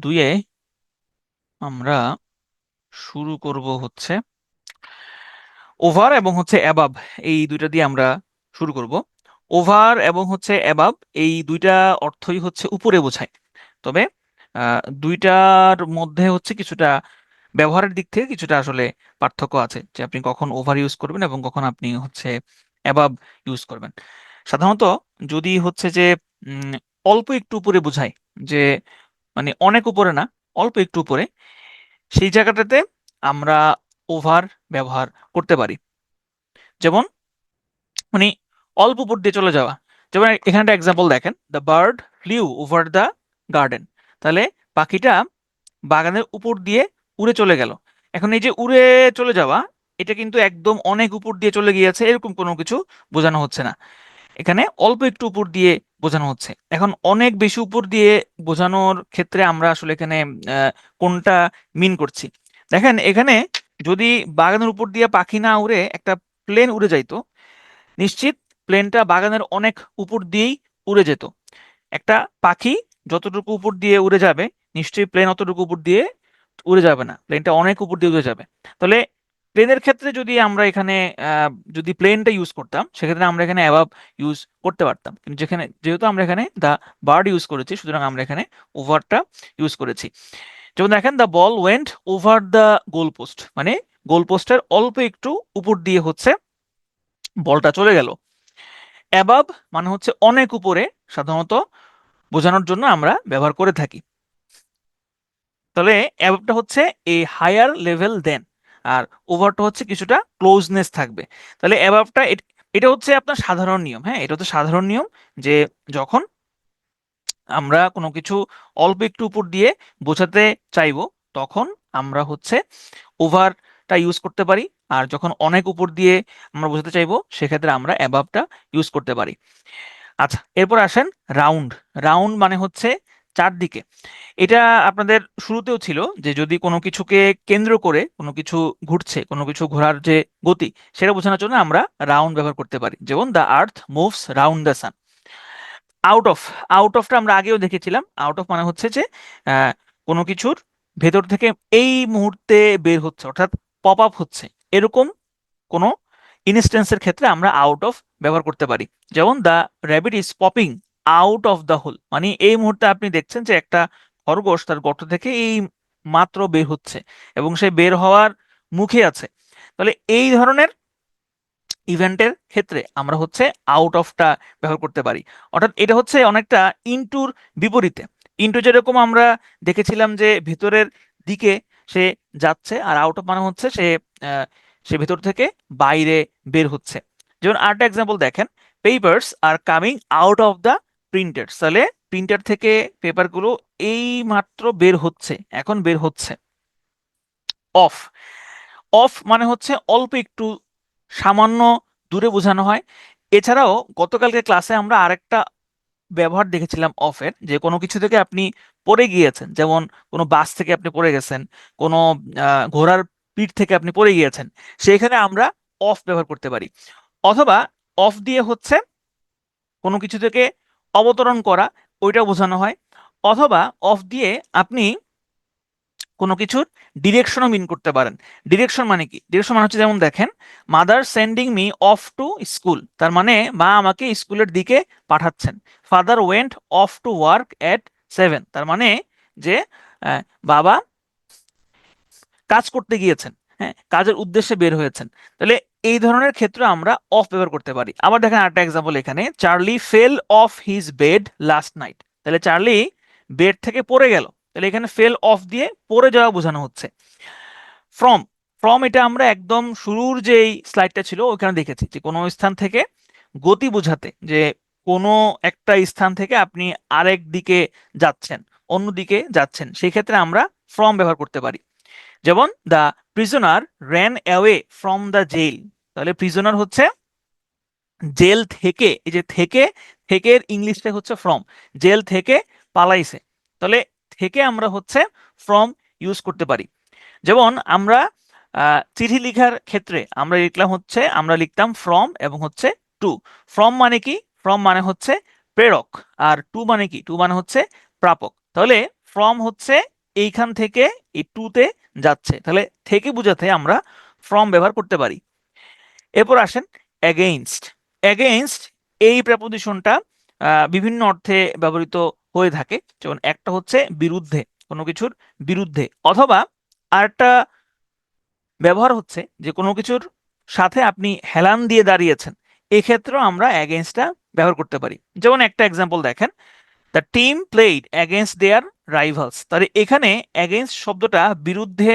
দুইয়ে আমরা শুরু করব হচ্ছে ওভার এবং হচ্ছে অ্যাবাব, এই দুইটা দিয়ে আমরা শুরু করব। ওভার এবং হচ্ছে অ্যাবাব এই দুইটা অর্থই হচ্ছে উপরে বোঝায়। তবে দুইটার মধ্যে হচ্ছে কিছুটা ব্যবহারের দিক থেকে কিছুটা আসলে পার্থক্য আছে, যে আপনি কখন ওভার ইউজ করবেন এবং কখন আপনি হচ্ছে অ্যাবাব ইউজ করবেন। সাধারণত যদি হচ্ছে যে উম, অল্প একটু উপরে বোঝায়, যে মানে অনেক উপরে না, অল্প একটু উপরে, সেই জায়গাটাতে আমরা ওভার ব্যবহার করতে পারি। যেমন মানে অল্প উপর দিয়ে চলে যাওয়া, যেমন এখানে একটা এক্সাম্পল দেখেন, the bird flew over the garden. তাহলে পাখিটা বাগানের উপর দিয়ে উড়ে চলে গেল। এখন এই যে উড়ে চলে যাওয়া, এটা কিন্তু একদম অনেক উপর দিয়ে চলে গিয়েছে এরকম কোনো কিছু বোঝানো হচ্ছে না, এখানে অল্প একটু উপর দিয়ে বোঝানো হচ্ছে। এখন অনেক বেশি উপর দিয়ে বোঝানোর ক্ষেত্রে আমরা আসলে এখানে কোনটা মিন করছি? দেখেন এখানে যদি বাগানের উপর দিয়ে পাখি না উড়ে একটা প্লেন উড়ে যাইতো, নিশ্চিত প্লেনটা বাগানের অনেক উপর দিয়েই উড়ে যেত। একটা পাখি যতটুকু উপর দিয়ে উড়ে যাবে, নিশ্চয়ই প্লেন অতটুকু উপর দিয়ে উড়ে যাবে না, প্লেনটা অনেক উপর দিয়ে উড়ে যাবে। তাহলে প্লেনের ক্ষেত্রে যদি আমরা এখানে যদি প্লেনটা ইউজ করতাম, সেক্ষেত্রে আমরা এখানে অ্যাবাব ইউজ করতে পারতাম, কিন্তু যেখানে যেহেতু আমরা এখানে দ্য বার্ড ইউজ করেছি, সুতরাং আমরা এখানে ওভারটা ইউজ করেছি। যেমন দেখেন, the ball went over the goal post, মানে গোল পোস্টের অল্প একটু উপর দিয়ে হচ্ছে বলটা চলে গেল। অ্যাবাব মানে হচ্ছে অনেক উপরে, সাধারণত বোঝানোর জন্য আমরা ব্যবহার করে থাকি। তাহলে অ্যাবাবটা হচ্ছে এ হায়ার লেভেল দেন, আর ওভারটা হচ্ছে কিছুটা ক্লোজনেস থাকবে। তাহলে অ্যাবাবটা এটা হচ্ছে আপনার সাধারণ নিয়ম। হ্যাঁ, এটা হচ্ছে সাধারণ নিয়ম, যে যখন আমরা কোনো কিছু অল্প একটু উপর দিয়ে বোঝাতে চাইবো, তখন আমরা হচ্ছে ওভারটা ইউজ করতে পারি, আর যখন অনেক উপর দিয়ে আমরা বোঝাতে চাইবো, সেক্ষেত্রে আমরা অ্যাবাবটা ইউজ করতে পারি। আচ্ছা, এরপর আসেন রাউন্ড। রাউন্ড মানে হচ্ছে চারদিকে। এটা আপনাদের শুরুতেও ছিল, যে যদি কোনো কিছুকে কেন্দ্র করে কোনো কিছু ঘুরছে, কোনো কিছু ঘোরার যে গতি, সেটা বোঝানোর জন্য আমরা রাউন্ড ব্যবহার করতে পারি। যেমন the earth moves round the sun. Out of, out অফটা আমরা আগেও দেখেছিলাম। আউট অফ মানে হচ্ছে যে আহ, কোনো কিছুর ভেতর থেকে এই মুহূর্তে বের হচ্ছে, অর্থাৎ পপ আপ হচ্ছে, এরকম কোনো ইনস্ট্যান্সের ক্ষেত্রে আমরা আউট অফ ব্যবহার করতে পারি। যেমন the rabbit is popping out of the hole, মানে এই মুহূর্তে আপনি দেখছেন যে একটা খরগোশ তার গর্ত থেকে এই মাত্র বের হচ্ছে এবং সে বের হওয়ার মুখে আছে। তাহলে এই ধরনের ইভেন্টের ক্ষেত্রে আমরা হচ্ছে আউট অফটা ব্যবহার করতে পারি। অর্থাৎ এটা হচ্ছে অনেকটা ইনটুর বিপরীতে। ইনটু যেরকম আমরা দেখেছিলাম যে ভেতরের দিকে সে যাচ্ছে, আর আউট অফ মানে হচ্ছে সে সে ভেতর থেকে বাইরে বের হচ্ছে। যেমন আরেকটা এক্সাম্পল দেখেন, papers are coming out of the printer. তাহলে প্রিন্টার থেকে পেপারগুলো এই মাত্র বের হচ্ছে, এখন বের হচ্ছে। অফ, অফ মানে হচ্ছে অল্প একটু, সামান্য দূরে বোঝানো হয়। এছাড়াও গতকালকে ক্লাসে আমরা আরেকটা ব্যবহার দেখেছিলাম অফের, যে কোনো কিছু থেকে আপনি পড়ে গিয়েছেন, যেমন কোনো বাস থেকে আপনি পড়ে গেছেন, কোনো ঘোড়ার পিঠ থেকে আপনি পড়ে গিয়েছেন, সেখানে আমরা অফ ব্যবহার করতে পারি। অথবা অফ দিয়ে হচ্ছে কোনো কিছু থেকে অবতরণ করা, ওইটা বোঝানো হয়। অথবা অফ দিয়ে আপনি কোনো কিছুর ডিরেকশনও মিন করতে পারেন। ডিরেকশন মানে কি? ডিরেকশন মানে হচ্ছে, যেমন দেখেন, mother sending me of to school, তার মানে মা আমাকে স্কুলের দিকে পাঠাচ্ছেন। Father went of to work at 7, তার মানে যে বাবা কাজ করতে গিয়েছেন, হ্যাঁ, কাজের উদ্দেশ্যে বের হয়েছেন। তাহলে এই ধরনের ক্ষেত্রে আমরা অফ ব্যবহার করতে পারি। আবার দেখেন আরেকটা এক্সাম্পল এখানে, Charlie fail of his bed last night. তাহলে চার্লি বেড থেকে পড়ে গেল, তাহলে এখানে ফেল অফ দিয়ে পড়ে যাওয়া বোঝানো হচ্ছে। ফ্রম, ফ্রম এটা আমরা একদম শুরুর যেই স্লাইডটা ছিল ওখানে দেখেছি, যে কোনো স্থান থেকে গতি বোঝাতে, যে কোনো একটা স্থান থেকে আপনি আরেক দিকে যাচ্ছেন, অন্য দিকে যাচ্ছেন, সেই ক্ষেত্রে আমরা ফ্রম ব্যবহার করতে পারি। যেমন the prisoner ran away from the jail. তাহলে প্রিজনার হচ্ছে জেল থেকে, এই যে থেকে, থেকে ইংলিশটা হচ্ছে ফ্রম, জেল থেকে পালাইছে। তাহলে থেকে আমরা হচ্ছে ফ্রম ইউজ করতে পারি। যেমন আমরা চিঠি লেখার ক্ষেত্রে আমরা লিখতাম ফ্রম এবং হচ্ছে টু। ফ্রম মানে কি? ফ্রম মানে হচ্ছে প্রেরক, আর টু মানে কি? টু মানে হচ্ছে প্রাপক। তাহলে ফ্রম হচ্ছে এইখান থেকে এই টুতে যাচ্ছে, তাহলে থেকে বোঝাতে আমরা ফ্রম ব্যবহার করতে পারি। এরপর আসেন এগেইনস্ট। এগেইনস্ট এই প্রেপোজিশনটা বিভিন্ন অর্থে ব্যবহৃত হয়ে থাকে, যেমন একটা হচ্ছে বিরুদ্ধে, কোনো কিছুর বিরুদ্ধে, অথবা আরেকটা ব্যবহার হচ্ছে যে কোনো কিছুর সাথে আপনি হেলান দিয়ে দাঁড়িয়েছেন, এক্ষেত্রেও আমরা এগেইনস্টটা ব্যবহার করতে পারি। যেমন একটা এক্সাম্পল দেখেন, the team played against their rivals, তাহলে এখানে এগেইনস্ট শব্দটা বিরুদ্ধে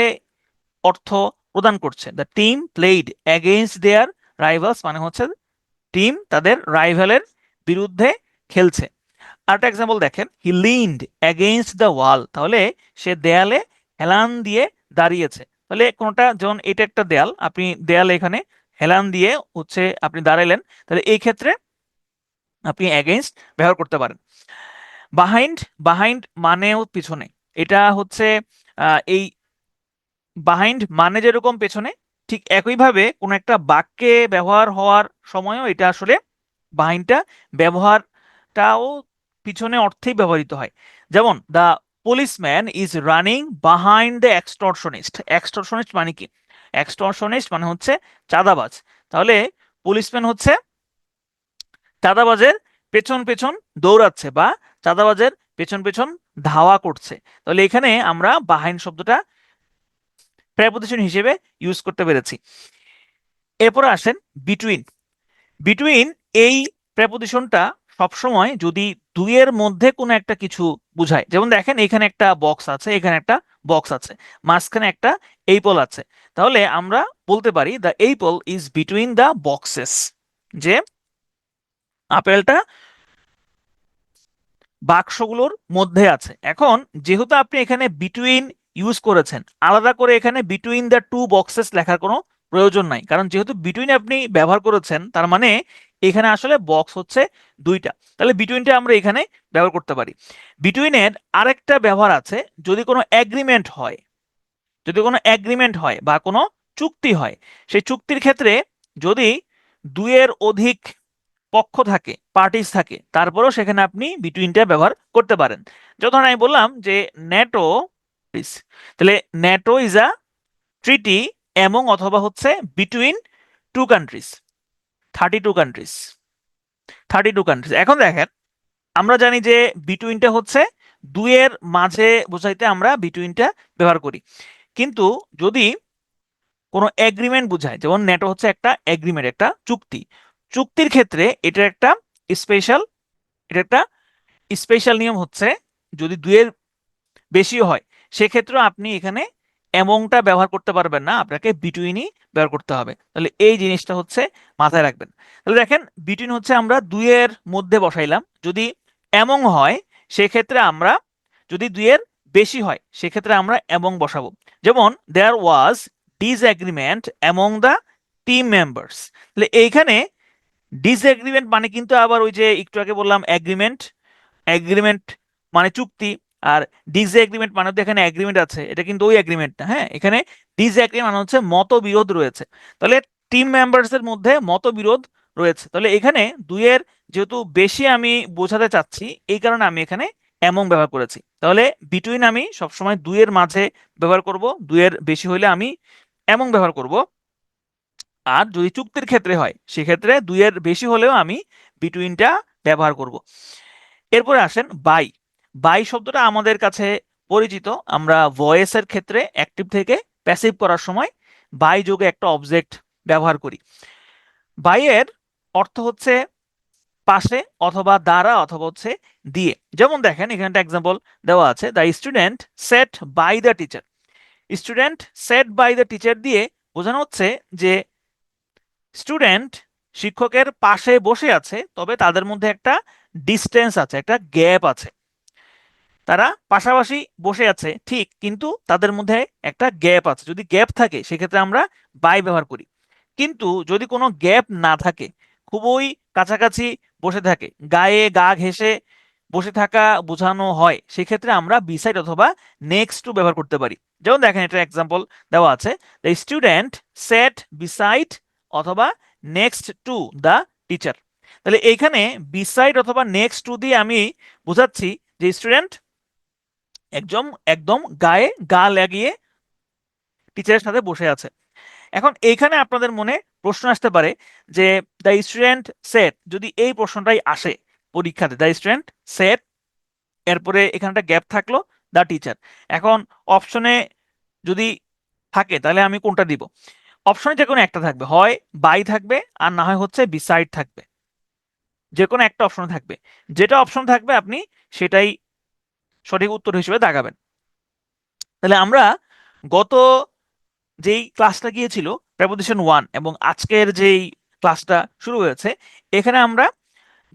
অর্থ প্রদান করছে। The team played against their rivals মানে হচ্ছে টিম তাদের রাইভালের বিরুদ্ধে খেলছে। আরেকটা এক্সাম্পল দেখেন, হি লিন্ড এগেইনস্ট দ্য ওয়াল, তাহলে সে দেয়ালে হেলান দিয়ে দাঁড়িয়েছে। তাহলে কোনটা, যেমন এটা একটা দেয়াল, আপনি দেয়ালে এখানে হেলান দিয়ে হচ্ছে আপনি দাঁড়াইলেন, তাহলে এই ক্ষেত্রে আপনি এগেইনস্ট ব্যবহার করতে পারেন। বাহাইন্ড, বাহাইন্ড মানেও পিছনে, এটা হচ্ছে এই বাহাইন্ড মানে যেরকম পেছনে, ঠিক একইভাবে কোনো একটা বাক্যে ব্যবহার হওয়ার সময়ও এটা আসলে বাহাইন্ডটা ব্যবহারটাও পিছনে অর্থেই ব্যবহৃত হয়। যেমন the policeman is running behind the extortionist. Extortionist মানে কি? এক্সটর্শনিস্ট মানে হচ্ছে চাঁদাবাজ, তাহলে পুলিশম্যান হচ্ছে চাঁদাবাজের পেছন পেছন দৌড়াচ্ছে বা চাঁদাবাজের পেছন পেছন ধাওয়া করছে। তাহলে এখানে আমরা বাহাইন্ড শব্দটা প্রেপোজিশন হিসেবে ইউজ করতে পেরেছি। এরপরে আসেন বিটুইন। বিটুইন এই প্রেপোজিশনটা সবসময় যদি দুইয়ের মধ্যে কোনো একটা কিছু বুঝায়, যেমন দেখেন এখানে একটা বক্স আছে, এখানে একটা বক্স আছে, মাঝখানে একটা এইপল আছে, তাহলে আমরা বলতে পারি the apple is between the boxes, যে আপেলটা বাক্সগুলোর মধ্যে আছে। এখন যেহেতু আপনি এখানে বিটুইন ইউজ করেছেন, আলাদা করে এখানে বিটুইন দ্য টু বক্সেস লেখার কোনো প্রয়োজন নাই, কারণ যেহেতু বিটুইন আপনি ব্যবহার করেছেন তার মানে এখানে আসলে বক্স হচ্ছে দুইটা, তাহলে বিটুইনটা আমরা এখানে ব্যবহার করতে পারি। বিটুইনের আরেকটা ব্যবহার আছে, যদি কোনো এগ্রিমেন্ট হয়, যদি কোনো এগ্রিমেন্ট হয় বা কোনো চুক্তি হয়, সেই চুক্তির ক্ষেত্রে যদি দুইয়ের অধিক পক্ষ থাকে, পার্টিস থাকে, তারপরেও সেখানে আপনি বিটুইনটা ব্যবহার করতে পারেন। যখন আমি বললাম যে ন্যাটো, তাহলে ন্যাটো ইজ আ ট্রিটি এবং অথবা হচ্ছে between two countries, 32 countries, 32 countries. এখন দেখেন আমরা জানি যে বিটুইনটা হচ্ছে দুইয়ের মাঝে বোঝাইতে আমরা বিটুইনটা ব্যবহার করি, কিন্তু যদি কোনো এগ্রিমেন্ট বোঝায়, যেমন ন্যাটো হচ্ছে একটা এগ্রিমেন্ট, একটা চুক্তি, চুক্তির ক্ষেত্রে এটা একটা স্পেশাল, এটা একটা স্পেশাল নিয়ম হচ্ছে যদি দুইয়ের বেশিও হয় সেক্ষেত্রে আপনি এখানে এমংটা ব্যবহার করতে পারবেন না, আপনাকে বিটুইনই ব্যবহার করতে হবে। তাহলে এই জিনিসটা হচ্ছে মাথায় রাখবেন। তাহলে দেখেন বিটুইন হচ্ছে আমরা দুইয়ের মধ্যে বসাইলাম, যদি এমং হয় সেক্ষেত্রে আমরা, যদি দুইয়ের বেশি হয় সেক্ষেত্রে আমরা এমং বসাবো। যেমন there was disagreement among the team members, তাহলে এইখানে ডিসএগ্রিমেন্ট মানে কিন্তু আবার ওই যে একটু আগে বললাম এগ্রিমেন্ট, এগ্রিমেন্ট মানে চুক্তি, আর ডিসএগ্রিমেন্ট মানে তো এখানে এগ্রিমেন্ট আছে, এটা কিন্তু ওই এগ্রিমেন্ট না। হ্যাঁ, এখানে ডিসএগ্রিমেন্ট মানে হচ্ছে মতবিরোধ রয়েছে, তাহলে টিম মেম্বার্স এর মধ্যে মতবিরোধ রয়েছে, তাহলে এখানে দুইয়ের যেহেতু বেশি আমি বোঝাতে চাচ্ছি এই কারণে আমি এখানে এমং ব্যবহার করেছি। তাহলে বিটুইন আমি সবসময় দুইয়ের মাঝে ব্যবহার করব, দুইয়ের বেশি হইলে আমি এমং ব্যবহার করব, আর যদি চুক্তির ক্ষেত্রে হয় সেক্ষেত্রে দুইয়ের বেশি হলেও আমি বিটুইনটা ব্যবহার করব। এরপরে আসেন বাই। বাই শব্দটা আমাদের কাছে পরিচিত, আমরা ভয়েসের ক্ষেত্রে অ্যাক্টিভ থেকে প্যাসিভ করার সময় বাই যোগে একটা অবজেক্ট ব্যবহার করি। বাই এর অর্থ হচ্ছে পাশে অথবা দ্বারা অথবা হচ্ছে দিয়ে। যেমন দেখেন এখানে একটা এক্সাম্পল দেওয়া আছে, the student set by the teacher. Student set by the teacher দিয়ে বোঝানো হচ্ছে যে স্টুডেন্ট শিক্ষকের পাশে বসে আছে, তবে তাদের মধ্যে একটা ডিস্টেন্স আছে, একটা গ্যাপ আছে, তারা পাশাপাশি বসে আছে ঠিক, কিন্তু তাদের মধ্যে একটা গ্যাপ আছে। যদি গ্যাপ থাকে সেক্ষেত্রে আমরা বাই ব্যবহার করি, কিন্তু যদি কোনো গ্যাপ না থাকে, খুবই কাছাকাছি বসে থাকে, গায়ে গা ঘেঁষে বসে থাকা বোঝানো হয়, সেক্ষেত্রে আমরা বিসাইড অথবা নেক্সট টু ব্যবহার করতে পারি। যেমন দেখেন এটা এক্সাম্পল দেওয়া আছে, দ্য স্টুডেন্ট সেট বিসাইড অথবা নেক্সট টু দ্য টিচার। তাহলে এইখানে বিসাইড অথবা নেক্সট টু দিয়ে আমি বোঝাচ্ছি যে স্টুডেন্ট একদম একদম গায়ে গা লাগিয়ে টিচারের সাথে বসে আছে। এখন এইখানে আপনাদের মনে প্রশ্ন আসতে পারে যে দ্য স্টুডেন্ট সেট, যদি এই প্রশ্নটাই আসে পরীক্ষাতে, দ্য স্টুডেন্ট সেট, এরপরে এখানে একটা গ্যাপ থাকলো দ্য টিচার। এখন অপশনে যদি থাকে তাহলে আমি কোনটা দিব? অপশনে যে কোনো একটা থাকবে, হয় বাই থাকবে আর না হয় হচ্ছে বিসাইড থাকবে, যে কোনো একটা অপশন থাকবে। যেটা অপশন থাকবে আপনি সেটাই সঠিক উত্তর হিসেবে দাগাবেন। তাহলে আমরা গত যেই ক্লাসটা গিয়েছিল প্রেপোজিশন 1 এবং আজকের যেই ক্লাসটা শুরু হয়েছে, এখানে আমরা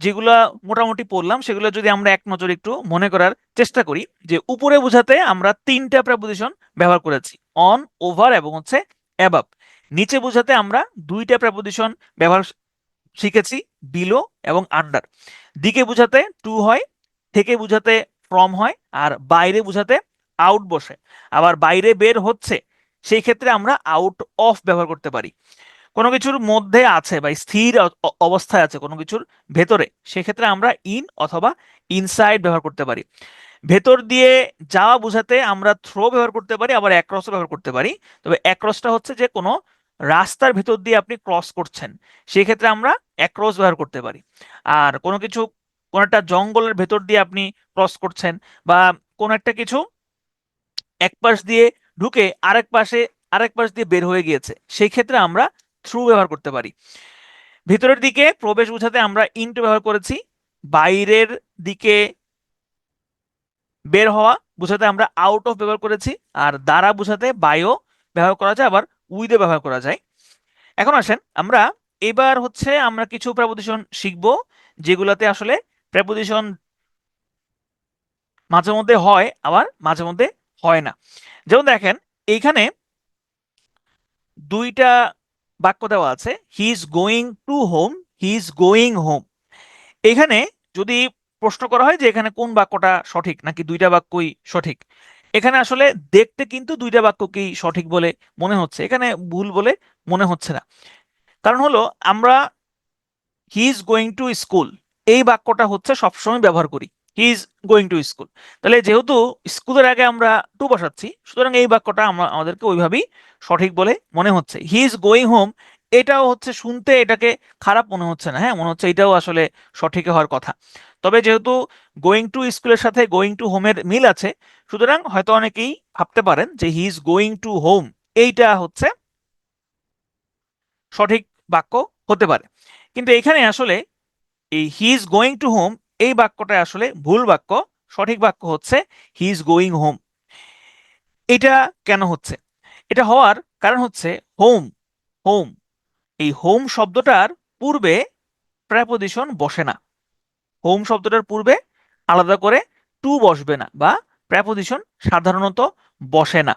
যেগুলা মোটামুটি পড়লাম সেগুলো যদি আমরা এক নজর একটু মনে করার চেষ্টা করি, যে উপরে বোঝাতে আমরা 3টা প্রেপোজিশন ব্যবহার করেছি, অন, ওভার এবং হচ্ছে অ্যাবাভ। নিচে বোঝাতে আমরা 2টা প্রেপোজিশন ব্যবহার শিখেছি, বিলো এবং আন্ডার। দিকে বোঝাতে টু হয়, থেকে বোঝাতে ফ্রম হয়, আর বাইরে বোঝাতে আউট বসে। আবার বাইরে বের হচ্ছে সেই ক্ষেত্রে আমরা আউট অফ ব্যবহার করতে পারি। কোনো কিছুর মধ্যে আছে বা স্থির অবস্থায় আছে কোনো কিছুর ভেতরে, সেক্ষেত্রে আমরা ইন অথবা ইনসাইড ব্যবহার করতে পারি। ভেতর দিয়ে যাওয়া বোঝাতে আমরা থ্রো ব্যবহার করতে পারি, আবার অ্যাক্রসও ব্যবহার করতে পারি। তবে অ্যাক্রসটা হচ্ছে যে কোনো রাস্তার ভেতর দিয়ে আপনি ক্রস করছেন, সেই ক্ষেত্রে আমরা অ্যাক্রস ব্যবহার করতে পারি। আর কোনো কিছু, কোনো একটা জঙ্গলের ভেতর দিয়ে আপনি ক্রস করছেন, বা কোনো একটা কিছু এক পাশ দিয়ে ঢুকে আরেক পাশ দিয়ে বের হয়ে গিয়েছে, সেই ক্ষেত্রে আমরা থ্রু ব্যবহার করতে পারি। ভিতরের দিকে প্রবেশ বোঝাতে আমরা ইনটু ব্যবহার করেছি, বাইরের দিকে বের হওয়া বোঝাতে আমরা আউট অফ ব্যবহার করেছি, আর দ্বারা বোঝাতে বায়ো ব্যবহার করা যায়, আবার উইথে ব্যবহার করা যায়। এখন আসেন আমরা এবার হচ্ছে আমরা কিছু প্রেপোজিশন শিখবো যেগুলোতে আসলে প্রেপোজিশন মাঝে মধ্যে হয় আবার মাঝে মধ্যে হয় না। যেমন দেখেন এইখানে 2টা বাক্য দেওয়া আছে, he is going to home, he is going home. এখানে যদি প্রশ্ন করা হয় যে এখানে কোন বাক্যটা সঠিক নাকি 2টা বাক্যই সঠিক, এখানে আসলে দেখতে কিন্তু 2টা বাক্যকেই সঠিক বলে মনে হচ্ছে, এখানে ভুল বলে মনে হচ্ছে না। কারণ হলো আমরা he is going to school এই বাক্যটা হচ্ছে সবসময় ব্যবহার করি, he is going to school. তাহলে যেহেতু স্কুলের আগে আমরা টু বসাচ্ছি, সুতরাং এই বাক্যটা আমরা আমাদেরকে ওইভাবেই সঠিক বলে মনে হচ্ছে। হি ইজ গোয়িং হোম, এটাও হচ্ছে শুনতে এটাকে খারাপ মনে হচ্ছে না, হ্যাঁ মনে হচ্ছে এটাও আসলে সঠিক হওয়ার কথা। তবে যেহেতু গোয়িং টু স্কুলের সাথে গোয়িং টু হোমের মিল আছে, সুতরাং হয়তো অনেকেই ভাবতে পারেন যে he is going to home এইটা হচ্ছে সঠিক বাক্য হতে পারে। কিন্তু এখানে আসলে এই he is going to home এই বাক্যটা আসলে ভুল বাক্য। সঠিক বাক্য হচ্ছে হি ইজ গোয়িং হোম। এটা কেন হচ্ছে? এটা হওয়ার কারণ হচ্ছে হোম, হোম, এই হোম শব্দটার পূর্বে প্রেপোজিশন বসে না। হোম শব্দটার পূর্বে আলাদা করে টু বসবে না, বা প্রেপোজিশন সাধারণত বসে না।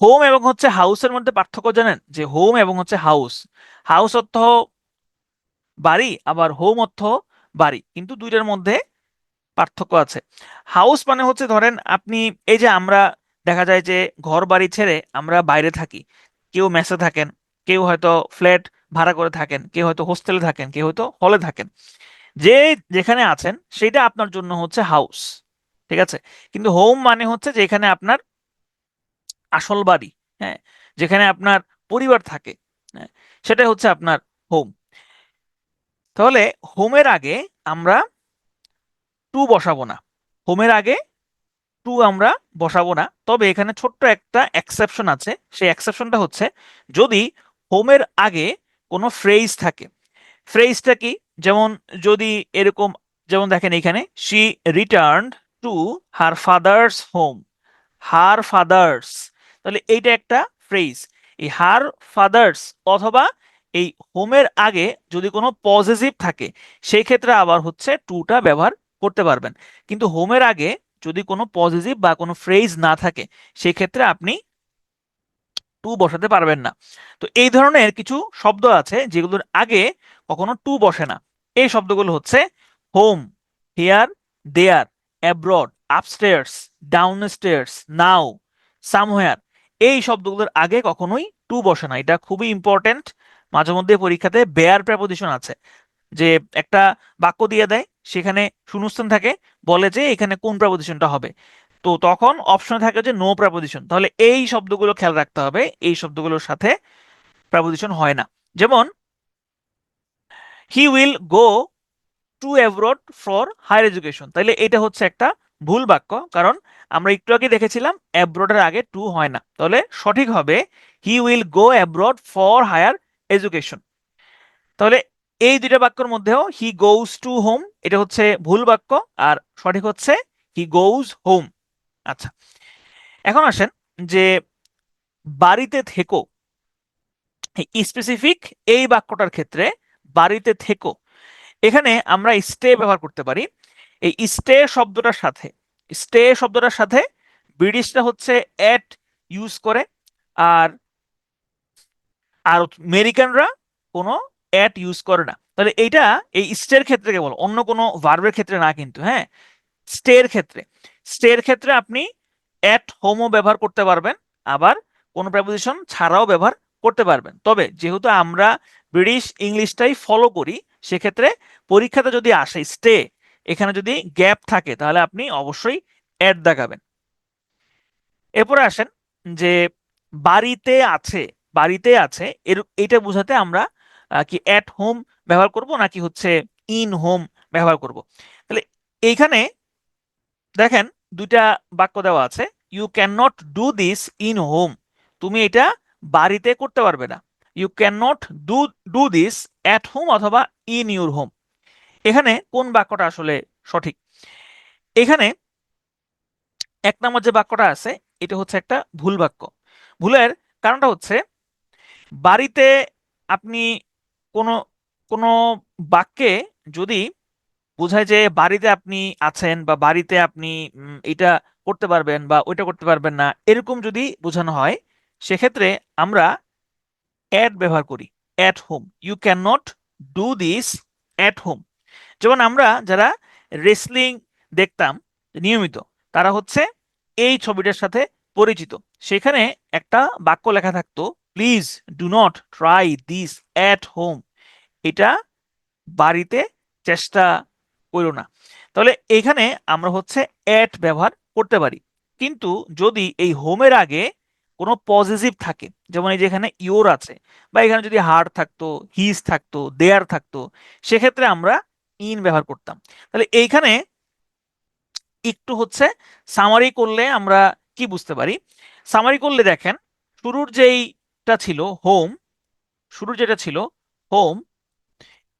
হোম এবং হচ্ছে হাউসের মধ্যে পার্থক্য জানেন? যে হোম এবং হচ্ছে হাউস, হাউস অর্থ বাড়ি, আবার হোম অর্থ বাড়ি, কিন্তু দুইটার মধ্যে পার্থক্য আছে। হাউস মানে হচ্ছে ধরেন আপনি, এই যে আমরা দেখা যায় যে ঘর বাড়ি ছেড়ে আমরা বাইরে থাকি, কেউ মেসে থাকেন, কেউ হয়তো ফ্ল্যাট ভাড়া করে থাকেন, কেউ হয়তো হোস্টেলে থাকেন, কেউ হয়তো হলে থাকেন। যে যেখানে আছেন সেটা আপনার জন্য হচ্ছে হাউস, ঠিক আছে? কিন্তু হোম মানে হচ্ছে যেখানে আপনার আসল বাড়ি, হ্যাঁ, যেখানে আপনার পরিবার থাকে, হ্যাঁ, সেটাই হচ্ছে আপনার হোম। তাহলে হোমের আগে আমরা টু বসাবো না, হোমের আগে টু আমরা বসাবো না। তবে এখানে ছোট্ট একটা এক্সেপশন আছে, সেই এক্সেপশনটা হচ্ছে যদি হোমের আগে কোনো ফ্রেজ থাকে। ফ্রেজটা কি? যেমন যদি এরকম, যেমন দেখেন এখানে she returned to her father's home, her father's, তাহলে এইটা একটা ফ্রেজ। এই হার ফাদার্স অথবা এই হোমের আগে যদি কোনো পজিটিভ থাকে সেই ক্ষেত্রে আবার হচ্ছে টুটা ব্যবহার করতে পারবেন। কিন্তু হোমের আগে যদি কোনো পজিটিভ বা কোনো ফ্রেজ না থাকে সেই ক্ষেত্রে আপনি টু বসাতে পারবেন না। তো এই ধরনের কিছু শব্দ আছে যেগুলোর আগে কখনো টু বসে না। এই শব্দগুলো হচ্ছে home, here, there, abroad, upstairs, downstairs, now, somewhere. এই শব্দগুলোর আগে কখনোই টু বসে না, এটা খুবই ইম্পর্টেন্ট। মাঝে মধ্যে পরীক্ষাতে বেয়ার প্রেপোজিশন আছে, যে একটা বাক্য দিয়ে দেয় সেখানে শূন্যস্থান থাকে, বলে যে এখানে কোন প্রেপোজিশনটা হবে। তো তখন অপশনে থাকে যে নো প্রেপোজিশন, তাহলে এই শব্দগুলো খেয়াল রাখতে হবে, এই শব্দগুলোর সাথে প্রেপোজিশন হয় না। যেমন he will go to abroad for higher education, তাহলে এটা হচ্ছে একটা ভুল বাক্য, কারণ আমরা একটু আগে দেখেছিলাম অ্যাব্রডের আগে টু হয় না। তাহলে সঠিক হবে he will go abroad for higher education. তাহলে এই দুইটা বাক্যের মধ্যেও হি গোজ টু হোম এটা হচ্ছে ভুল বাক্য, আর সঠিক হচ্ছে হি গোজ হোম। আচ্ছা, এখন আসেন যে বাড়িতে থেকো, স্পেসিফিক এই বাক্যটার ক্ষেত্রে বাড়িতে থেকো, এখানে আমরা স্টে ব্যবহার করতে পারি। এই স্টে শব্দটার সাথে ব্রিটিশরা হচ্ছে এট ইউজ করে, আর আর আমেরিকানরা কোনো এট ইউজ করে না। তাহলে এইটা এই স্টের ক্ষেত্রে কেবল, অন্য কোনো ভার্বের ক্ষেত্রে না কিন্তু। হ্যাঁ, স্টের ক্ষেত্রে, স্টের ক্ষেত্রে আপনি এট হোমও ব্যবহার করতে পারবেন, আবার কোনো প্রেপোজিশন ছাড়াও ব্যবহার করতে পারবেন। তবে যেহেতু আমরা ব্রিটিশ ইংলিশটাই ফলো করি, সেক্ষেত্রে পরীক্ষাতে যদি আসে স্টে, এখানে যদি গ্যাপ থাকে তাহলে আপনি অবশ্যই এট দেখাবেন। এরপরে আসেন যে বাড়িতে আছে, বাড়িতে আছে এটা বোঝাতে আমরা কি এট হোম ব্যবহার করব নাকি হচ্ছে ইন হোম ব্যবহার করব। তাহলে এইখানে দেখেন দুইটা বাক্য দেওয়া আছে, you can not do this in home, তুমি এটা বাড়িতে করতে পারবে না। You can not do do this at home অথবা ইন ইউর হোম। এখানে কোন বাক্যটা আসলে সঠিক? এখানে এক নম্বর যে বাক্যটা আছে এটা হচ্ছে একটা ভুল বাক্য। ভুলের কারণটা হচ্ছে বাড়িতে আপনি কোনো কোনো বাক্যে যদি বোঝায় যে বাড়িতে আপনি আছেন বা বাড়িতে আপনি এটা করতে পারবেন বা ওইটা করতে পারবেন না, এরকম যদি বোঝানো হয়, সেক্ষেত্রে আমরা অ্যাট ব্যবহার করি, at home, you can not do this at home. যেমন আমরা যারা রেসলিং দেখতাম নিয়মিত, তারা হচ্ছে এই ছবিটার সাথে পরিচিত। সেখানে একটা বাক্য লেখা থাকতো, please do not try this at home, এটা বাড়িতে চেষ্টা করো না। তাহলে এখানে আমরা হচ্ছে অ্যাট ব্যবহার করতে পারি, কিন্তু যদি এই হোমের আগে কোনো পজিটিভ থাকে, যেমন এই যে এখানে ইওর আছে, বা এখানে যদি হার থাকতো, হিজ থাকতো, দেয়ার থাকতো, সেক্ষেত্রে আমরা ইন ব্যবহার করতাম। তাহলে এইখানে একটু হচ্ছে সামারি করলে আমরা কি বুঝতে পারি? সামারি করলে দেখেন শুরুর যেইটা ছিল হোম, শুরুর যেটা ছিল হোম,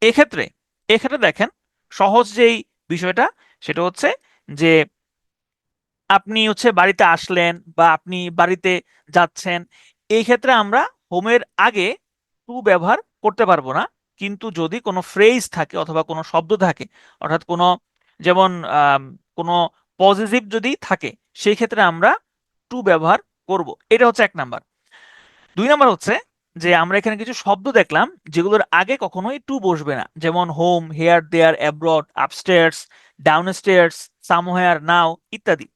এক্ষেত্রে এক্ষেত্রে দেখেন সহজ যেই বিষয়টা সেটা হচ্ছে যে আপনি হচ্ছে বাড়িতে আসলেন বা আপনি বাড়িতে যাচ্ছেন, এই ক্ষেত্রে আমরা হোমের আগে টু ব্যবহার করতে পারবো না। কিন্তু যদি কোনো ফ্রেজ থাকে অথবা কোনো শব্দ থাকে, অর্থাৎ কোনো যেমন কোনো পজিটিভ যদি থাকে, সেই ক্ষেত্রে আমরা টু ব্যবহার করব। এটা হচ্ছে এক নাম্বার। দুই নাম্বার হচ্ছে যে আমরা এখানে কিছু শব্দ দেখলাম যেগুলোর আগে কখনোই টু বসবে না, যেমন হোম, হেয়ার, দেয়ার, অ্যাব্রড, আপস্টেয়ার্স, ডাউনস্টেয়ার্স, সামহোয়ার, নাও ইত্যাদি।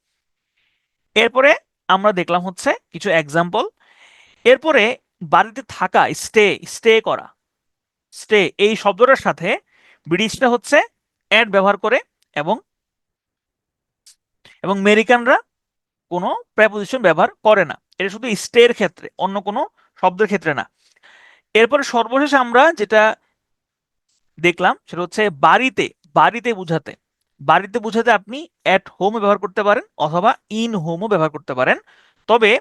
এরপরে আমরা দেখলাম হচ্ছে কিছু এক্সাম্পল। এরপরে বাড়িতে থাকা, স্টে, স্টে করা, স্টে এই শব্দটার সাথে ব্রিটিশরা হচ্ছে অ্যাড ব্যবহার করে, এবং এবং আমেরিকানরা কোনো প্রেপোজিশন ব্যবহার করে না। এটা শুধু স্টে এর ক্ষেত্রে, অন্য কোনো শব্দের ক্ষেত্রে না। এরপরে সর্বশেষ আমরা যেটা দেখলাম সেটা হচ্ছে বাড়িতে, বাড়িতে বুঝাতে, বাড়িতে বুঝাতে আপনি অ্যাট হোম ব্যবহার করতে পারেন অথবা ইন হোমও ব্যবহার করতে পারেন। তবে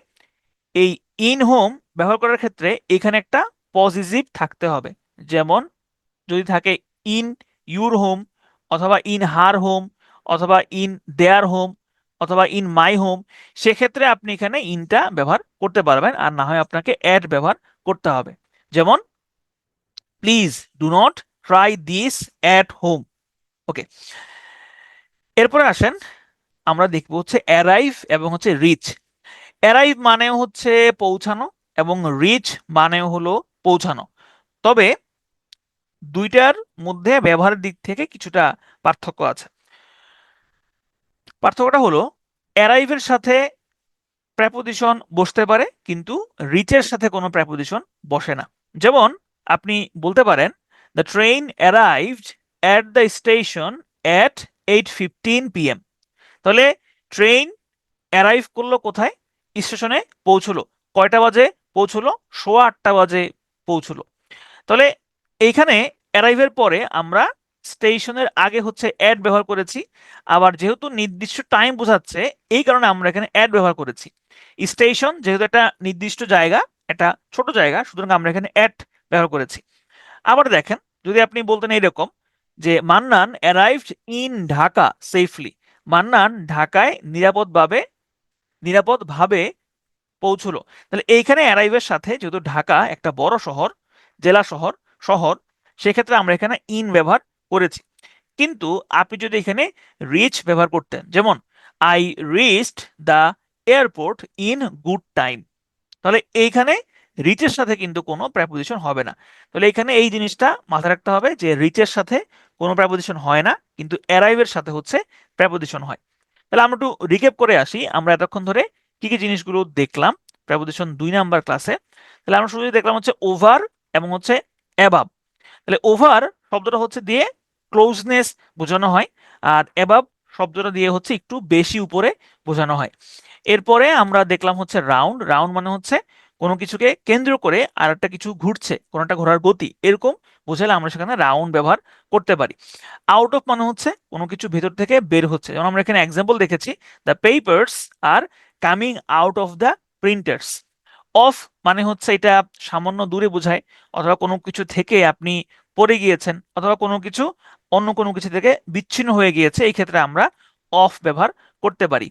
এই ইন হোম ব্যবহার করার ক্ষেত্রে এখানে একটা পজিটিভ থাকতে হবে। যেমন যদি থাকে ইন ইউর হোম অথবা ইন হার হোম অথবা ইন দেয়ার হোম অথবা ইন মাই হোম, সেক্ষেত্রে আপনি এখানে ইনটা ব্যবহার করতে পারবেন, আর না হয় আপনাকে অ্যাট ব্যবহার করতে হবে। যেমন please do not try this at home. Okay, এরপরে আসেন আমরা দেখবো হচ্ছে অ্যারাইভ এবং হচ্ছে রিচ। অ্যারাইভ মানেও হচ্ছে পৌঁছানো এবং রিচ মানেও হলো পৌঁছানো। তবে দুইটার মধ্যে ব্যবহারের দিক থেকে কিছুটা পার্থক্য আছে। পার্থক্যটা হলো অ্যারাইভের সাথে প্রেপোজিশন বসতে পারে, কিন্তু রিচের সাথে কোনো প্রেপোজিশন বসে না। যেমন আপনি বলতে পারেন the train arrived at the station at 8:15 p.m. তাহলে ট্রেন অ্যারাইভ করলো কোথায়? স্টেশনে পৌঁছলো কয়টা বাজে? পৌঁছলো 8:15 বাজে পৌঁছলো। তাহলে এইখানে অ্যারাইভের পরে আমরা স্টেশনের আগে হচ্ছে অ্যাট ব্যবহার করেছি। আবার যেহেতু নির্দিষ্ট টাইম বোঝাচ্ছে, এই কারণে আমরা এখানে অ্যাট ব্যবহার করেছি। স্টেশন যেহেতু একটা নির্দিষ্ট জায়গা, একটা ছোট জায়গা, সুতরাং আমরা এখানে অ্যাট ব্যবহার করেছি। আবার দেখেন, যদি আপনি বলতেন এইরকম যে Mannan arrived in Dhaka safely, Mannan ঢাকায় নিরাপদভাবে পৌঁছলো, তাহলে এইখানে অ্যারাইভের সাথে যেহেতু ঢাকা একটা বড় শহর, জেলা শহর, শহর, সেক্ষেত্রে আমরা এখানে ইন ব্যবহার করেছি। কিন্তু আপনি যদি এখানে রিচ ব্যবহার করতেন, যেমন I reached the airport in good time, তাহলে এইখানে রিচের সাথে কিন্তু কোনো প্রেপোজিশন হবে না। তাহলে এখানে এই জিনিসটা মাথায় রাখতে হবে যে রিচের সাথে কোনো প্রেপোজিশন হয় না, কিন্তু অ্যারাইভের সাথে হচ্ছে প্রেপোজিশন হয়। তাহলে আমরা একটু রিক্যাপ করে আসি, আমরা এতক্ষণ ধরে কি কি জিনিসগুলো দেখলাম প্রেপোজিশন 2 নাম্বার ক্লাসে। তাহলে আমরা শুরুতে দেখলাম হচ্ছে ওভার এবং হচ্ছে অ্যাবাভ। তাহলে ওভার শব্দটা হচ্ছে দিয়ে ক্লোজনেস বোঝানো হয়, আর অ্যাবাভ শব্দটা দিয়ে হচ্ছে একটু বেশি উপরে বোঝানো হয়। এরপরে আমরা দেখলাম হচ্ছে রাউন্ড। রাউন্ড মানে হচ্ছে কোনো কিছুকে কেন্দ্র করে আর একটা কিছু ঘুরছে, কোনো একটা ঘোরার গতি, এরকম বোঝালে আমরা সেখানে রাউন্ড ব্যবহার করতে পারি। আউট অফ মানে হচ্ছে কোনো কিছু ভেতর থেকে বের হচ্ছে, যেমন আমরা এখানে এক্সাম্পল দেখেছি, the papers are coming out of the printers. Of মানে হচ্ছে এটা সামান্য দূরে বোঝায়, অথবা কোনো কিছু থেকে আপনি পড়ে গিয়েছেন, অথবা কোনো কিছু অন্য কোনো কিছু থেকে বিচ্ছিন্ন হয়ে গিয়েছে, এই ক্ষেত্রে আমরা অফ ব্যবহার করতে পারি।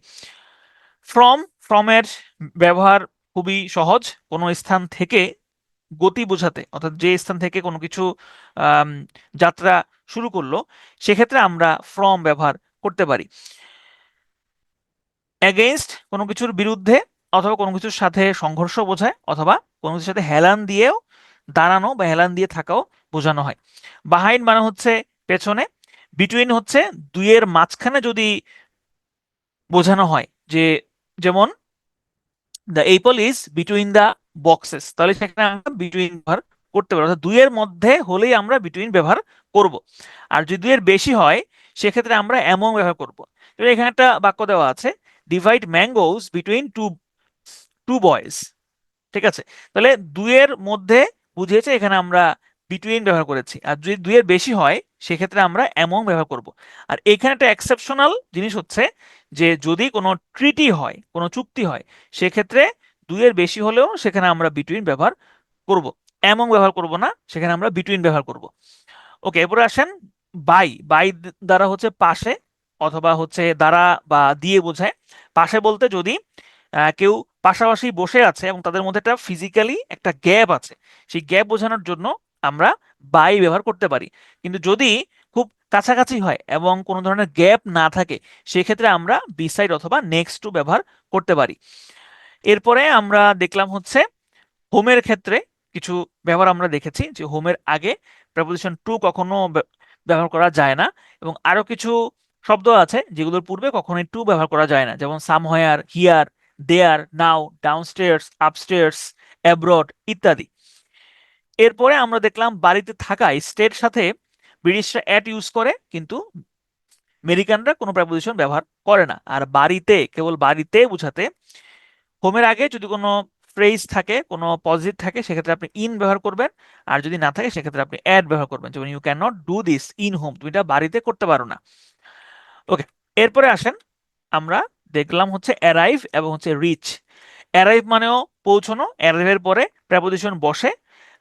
ফ্রমের ব্যবহার খুবই সহজ, কোনো স্থান থেকে গতি বোঝাতে, অর্থাৎ যে স্থান থেকে কোনো কিছু আম, যাত্রা শুরু করলো, সেক্ষেত্রে আমরা ফ্রম ব্যবহার করতে পারি। এগেইনস্ট কোনো কিছুর বিরুদ্ধে অথবা কোনো কিছুর সাথে সংঘর্ষ বোঝায়, অথবা কোনো কিছুর সাথে হেলান দিয়েও দাঁড়ানো বা হেলান দিয়ে থাকাও বোঝানো হয়। বাহাইন্ড মানে হচ্ছে পেছনে। বিটুইন হচ্ছে দুইয়ের মাঝখানে যদি বোঝানো হয়, যে যেমন the Apple is between the boxes, তাহলে সেখানে আমরা বিটুইন ব্যবহার করতে পারি, অর্থাৎ দুইয়ের মধ্যে হলেই আমরা বিটুইন ব্যবহার করব। আর যদি দুইয়ের বেশি হয়, সেক্ষেত্রে আমরা অ্যামং ব্যবহার করব। এখানে একটা বাক্য দেওয়া আছে, divide mangoes between two two boys. ঠিক আছে, তাহলে দুইয়ের মধ্যে বুঝিয়েছে, এখানে আমরা বিটুইন ব্যবহার করেছি। আর যদি দুইয়ের বেশি হয়, সেক্ষেত্রে আমরা অ্যামং ব্যবহার করব। আর এখানে একটা এক্সেপশনাল জিনিস হচ্ছে যে যদি কোনো ট্রিটি হয়, কোনো চুক্তি হয়, সেক্ষেত্রে দুইয়ের বেশি হলেও সেখানে আমরা বিটুইন ব্যবহার করব, অ্যামং ব্যবহার করব না, সেখানে আমরা বিটুইন ব্যবহার করব। ওকে, এরপরে আসেন বাই। বাই দ্বারা হচ্ছে পাশে, অথবা হচ্ছে দ্বারা বা দিয়ে বোঝায়। পাশে বলতে যদি কেউ পাশাপাশি বসে আছে এবং তাদের মধ্যে একটা ফিজিক্যালি একটা গ্যাপ আছে, সেই গ্যাপ বোঝানোর জন্য আমরা বাই ব্যবহার করতে পারি। কিন্তু যদি খুব কাছাকাছি হয় এবং কোনো ধরনের গ্যাপ না থাকে, সেক্ষেত্রে আমরা বিসাইড অথবা নেক্সট টু ব্যবহার করতে পারি। এরপরে আমরা দেখলাম হচ্ছে হোমের ক্ষেত্রে কিছু ব্যবহার আমরা দেখেছি, যে হোমের আগে প্রেপোজিশন টু কখনো ব্যবহার করা যায় না, এবং আরো কিছু শব্দ আছে যেগুলোর পূর্বে কখনোই টু ব্যবহার করা যায় না, যেমন somewhere, here, there, now, downstairs, upstairs, abroad ইত্যাদি। এরপরে আমরা দেখলাম বাড়িতে থাকা, স্টের সাথে ব্রিটিশরা অ্যাট ইউজ করে, কিন্তু আমেরিকানরা কোনো প্রেপোজিশন ব্যবহার করে না। আর বাড়িতে, কেবল বাড়িতে বোঝাতে হোমের আগে যদি কোনো ফ্রেজ থাকে, কোনো পজিটিভ থাকে, সেক্ষেত্রে আপনি ইন ব্যবহার করবেন, আর যদি না থাকে সেক্ষেত্রে আপনি অ্যাড ব্যবহার করবেন, যেমন you can not do this in home, তুমি এটা বাড়িতে করতে পারো না। ওকে, এরপরে আসেন, আমরা দেখলাম হচ্ছে অ্যারাইভ এবং হচ্ছে রিচ। অ্যারাইভ মানেও পৌঁছানো, অ্যারাইভের পরে প্রেপোজিশন বসে।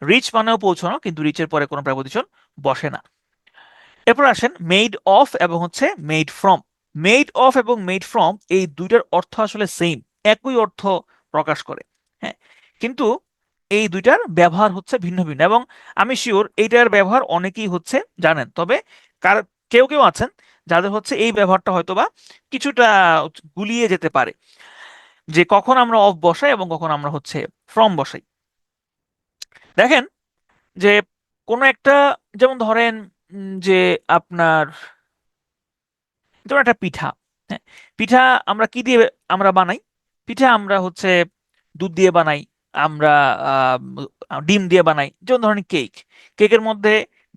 রিচ মানেও পৌঁছানো, কিন্তু রিচের পরে কোনো প্রেপোজিশন বসে না। এরপর আসেন মেড অফ এবং হচ্ছে মেড ফ্রম। মেড অফ এবং মেড ফ্রম এই দুইটার অর্থ আসলে সেম, একই অর্থ প্রকাশ করে। হ্যাঁ, কিন্তু এই দুইটার ব্যবহার হচ্ছে ভিন্ন ভিন্ন, এবং আমি শিওর এইটার ব্যবহার অনেকেই হচ্ছে জানেন, তবে কার কেউ কেউ আছেন যাদের হচ্ছে এই ব্যবহারটা হয়তোবা কিছুটা গুলিয়ে যেতে পারে, যে কখন আমরা অফ বসাই এবং কখন আমরা হচ্ছে ফ্রম বসাই। দেখেন যে কোনো একটা, যেমন ধরেন যে আপনার ধরুন একটা পিঠা। হ্যাঁ, পিঠা আমরা কি দিয়ে আমরা বানাই? পিঠা আমরা হচ্ছে দুধ দিয়ে বানাই, আমরা ডিম দিয়ে বানাই। যেমন ধরেন কেক, কেকের মধ্যে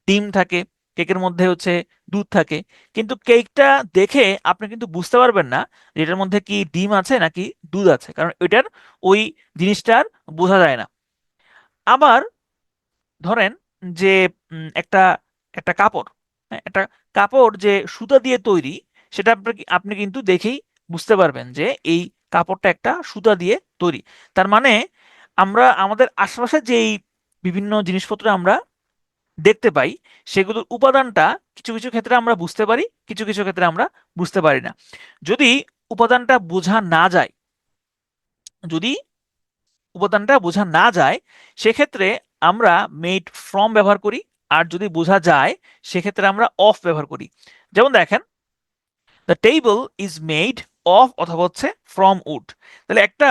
ডিম থাকে, কেকের মধ্যে হচ্ছে দুধ থাকে, কিন্তু কেকটা দেখে আপনি কিন্তু বুঝতে পারবেন না যে এটার মধ্যে কি ডিম আছে নাকি দুধ আছে, কারণ এটার ওই জিনিসটার বোঝা যায় না। আবার ধরেন যে একটা একটা কাপড়, হ্যাঁ, একটা কাপড় যে সুতা দিয়ে তৈরি, সেটা আপনি কিন্তু দেখেই বুঝতে পারবেন যে এই কাপড়টা একটা সুতা দিয়ে তৈরি। তার মানে আমরা আমাদের আশেপাশে যে এই বিভিন্ন জিনিসপত্র আমরা দেখতে পাই, সেগুলোর উপাদানটা কিছু কিছু ক্ষেত্রে আমরা বুঝতে পারি, কিছু কিছু ক্ষেত্রে আমরা বুঝতে পারি না। যদি উপাদানটা বোঝা না যায়, যদি উপাদানটা বোঝা না যায়, সেক্ষেত্রে আমরা মেড ফ্রম ব্যবহার করি। আর যদি বোঝা যায়, সেক্ষেত্রে আমরা অফ ব্যবহার করি। যেমন দেখেন, the table is made of অথবা হচ্ছে ফ্রম উড। তাহলে একটা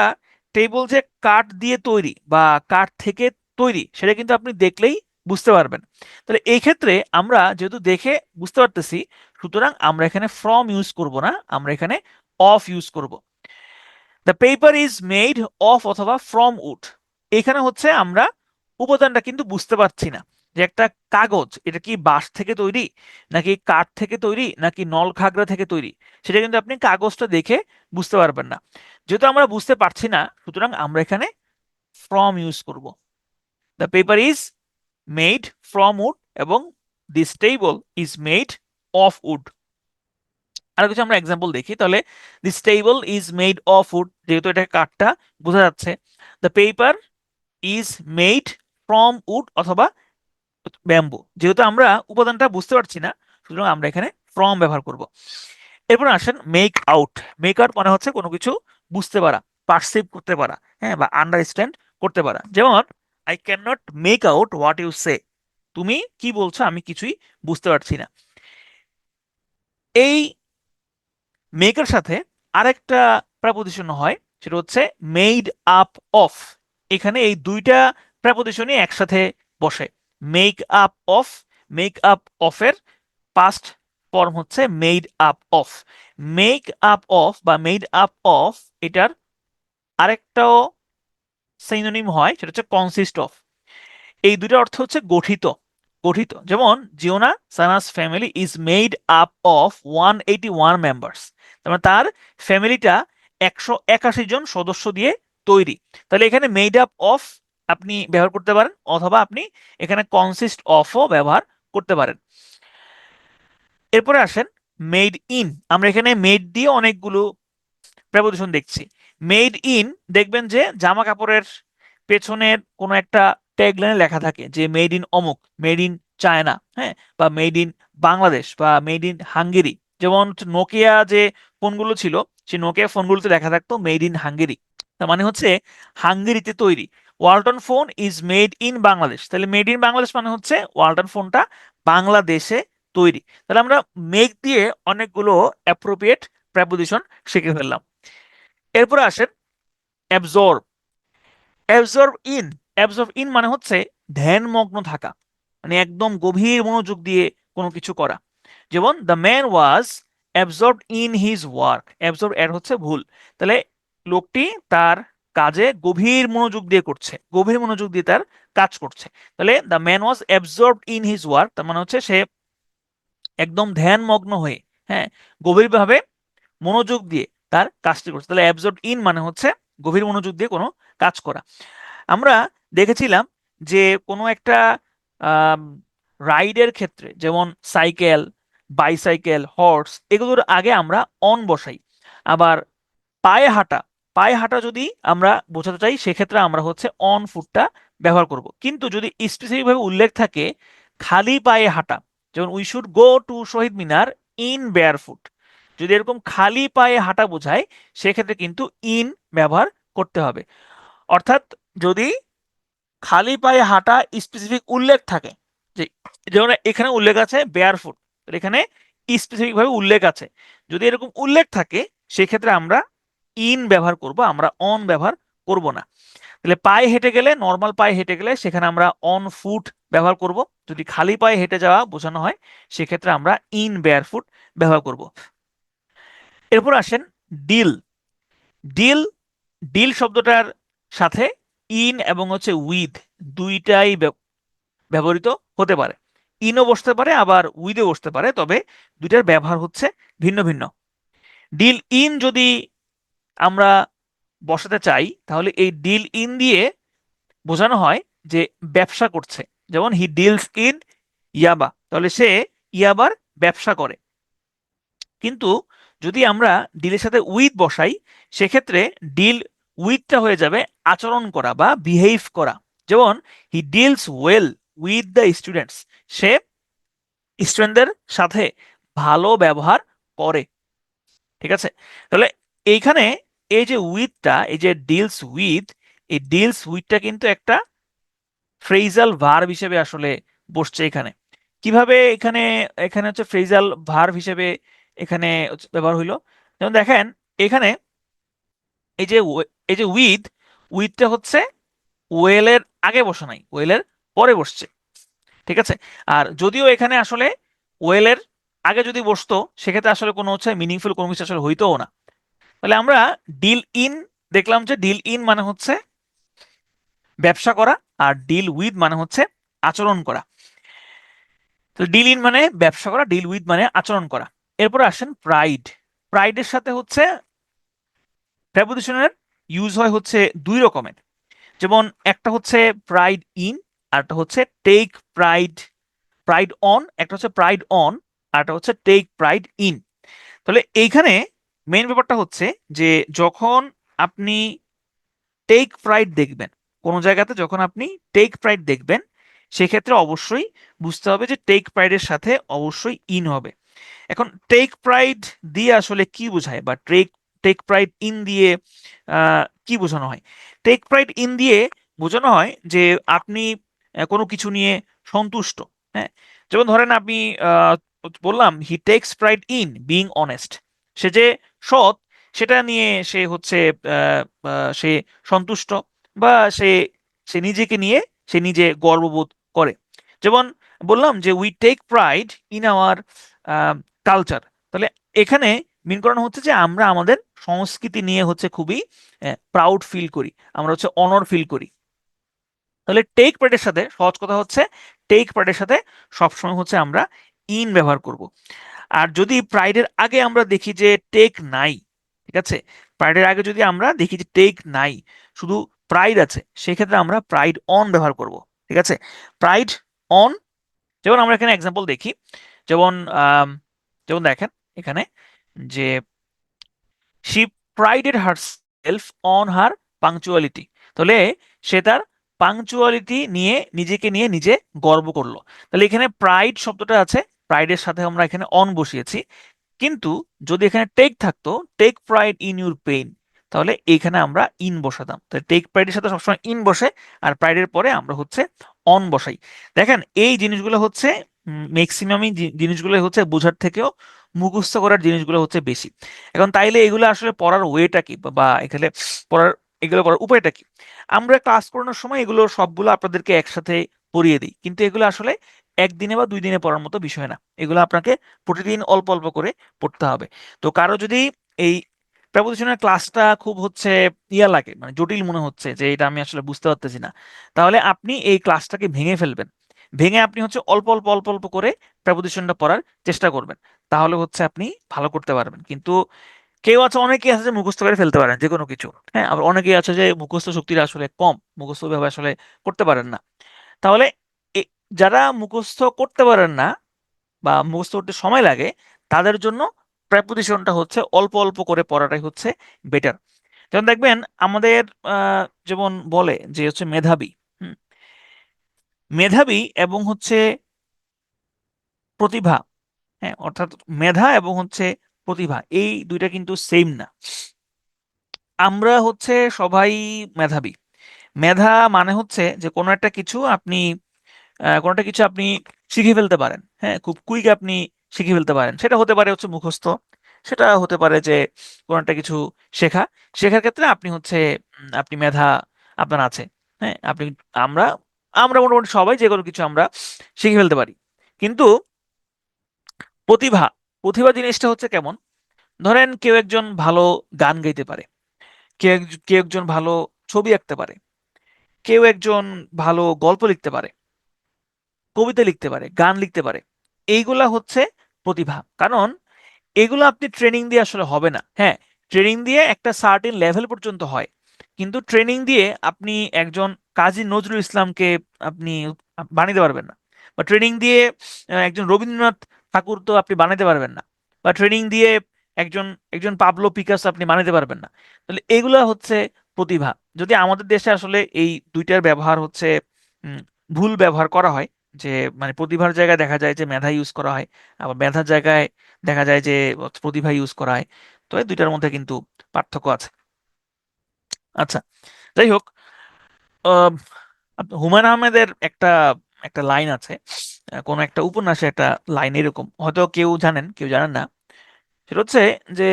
টেবল যে কাঠ দিয়ে তৈরি বা কাঠ থেকে তৈরি, সেটা কিন্তু আপনি দেখলেই বুঝতে পারবেন। তাহলে এই ক্ষেত্রে আমরা যেহেতু দেখে বুঝতে পারতেছি, সুতরাং আমরা এখানে ফ্রম ইউজ করব না, আমরা এখানে অফ ইউজ করব। The paper is made of অথবা ফ্রম উড। এখানে হচ্ছে আমরা উপাদানটা কিন্তু বুঝতে পারছি না যে একটা কাগজ এটা কি বাঁশ থেকে তৈরি নাকি কাঠ থেকে তৈরি নাকি নল খাগড়া থেকে তৈরি, সেটা কিন্তু আপনি কাগজটা দেখে বুঝতে পারবেন না। যেহেতু আমরা বুঝতে পারছি না, সুতরাং আমরা এখানে ফ্রম ইউজ করব। The paper is made from wood এবং this table is made of wood. আর কিছু আমরা এক্সাম্পল দেখি তাহলে। This table is made of wood, যেহেতু এটা কাঠটা বোঝা যাচ্ছে। The paper is made from wood অথবা ব্যাম্বু, যেহেতু আমরা উপাদানটা বুঝতে পারছি না, সুতরাং আমরা এখানে ফ্রম ব্যবহার করব। এরপর আসেন মেক আউট। মেক আউট মানে হচ্ছে কোনো কিছু বুঝতে পারা, পারসিভ করতে পারা, হ্যাঁ, বা আন্ডারস্ট্যান্ড করতে পারা। যেমন I can not make out what you say. তুমি কি বলছো আমি কিছুই বুঝতে পারছি না। এই মেকের সাথে আরেকটা প্রেপোজিশন হয়, সেটা হচ্ছে মেড আপ অফ। এখানে এই দুইটা প্রেপোজিশনই একসাথে বসে। Make up of, make up অফের পাস্ট ফর্ম হচ্ছে made up of. Make up of বা মেড আপ অফ, এটার আরেকটাও সিনোনিম হয়, সেটা হচ্ছে কনসিস্ট অফ। এই দুইটার অর্থ হচ্ছে গঠিত, গঠিত। যেমন Genoa Sana's family is made up of 181 members, মানে তার ফ্যামিলিটা 181 জন সদস্য দিয়ে তৈরি। তাহলে এখানে মেড আপ অফ আপনি ব্যবহার করতে পারেন, অথবা আপনি এখানে কনসিস্ট অফও ব্যবহার করতে পারেন। এরপরে আসেন মেড ইন। আমরা এখানে মেড দিয়ে অনেকগুলো প্রেপোজিশন দেখছি। মেড ইন, দেখবেন যে জামা কাপড়ের পেছনের কোনো একটা ট্যাগলাইনে লেখা থাকে যে মেড ইন অমুক, মেড ইন চায়না, হ্যাঁ, বা মেড ইন বাংলাদেশ বা মেড ইন হাঙ্গেরি। যেমন নোকিয়া যে ফোনগুলো ছিল, সেই নোকিয়া ফোনগুলোতে লেখা থাকতো মেড ইন হাঙ্গেরি, তার মানে হচ্ছে হাঙ্গেরিতে তৈরি। Walton phone is made in Bangladesh, তাহলে মেড ইন বাংলাদেশ মানে হচ্ছে ওয়ালটন ফোনটা বাংলাদেশে তৈরি। তাহলে আমরা মেক দিয়ে অনেকগুলো অ্যাপ্রোপ্রিয়েট প্রেপোজিশন শিখে ফেললাম। এরপরে আসেন absorb. Absorb in, absorb in মানে হচ্ছে ধ্যানমগ্ন থাকা, মানে একদম গভীর মনোযোগ দিয়ে কোনো কিছু করা। যেমন the man was absorb in his work. Absorb এর হচ্ছে ভুল, তাহলে লোকটি তার কাজে গভীর মনোযোগ দিয়ে করছে, গভীর মনোযোগ দিয়ে তার কাজ করছে। তাহলে the man was absorb in his work, তার মানে হচ্ছে সে একদম ধ্যানমগ্ন হয়ে, হ্যাঁ, গভীরভাবে মনোযোগ দিয়ে তার কাজটি করছে। তাহলে অ্যাবজর্ব ইন মানে হচ্ছে গভীর মনোযোগ দিয়ে কোনো কাজ করা। আমরা দেখেছিলাম যে কোনো একটা রাইডের ক্ষেত্রে, যেমন সাইকেল, বাইসাইকেল, হর্স, এগুলোর আগে আমরা অন বসাই। আবার পায়ে হাঁটা, পায়ে হাঁটা যদি আমরা বোঝাতে চাই, সেক্ষেত্রে আমরা হচ্ছে অন ফুটটা ব্যবহার করব। কিন্তু যদি স্পেসিফিক ভাবে উল্লেখ থাকে খালি পায়ে হাঁটা, যেমন we should go to Shaheed Minar in barefoot, যদি এরকম খালি পায়ে হাঁটা বোঝায়, সেক্ষেত্রে কিন্তু ইন ব্যবহার করতে হবে। অর্থাৎ যদি খালি পায়ে হাঁটা স্পেসিফিক উল্লেখ থাকে, যে যেমন এখানে উল্লেখ আছে বেয়ার ফুট, এখানে স্পেসিফিক ভাবে উল্লেখ আছে, যদি এরকম উল্লেখ থাকে, সেক্ষেত্রে আমরা ইন ব্যবহার করব, আমরা অন ব্যবহার করব না। তাহলে পায়ে হেঁটে গেলে, নর্মাল পায়ে হেঁটে গেলে সেখানে আমরা অন ফুট ব্যবহার করব। যদি খালি পায়ে হেঁটে যাওয়া বোঝানো হয়, সেক্ষেত্রে আমরা ইন বেয়ার ফুট ব্যবহার করব। এরপর আসেন ডিল। ডিল, ডিল শব্দটার সাথে ইন এবং হচ্ছে উইথ দুইটাই ব্যবহৃত হতে পারে। ইনও বসতে পারে আবার উইথও বসতে পারে, তবে দুইটার ব্যবহার হচ্ছে ভিন্ন ভিন্ন। ডিল ইন যদি আমরা বসাতে চাই তাহলে এই ডিল ইন দিয়ে বোঝানো হয় যে ব্যবসা করছে। যেমন হি ডিলস ইন ইয়াবা, তাহলে সে ইয়াবার ব্যবসা করে। কিন্তু যদি আমরা ডিলের সাথে উইথ বসাই সেক্ষেত্রে ডিল উইথটা হয়ে যাবে আচরণ করা বা বিহেভ করা। যেমন he deals well with the students, সে স্টুডেন্টদের সাথে ভালো ব্যবহার করে। ঠিক আছে, তাহলে এইখানে এই যে উইথটা, এই যে ডিলস উইথ, এই ডিলস উইথটা কিন্তু একটা ফ্রেজাল ভার্ব হিসেবে আসলে বসছে এখানে। কিভাবে এখানে এখানে হচ্ছে ফ্রেজাল ভার্ব হিসেবে এখানে ব্যবহার হইলো, যেমন দেখেন এখানে এই যে এই যে উইথটা হচ্ছে ওয়েলের আগে বসে নাই, ওয়েলের পরে বসছে। ঠিক আছে, আর যদিও এখানে আসলে ওয়েলের আগে যদি বসতো সেক্ষেত্রে আসলে কোনো হচ্ছে মিনিংফুল কোনো কিছু আসলে হইতোও না। তাহলে আমরা ডিল ইন দেখলাম যে ডিল ইন মানে হচ্ছে ব্যবসা করা, আর ডিল উইথ মানে হচ্ছে আচরণ করা। তো ডিল ইন মানে ব্যবসা করা, ডিল উইথ মানে আচরণ করা। এরপরে আসেন প্রাইড। প্রাইডের সাথে হচ্ছে প্রেপোজিশনের ইউজ হয় হচ্ছে দুই রকমের। যেমন একটা হচ্ছে প্রাইড ইন, আর একটা হচ্ছে টেক প্রাইড প্রাইড অন। একটা হচ্ছে প্রাইড অন, আর একটা হচ্ছে টেক প্রাইড ইন। তাহলে এইখানে মেইন ব্যাপারটা হচ্ছে যে যখন আপনি টেক প্রাইড দেখবেন, কোন জায়গাতে যখন আপনি টেক প্রাইড দেখবেন সেক্ষেত্রে অবশ্যই বুঝতে হবে যে টেক প্রাইডের সাথে অবশ্যই ইন হবে। এখন টেক প্রাইড দিয়ে আসলে কি বোঝায়, বা টেক টেক প্রাইড ইন দিয়ে কি বোঝানো হয়? টেক প্রাইড ইন দিয়ে বোঝানো হয় যে আপনি কোনো কিছু নিয়ে সন্তুষ্ট। হ্যাঁ, যেমন ধরেন আপনি বললাম he takes pride in being honest, সে যে সৎ সেটা নিয়ে সে হচ্ছে সে সন্তুষ্ট, বা সে সে নিজেকে নিয়ে সে নিজে গর্ববোধ করে। যেমন বললাম যে we take pride in our culture, তাহলে এখানে মিন করানো হচ্ছে যে আমরা আমাদের সংস্কৃতি নিয়ে হচ্ছে খুবই প্রাউড ফিল করি, আমরা হচ্ছে অনর ফিল করি। তাহলে টেক প্রাইডের সাথে সহজ কথা হচ্ছে টেক প্রাইডের সাথে সবসময় হচ্ছে আমরা ইন ব্যবহার করব। আর যদি প্রাইডের আগে আমরা দেখি যে টেক নাই, ঠিক আছে, প্রাইডের আগে যদি আমরা দেখি যে টেক নাই, শুধু প্রাইড আছে, সেক্ষেত্রে আমরা প্রাইড অন ব্যবহার করব। ঠিক আছে, প্রাইড অন। যেমন আমরা এখানে এক্সাম্পল দেখি, যেমন যেমন দেখেন এখানে যে she prided herself on her punctuality, তাহলে সে তার পাংচুয়ালিটি নিয়ে নিজেকে নিয়ে নিজে গর্ব করলো। তাহলে এখানে প্রাইড শব্দটা আছে, প্রাইডের সাথে আমরা এখানে অন বসিয়েছি। কিন্তু যদি এখানে টেক থাকতো, take pride in your pain, তাহলে এইখানে আমরা ইন বসাতাম। তাহলে টেক প্রাইডের সাথে সবসময় ইন বসে, আর প্রাইডের পরে আমরা হচ্ছে অন বসাই। দেখেন এই জিনিসগুলো হচ্ছে ম্যাক্সিমামই জিনিসগুলো হচ্ছে বোঝার থেকেও মুখস্থ করার জিনিসগুলো হচ্ছে বেশি। এখন তাইলে এগুলো আসলে পড়ার ওয়েটা কি, বা এখানে পড়ার এগুলো করার উপায়টা কি? আমরা ক্লাস করানোর সময় এগুলো সবগুলো আপনাদেরকে একসাথে পড়িয়ে দিই, কিন্তু এগুলো আসলে একদিনে বা 2 দিনে পড়ার মতো বিষয় না। এগুলো আপনাকে প্রতিদিন অল্প অল্প করে পড়তে হবে। তো কারো যদি এই প্রেপোজিশনের ক্লাসটা খুব হচ্ছে ইয়া লাগে, মানে জটিল মনে হচ্ছে যে এটা আমি আসলে বুঝতে পারতেছি না, তাহলে আপনি এই ক্লাসটাকে ভেঙে ফেলবেন। ভেঙে আপনি হচ্ছে অল্প অল্প অল্প অল্প করে প্রেপোজিশনটা পড়ার চেষ্টা করবেন, তাহলে হচ্ছে আপনি ভালো করতে পারবেন। কিন্তু কেউ আছে, অনেকেই আছে যে মুখস্থ করে ফেলতে পারেন যে কোনো কিছু। হ্যাঁ, আবার অনেকেই আছে যে মুখস্থ শক্তিটা আসলে কম, মুখস্থ ভাবে আসলে করতে পারেন না। তাহলে যারা মুখস্থ করতে পারেন না বা মুখস্থ করতে সময় লাগে, তাদের জন্য প্রেপোজিশনটা হচ্ছে অল্প অল্প করে পড়াটাই হচ্ছে বেটার। যেমন দেখবেন আমাদের যেমন বলে যে হচ্ছে মেধাবী। হুম, মেধাবী এবং হচ্ছে প্রতিভা, হ্যাঁ, অর্থাৎ মেধা এবং হচ্ছে প্রতিভা এই দুইটা কিন্তু সেম না। আমরা হচ্ছে সবাই মেধাবী। মেধা মানে হচ্ছে যে কোনো একটা কিছু আপনি শিখে ফেলতে পারেন, হ্যাঁ, খুব কুইক আপনি শিখে ফেলতে পারেন। সেটা হতে পারে হচ্ছে মুখস্থ, সেটা হতে পারে যে কোনো একটা কিছু শেখা। শেখার ক্ষেত্রে আপনি হচ্ছে আপনি মেধা আপনার আছে। হ্যাঁ, আপনি আমরা আমরা মোটামুটি সবাই যে কোনো কিছু আমরা শিখে ফেলতে পারি। কিন্তু প্রতিভা, প্রতিভা জিনিসটা হচ্ছে কেমন? ধরেন কেউ একজন ভালো গান গাইতে পারে, কেউ একজন ভালো ছবি আঁকতে পারে, কেউ একজন ভালো গল্প লিখতে পারে। কবিতা লিখতে পারে, গান লিখতে পারে। এইগুলা হচ্ছে প্রতিভা। কারণ এগুলো আপনি ট্রেনিং দিয়ে আসলে হবে না। হ্যাঁ, ট্রেনিং দিয়ে একটা সার্টেন লেভেল পর্যন্ত হয়, কিন্তু ট্রেনিং দিয়ে আপনি একজন কাজী নজরুল ইসলামকে আপনি বানাইতে পারবেন না। বা ট্রেনিং দিয়ে একজন রবীন্দ্রনাথ ঠাকুর তো আপনি বানাইতে পারবেন না। বা ট্রেনিং দিয়ে একজন একজন পাবলো পিকাসো আপনি বানাইতে পারবেন না। তাহলে এগুলা হচ্ছে প্রতিভা। যদি আমাদের দেশে আসলে এই দুইটার ব্যবহার হচ্ছে উম, ভুল ব্যবহার করা হয়, যে মানে প্রতিভার জায়গায় দেখা যায় যে মেধা ইউজ করা হয়, আবার মেধার জায়গায় দেখা যায় যে প্রতিভা ইউজ করা হয়। তো এই দুইটার মধ্যে কিন্তু পার্থক্য আছে। আচ্ছা, যাই হোক, আহ, হুমায়ুন আহমেদের একটা একটা লাইন আছে, কোন একটা উপন্যাসে একটা লাইন এরকম, হয়তো কেউ জানেন কেউ জানেন না। সেটা হচ্ছে যে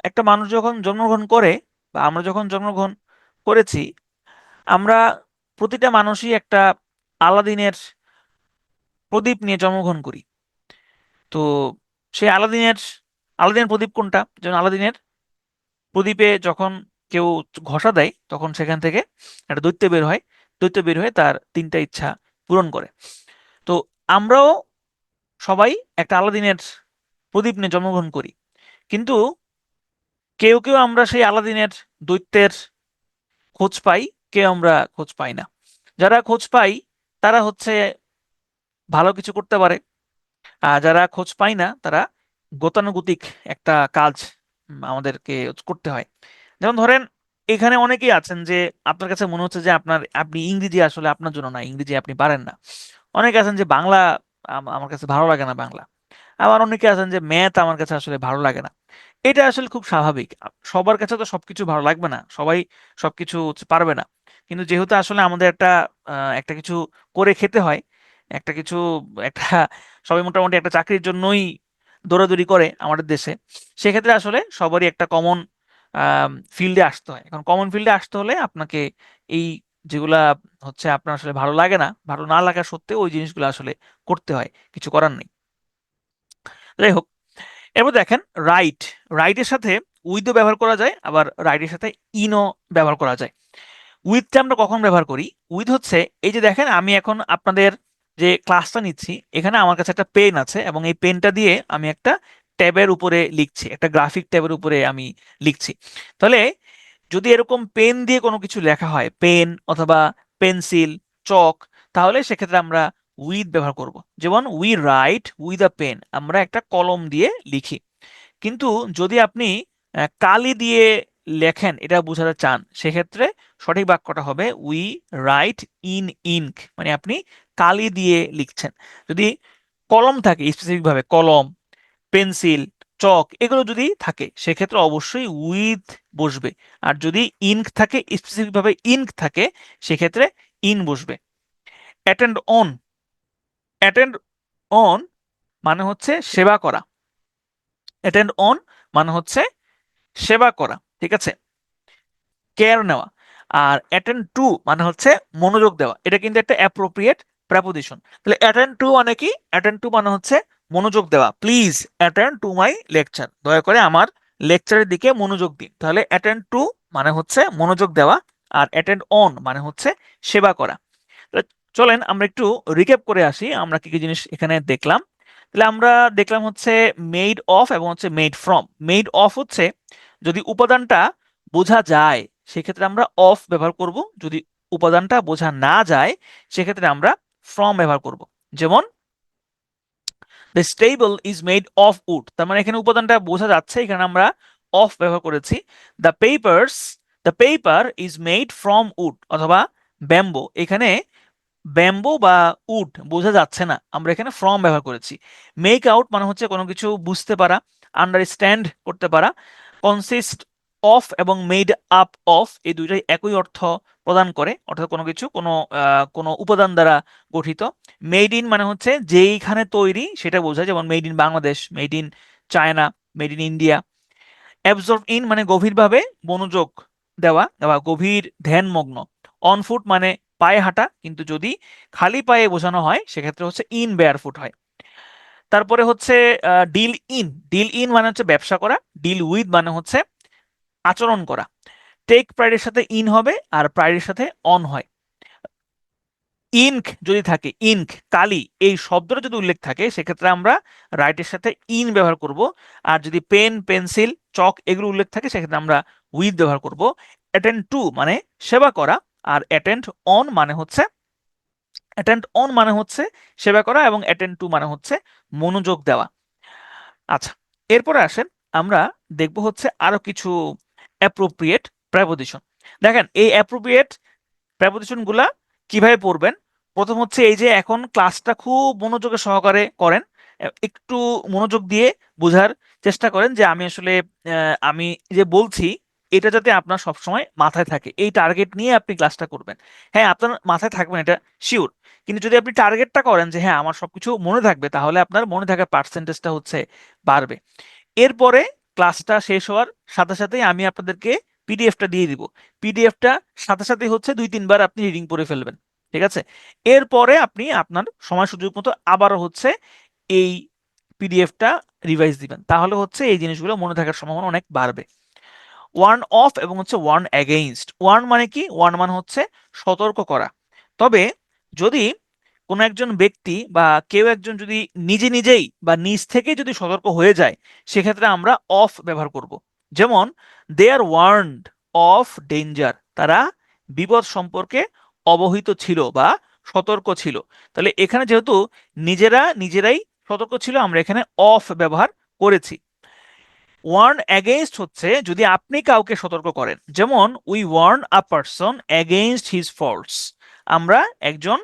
একটা মানুষ যখন জন্মগ্রহণ করে, বা আমরা যখন জন্মগ্রহণ করেছি, আমরা প্রতিটা মানুষই একটা আলাদিনের প্রদীপ নিয়ে জন্মগ্রহণ করি। তো সেই আলাদিনের প্রদীপ কোনটা? যেমন আলাদিনের প্রদীপে যখন কেউ ঘষা দেয়, তখন সেখান থেকে একটা দৈত্য বের হয়। দৈত্য বের হয়ে তার তিনটা ইচ্ছা পূরণ করে। তো আমরাও সবাই একটা আলাদিনের প্রদীপ নিয়ে জন্মগ্রহণ করি, কিন্তু কেউ কেউ আমরা সেই আলাদিনের দৈত্যের খোঁজ পাই, কেউ আমরা খোঁজ পাই না। যারা খোঁজ পাই তারা হচ্ছে ভালো কিছু করতে পারে, আর যারা খোঁজ পায় না তারা গতানুগতিক একটা কাজ আমাদেরকে করতে হয়। যেমন ধরেন, এখানে অনেকেই আছেন যে আপনার কাছে মনে হচ্ছে যে আপনি ইংরেজি আসলে আপনার জন্য না, ইংরেজি আপনি পারেন না। অনেকে আছেন যে বাংলা আমার কাছে ভালো লাগে না বাংলা। আবার অনেকে আছেন যে ম্যাথ আমার কাছে আসলে ভালো লাগে না। এটা আসলে খুব স্বাভাবিক। সবার কাছে তো সবকিছু ভালো লাগবে না, সবাই সবকিছু পারবে না। কিন্তু যেহেতু আসলে আমাদের একটা কিছু করে খেতে হয়, একটা কিছু একটা সবাই মোটামুটি একটা চাকরির জন্যই দৌড়াদৌড়ি করে আমাদের দেশে, সেক্ষেত্রে আসলে সবারই একটা কমন ফিল্ডে আসতে হয়। এখন কমন ফিল্ডে আসতে হলে আপনাকে এই যেগুলা হচ্ছে আপনার আসলে ভালো লাগে না, ভালো না লাগা সত্ত্বেও ওই জিনিসগুলো আসলে করতে হয়, কিছু করার নেই। যাই হোক, এরপর দেখেন রাইট। রাইটের সাথে উইথও ব্যবহার করা যায়, আবার রাইটের সাথে ইনও ব্যবহার করা যায়। উইথটা আমরা কখন ব্যবহার করি? উইথ হচ্ছে, এই যে দেখেন আমি এখন আপনাদের যে ক্লাসটা নিচ্ছি, এখানে আমার কাছে একটা পেন আছে, এবং এই পেনটা দিয়ে আমি একটা ট্যাবের উপরে লিখছি, একটা গ্রাফিক ট্যাবের উপরে আমি লিখছি। তাহলে যদি এরকম পেন দিয়ে কোনো কিছু লেখা হয়, পেন অথবা পেন্সিল, চক, তাহলে সেক্ষেত্রে আমরা উইথ ব্যবহার করব। যেমন we write with a pen, আমরা একটা কলম দিয়ে লিখি। কিন্তু যদি আপনি কালি দিয়ে লেখেন, এটা বোঝাতে চান, সেক্ষেত্রে সঠিক বাক্যটা হবে উই রাইট ইন ইনক, মানে আপনি কালি দিয়ে লিখছেন। যদি কলম থাকে, স্পেসিফিক ভাবে কলম, পেন্সিল, চক, এগুলো যদি থাকে, সেক্ষেত্রে অবশ্যই উইথ বসবে। আর যদি ইনক থাকে, স্পেসিফিক ভাবে ইনক থাকে, সেক্ষেত্রে ইন বসবে। Attend on. অ্যাটেন্ড অন মানে হচ্ছে সেবা করা। অ্যাটেন্ড অন মানে হচ্ছে সেবা করা, ঠিক আছে, কেয়ার নেওয়া। আর অ্যাটেন্ড টু মানে হচ্ছে মনোযোগ দেওয়া। এটা কিন্তু একটা অ্যাপ্রোপ্রিয়েট প্রেপোজিশন। তাহলে অ্যাটেন্ড টু মানে কি? অ্যাটেন্ড টু মানে হচ্ছে মনোযোগ দেওয়া। Please attend to my lecture, দয়া করে আমার লেকচারের দিকে মনোযোগ দিন। তাহলে অ্যাটেন্ড টু মানে হচ্ছে মনোযোগ দেওয়া, আর অ্যাটেন্ড অন মানে হচ্ছে সেবা করা। তাহলে চলেন আমরা একটু রিক্যাপ করে আসি, আমরা কি কি জিনিস এখানে দেখলাম। তাহলে আমরা দেখলাম হচ্ছে মেড অফ এবং হচ্ছে মেড ফ্রম। মেড অফ হচ্ছে যদি উপাদানটা বোঝা যায়, সেক্ষেত্রে আমরা অফ ব্যবহার করব। যদি উপাদানটা বোঝা না যায়, সেক্ষেত্রে আমরা ফ্রম ব্যবহার করব। যেমন the stable is made of would, তার মানে এখানে উপাদানটা বোঝা যাচ্ছে, এখানে আমরা অফ ব্যবহার করেছি। The papers the paper is made from wood অথবা ব্যাম্বো, এখানে ব্যাম্বো বা উড বোঝা যাচ্ছে না, আমরা এখানে ফ্রম ব্যবহার করেছি। মেক আউট মানে হচ্ছে কোনো কিছু বুঝতে পারা, আন্ডারস্ট্যান্ড করতে পারা। কনসিস্ট অফ এবং মেড আপ অফ, এই দুইটাই একই অর্থ প্রদান করে, অর্থাৎ কোনো কিছু কোনো উপাদান দ্বারা গঠিত। মেড ইন মানে হচ্ছে যেইখানে তৈরি সেটা বোঝায়, যেমন made in Bangladesh, made in China, made in India. Absorb in মানে গভীরভাবে মনোযোগ দেওয়া বা গভীর ধ্যানমগ্ন। অন ফুট মানে পায়ে হাঁটা, কিন্তু যদি খালি পায়ে বোঝানো হয়, সেক্ষেত্রে হচ্ছে ইন বেয়ার ফুট হয়। তারপরে হচ্ছে ডিল ইন। ডিল ইন মানে হচ্ছে ব্যবসা করা। ডিল উইথ মানে হচ্ছে আচরণ করা। টেক প্রাইডের সাথে ইন হবে, আর প্রাইডের সাথে অন হয়। ইনক যদি থাকে, ইনক কালি, এই শব্দটা যদি উল্লেখ থাকে সেক্ষেত্রে আমরা রাইটের সাথে ইন ব্যবহার করব। আর যদি পেন, পেন্সিল, চক এগুলো উল্লেখ থাকে সেক্ষেত্রে আমরা উইথ ব্যবহার করব। অ্যাটেন্ড টু মানে সেবা করা, আর অ্যাটেন্ড অন মানে হচ্ছে সেবা করা, এবং অ্যাটেন্ড টু মানে হচ্ছে মনোযোগ দেওয়া। আচ্ছা, এরপরে আসেন আমরা দেখব হচ্ছে আরো কিছু অ্যাপ্রোপ্রিয়েট প্রেপোজিশন। দেখেন এই অ্যাপ্রোপ্রিয়েট প্রেপোজিশন গুলা কিভাবে পড়বেন। প্রথম হচ্ছে এই যে এখন ক্লাসটা খুব মনোযোগে সহকারে করেন, একটু মনোযোগ দিয়ে বোঝার চেষ্টা করেন যে আমি আসলে আমি যে বলছি এটা যাতে আপনার সবসময় মাথায় থাকে, এই টার্গেট নিয়ে আপনি ক্লাসটা করবেন। হ্যাঁ, আপনার মাথায় থাকবেন এটা শিওর, কিন্তু যদি আপনি টার্গেটটা করেন যে হ্যাঁ আমার সবকিছু মনে থাকবে, তাহলে আপনার মনে থাকার পার্সেন্টেজটা হচ্ছে বাড়বে। এরপরে ক্লাসটা শেষ হওয়ার সাথে সাথেই আমি আপনাদেরকে পিডিএফটা দিয়ে দিব। পিডিএফটা সাথে সাথে হচ্ছে 2-3 বার আপনি রিডিং করে ফেলবেন, ঠিক আছে? এরপরে আপনি আপনার সময় সুযোগ মতো আবারও হচ্ছে এই পিডিএফটা রিভাইজ দিবেন, তাহলে হচ্ছে এই জিনিসগুলো মনে থাকার সম্ভাবনা অনেক বাড়বে। ওয়ার্ন অফ এবং হচ্ছে ওয়ার্ন এগেইনস্ট। ওয়ার্ন মানে কি? ওয়ার্ন মানে হচ্ছে সতর্ক করা। তবে যদি কোনো একজন ব্যক্তি বা কেউ একজন যদি নিজে নিজেই বা নিজ থেকে যদি সতর্ক হয়ে যায়, সেক্ষেত্রে আমরা অফ ব্যবহার করব। যেমন দে আর ওয়ার্নড অফ ডেঞ্জার, তারা বিপদ সম্পর্কে অবহিত ছিল বা সতর্ক ছিল। তাহলে এখানে যেহেতু নিজেরাই সতর্ক ছিল, আমরা এখানে অফ ব্যবহার করেছি। ওয়ার্ন অ্যাগেইনস্ট হচ্ছে যদি আপনি কাউকে সতর্ক করেন, যেমন we warn a person against his faults, আমরা একজন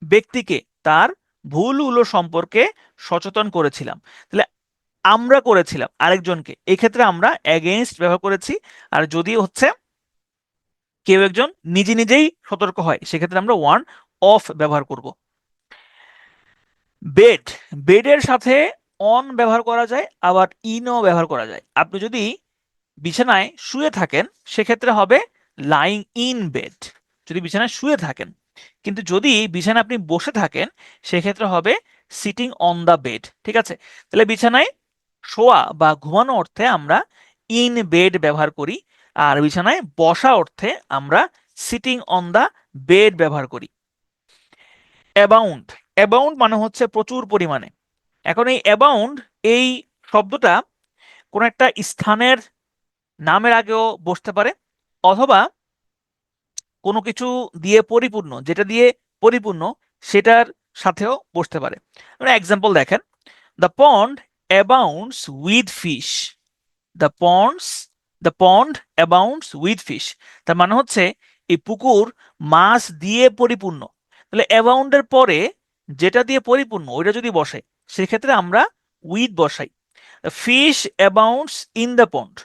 ব্যক্তিকে তার ভুলগুলো সম্পর্কে সচেতন করেছিলাম। তাহলে আমরা করেছিলাম আরেকজনকে, এক্ষেত্রে আমরা অ্যাগেইনস্ট ব্যবহার করেছি। আর যদি হচ্ছে কেউ একজন নিজে নিজেই সতর্ক হয়, সেক্ষেত্রে আমরা ওয়ার্ন অফ ব্যবহার করব। বেড, বেডের সাথে অন ব্যবহার করা যায়, আবার ইনও ব্যবহার করা যায়। আপনি যদি বিছানায় শুয়ে থাকেন সেক্ষেত্রে হবে লাইং ইন বেড, যদি বিছানায় শুয়ে থাকেন। কিন্তু যদি বিছানায় আপনি বসে থাকেন সেক্ষেত্রে হবে সিটিং অন দ্য বেড, ঠিক আছে? তাহলে বিছানায় শোয়া বা ঘুমানো অর্থে আমরা ইন বেড ব্যবহার করি, আর বিছানায় বসা অর্থে আমরা সিটিং অন দ্য বেড ব্যবহার করি। অ্যাবাউন্ড, অ্যাবাউন্ড মানে হচ্ছে প্রচুর পরিমাণে। এখন এই অ্যাবাউন্ড এই শব্দটা কোন একটা স্থানের নামের আগেও বসতে পারে, অথবা কোনো কিছু দিয়ে পরিপূর্ণ, যেটা দিয়ে পরিপূর্ণ সেটার সাথেও বসতে পারে। আমরা এক্সাম্পল দেখেন, the pond abounds with fish. The ponds the pond abounds with fish, তার মানে হচ্ছে এই পুকুর মাছ দিয়ে পরিপূর্ণ। তাহলে অ্যাবাউন্ডের পরে যেটা দিয়ে পরিপূর্ণ ওইটা যদি বসে সেক্ষেত্রে আমরা উইথ বসাই। Fish abounds in the pond,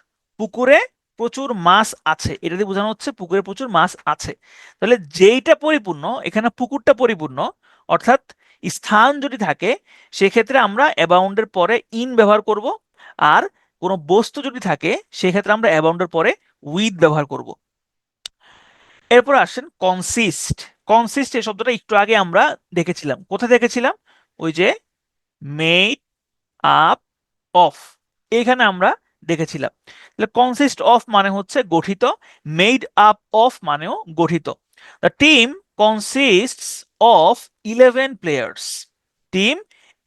পুকুরে প্রচুর মাছ আছে, এটা দিয়ে বোঝানো হচ্ছে পুকুরে প্রচুর মাছ আছে। তাহলে যেইটা পরিপূর্ণ, এখানে পুকুরটা পরিপূর্ণ, অর্থাৎ স্থান যদি থাকে সেক্ষেত্রে আমরা অ্যাবাউন্ডের পরে ইন ব্যবহার করব। আর কোনো বস্তু যদি থাকে সেক্ষেত্রে আমরা অ্যাবাউন্ডের পরে উইথ ব্যবহার করব। এরপর আসেন কনসিস্ট। কনসিস্ট এই শব্দটা একটু আগে আমরা দেখেছিলাম। কোথায় দেখেছিলাম? ওই যে মেড আপ অফ, এখানে আমরা দেখেছিলাম। তাহলে কনসিস্ট অফ মানে হচ্ছে গঠিত, মেড আপ অফ মানেও গঠিত। The team consists of 11 players, team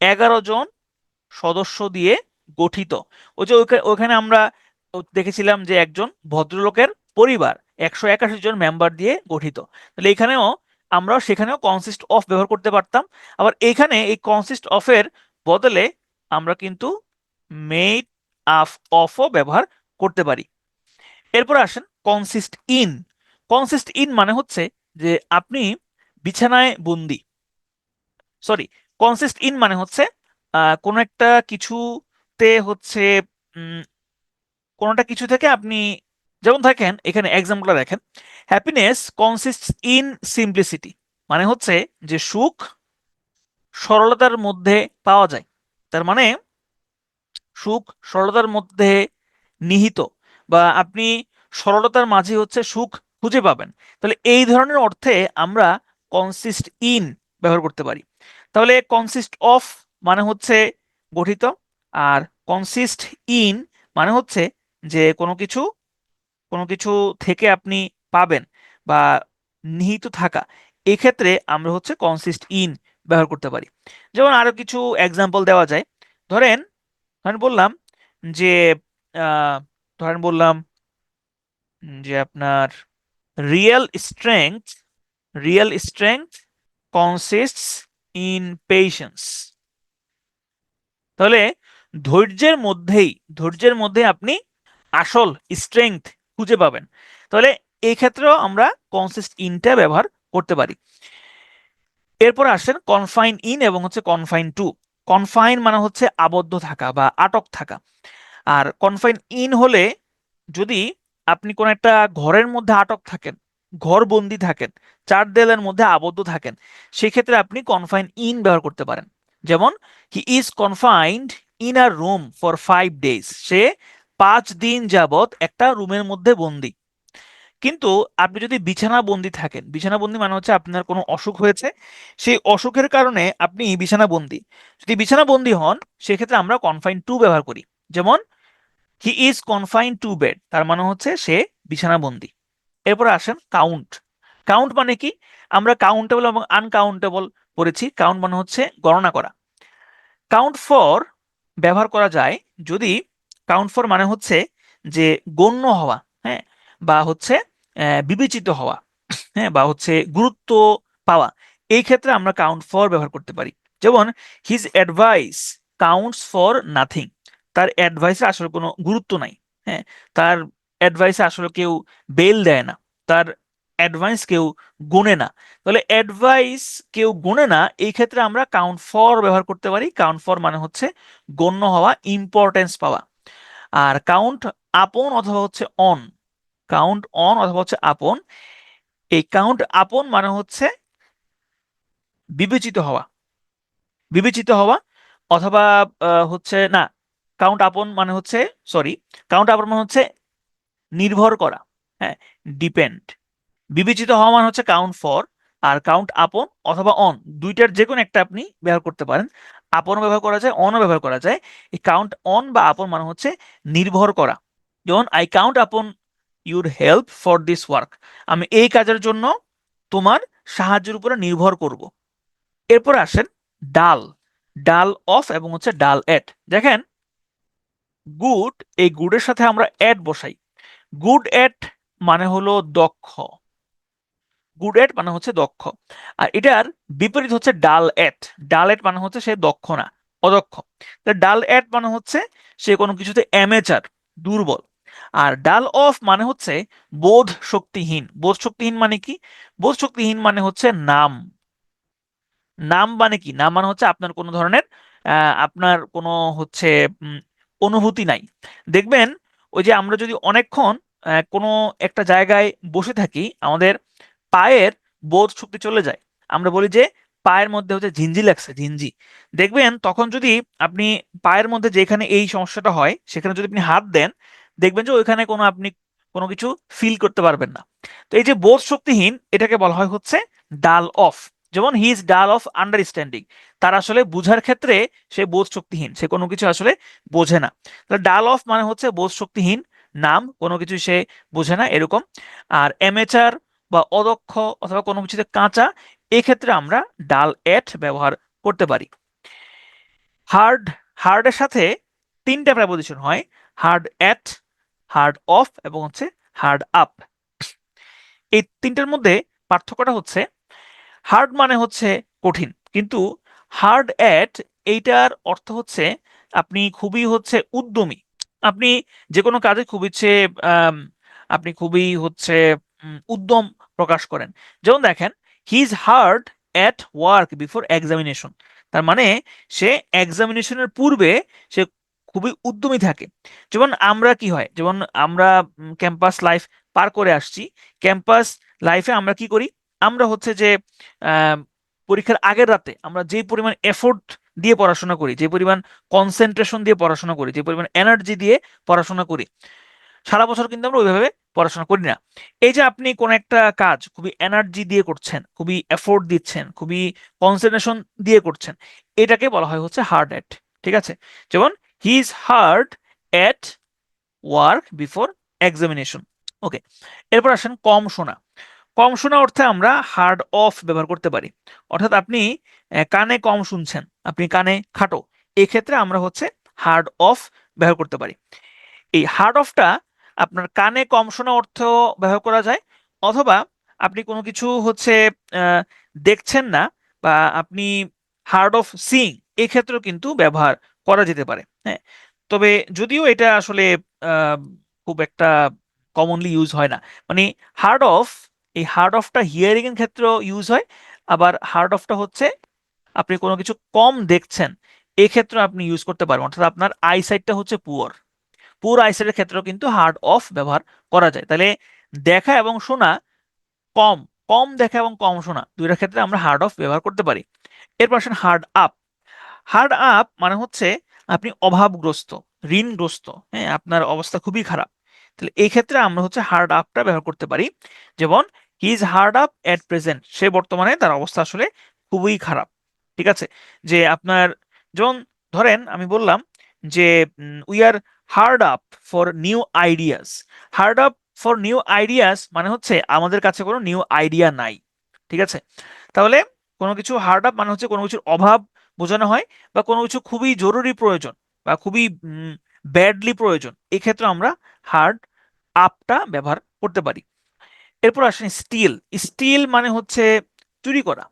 11 জন সদস্য দিয়ে গঠিত। ওই যে ওখানে আমরা দেখেছিলাম যে একজন ভদ্রলোকের পরিবার 181 জন মেম্বার দিয়ে গঠিত। তাহলে এখানেও আমরা সেখানেও কনসিস্ট অফ ব্যবহার করতে পারতাম। আবার এখানে এই কনসিস্ট অফ এর বদলে আমরা কিন্তু মেড আপ অফও ব্যবহার করতে পারি। এরপর আসেন কনসিস্ট ইন। কনসিস্ট ইন মানে হচ্ছে যে আপনি বিছানায় বন্দি, সরি, কনসিস্ট ইন মানে হচ্ছে কোন একটা কিছুতে হচ্ছে কোনটা কিছু থেকে আপনি, যেমন দেখেন এখানে এক্সাম্পলটা দেখেন, হ্যাপিনেস কনসিস্টস ইন সিম্পলিসিটি, মানে হচ্ছে যে সুখ সরলতার মধ্যে পাওয়া যায়। তার মানে সুখ সরলতার মধ্যে নিহিত, বা আপনি সরলতার মাঝে হচ্ছে সুখ খুঁজে পাবেন। তাহলে এই ধরনের অর্থে আমরা কনসিস্ট ইন ব্যবহার করতে পারি। তাহলে কনসিস্ট অফ মানে হচ্ছে গঠিত, আর কনসিস্ট ইন মানে হচ্ছে যে কোনো কিছু থেকে আপনি পাবেন বা নিহিত থাকা, এক্ষেত্রে আমরা হচ্ছে কনসিস্ট ইন ব্যবহার করতে পারি। যেমন আরো কিছু এক্সাম্পল দেওয়া যায়। ধরেন ধরেন বললাম যে আহ, ধরেন বললাম যে আপনার real strength real strength consists in patience. তাহলে ধৈর্যের মধ্যে আপনি আসল স্ট্রেংথ খুঁজে পাবেন। তাহলে এই ক্ষেত্রেও আমরা কনসিস্ট ইনটা ব্যবহার করতে পারি। এরপর আসেন কনফাইন ইন এবং হচ্ছে কনফাইন টু। কনফাইন মানে হচ্ছে আবদ্ধ থাকা বা আটক থাকা, আর কনফাইন ইন হলে যদি আপনি কোন একটা ঘরের মধ্যে আটক থাকেন, ঘরবন্দি থাকেন, চার দেয়ালের মধ্যে আবদ্ধ থাকেন, সেক্ষেত্রে আপনি কনফাইন ইন ব্যবহার করতে পারেন। যেমন he is confined in a room for 5 days। সে 5 দিন যাবত একটা রুমের মধ্যে বন্দি। কিন্তু আপনি যদি বিছানা বন্দি থাকেন, বিছানা বন্দি মানে হচ্ছে আপনার কোনো অসুখ হয়েছে, সেই অসুখের কারণে আপনি বিছানা বন্দি। যদি বিছানা বন্দি হন, সেক্ষেত্রে আমরা কনফাইন টু ব্যবহার করি। যেমন he is confine to bed, তার মানে হচ্ছে সে বিছানা বন্দি। এরপর আসেন কাউন্ট। কাউন্ট মানে কি? আমরা কাউন্টেবল এবং আনকাউন্টেবল পড়েছি। কাউন্ট মানে হচ্ছে গণনা করা। কাউন্ট ফর ব্যবহার করা যায় যদি কাউন্ট ফর মানে হচ্ছে যে গণ্য হওয়া, হ্যাঁ, বা হচ্ছে বিবেচিত হওয়া, হ্যাঁ, বা হচ্ছে গুরুত্ব পাওয়া। এই ক্ষেত্রে আমরা কাউন্ট ফর ব্যবহার করতে পারি। যেমন his advice counts for nothing. তার অ্যাডভাইসে আসলে কোনো গুরুত্ব নাই। হ্যাঁ, তার অ্যাডভাইসে আসলে কেউ বেল দেয় না, তার অ্যাডভাইস কেউ গুনে না। তাহলে অ্যাডভাইস কেউ গুনে না, এই ক্ষেত্রে আমরা কাউন্ট ফর ব্যবহার করতে পারি। কাউন্ট ফর মানে হচ্ছে গণ্য হওয়া, ইম্পর্টেন্স পাওয়া। আর কাউন্ট আপন অথবা হচ্ছে অন, কাউন্ট অন অথবা হচ্ছে আপন, এই কাউন্ট আপন মানে হচ্ছে বিবেচিত হওয়া, বিবেচিত হওয়া, অথবা হচ্ছে না, কাউন্ট আপন মানে হচ্ছে, সরি, কাউন্ট আপন মানে হচ্ছে নির্ভর করা, হ্যাঁ, ডিপেন্ড। বিবেচিত হওয়া মানে হচ্ছে কাউন্ট ফর, আর কাউন্ট আপন অথবা অন, দুইটার যে কোনো একটা আপনি ব্যবহার করতে পারেন। আপনও ব্যবহার করা যায়, অনও ব্যবহার করা যায়। এই কাউন্ট অন বা আপন মানে হচ্ছে নির্ভর করা। যেমন আই কাউন্ট আপন your help for this work. আমি এই কাজের জন্য তোমার সাহায্যের উপরে নির্ভর করব। এরপর আসেন ডাল। ডাল অফ এবং হচ্ছে ডাল এট। দেখেন গুড, এই গুডের সাথে আমরা এট বসাই। গুড এট মানে হলো দক্ষ, গুড এট মানে হচ্ছে দক্ষ। আর এটার বিপরীত হচ্ছে ডাল এট। ডাল এট মানে হচ্ছে সে দক্ষ না, অদক্ষ। ডাল এট মানে হচ্ছে সে কোনো কিছুতে অ্যামেচার, দুর্বল। আর ডাল অফ মানে হচ্ছে বোধ শক্তিহীন। বোধ শক্তিহীন মানে কি? বোধ শক্তিহীন মানে হচ্ছে নাম। নাম মানে কি? নাম মানে হচ্ছে আপনার কোনো ধরনের আপনার কোনো হচ্ছে উম, অনুভূতি নাই। দেখবেন ওই যে আমরা যদি অনেকক্ষণ কোনো একটা জায়গায় বসে থাকি, আমাদের পায়ের বোধ শক্তি চলে যায়। আমরা বলি যে পায়ের মধ্যে হচ্ছে ঝিঞ্জি লাগছে, ঝিঞ্জি। দেখবেন তখন যদি আপনি পায়ের মধ্যে যেখানে এই সমস্যাটা হয়, সেখানে যদি আপনি হাত দেন, দেখবেন যে ওইখানে কোনো আপনি কোনো কিছু ফিল করতে পারবেন না। তো এই যে বোধ শক্তিহীন, এটাকে বলা হয় হচ্ছে ডাল অফ। যেমন হি ইজ ডাল অফ আন্ডারস্ট্যান্ডিং, তার আসলে বুঝার ক্ষেত্রে সে বোধ শক্তিহীন, সে কোনো কিছু আসলে বোঝে না। তাহলে ডাল অফ মানে হচ্ছে বোধ শক্তিহীন, নাম, কোনো কিছু সে বোঝে না, এরকম। আর অ্যামেচার বা অদক্ষ অথবা কোনো কিছুতে কাঁচা, এক্ষেত্রে আমরা ডাল এট ব্যবহার করতে পারি। হার্ড, হার্ডের সাথে তিনটা প্রেপোজিশন হয়: হার্ড এট, হার্ড অফ এবং হচ্ছে হার্ড আপ। এই তিনটার মধ্যে পার্থক্যটা হচ্ছে হার্ড মানে হচ্ছে কঠিন, কিন্তু হার্ড এট এইটার অর্থ হচ্ছে আপনি খুবই হচ্ছে উদ্যমী, আপনি যে কোনো কাজে খুব ইচ্ছে, আম, আপনি খুবই হচ্ছে উদ্যম প্রকাশ করেন। যেমন দেখেন he is hard at work before examination, তার মানে সে এক্সামিনেশনের পূর্বে সে খুবই উদ্যমী থাকে। যেমন আমরা কি হয়, যেমন আমরা ক্যাম্পাস লাইফ পার করে আসছি। ক্যাম্পাস লাইফে আমরা কি করি? আমরা হচ্ছে যে আহ, পরীক্ষার আগের রাতে আমরা যে পরিমাণ এফোর্ট দিয়ে পড়াশোনা করি, যে পরিমাণ কনসেন্ট্রেশন দিয়ে পড়াশোনা করি, যে পরিমাণ এনার্জি দিয়ে পড়াশোনা করি, সারা বছর কিন্তু আমরা ওইভাবে পড়াশোনা করি না। এই যে আপনি কোন একটা কাজ খুবই এনার্জি দিয়ে করছেন, খুবই এফোর্ট দিচ্ছেন, খুবই কনসেন্ট্রেশন দিয়ে করছেন, এটাকে বলা হয় হচ্ছে হার্ড এট। ঠিক আছে? যেমন he is hard at work before examination. Okay, এরপর আসেন কম শোনা। কম শোনা অর্থে আমরা হার্ড অফ ব্যবহার করতে পারি। অর্থাৎ আপনি কানে কম শুনছেন, আপনি কানে খাটো, এক্ষেত্রে আমরা হচ্ছে হার্ড অফ ব্যবহার করতে পারি। এই হার্ড অফটা আপনার কানে কম শোনা অর্থেও ব্যবহার করা যায়, অথবা আপনি কোনো কিছু হচ্ছে দেখছেন না, বা আপনি হার্ড অফ সিইং, এক্ষেত্রেও কিন্তু ব্যবহার করা যেতে পারে। হ্যাঁ, তবে যদিও এটা আসলে আহ, খুব একটা কমনলি ইউজ হয় না। মানে হার্ড অফ, এই হার্ড অফটা হিয়ারিং এর ক্ষেত্রেও ইউজ হয়, আবার হার্ড অফটা হচ্ছে আপনি কোনো কিছু কম দেখছেন এক্ষেত্রে আপনি ইউজ করতে পারবেন। অর্থাৎ আপনার আইসাইটটা হচ্ছে পুয়ার, পুর আইসাইটের ক্ষেত্রেও কিন্তু হার্ড অফ ব্যবহার করা যায়। তাহলে দেখা এবং শোনা, কম কম দেখা এবং কম শোনা দুইটার ক্ষেত্রে আমরা হার্ড অফ ব্যবহার করতে পারি। এরপর আসেন হার্ড আপ। হার্ড আপ মানে হচ্ছে আপনি অভাবগ্রস্ত, ঋণগ্রস্ত, হ্যাঁ, আপনার অবস্থা খুবই খারাপ। তাহলে এই ক্ষেত্রে আমরা হচ্ছে হার্ড আপটা ব্যবহার করতে পারি। যেমন he is hard up at present, সে বর্তমানে তার অবস্থা আসলে খুবই খারাপ। ঠিক আছে, যে আপনার, যেমন ধরেন আমি বললাম যে we are hard up for new ideas. Hard up for new ideas মানে হচ্ছে আমাদের কাছে কোনো নিউ আইডিয়া নাই। ঠিক আছে, তাহলে কোনো কিছু হার্ড আপ মানে হচ্ছে কোনো কিছুর অভাব বোঝানো হয়, বা কোনো কিছু খুবই জরুরি প্রয়োজন বা খুবই ব্যাডলি প্রয়োজন, এক্ষেত্রে আমরা হার্ড আপটা ব্যবহার করতে পারি। এরপর আসেন স্টিল। স্টিল মানে হচ্ছে চুরি করা।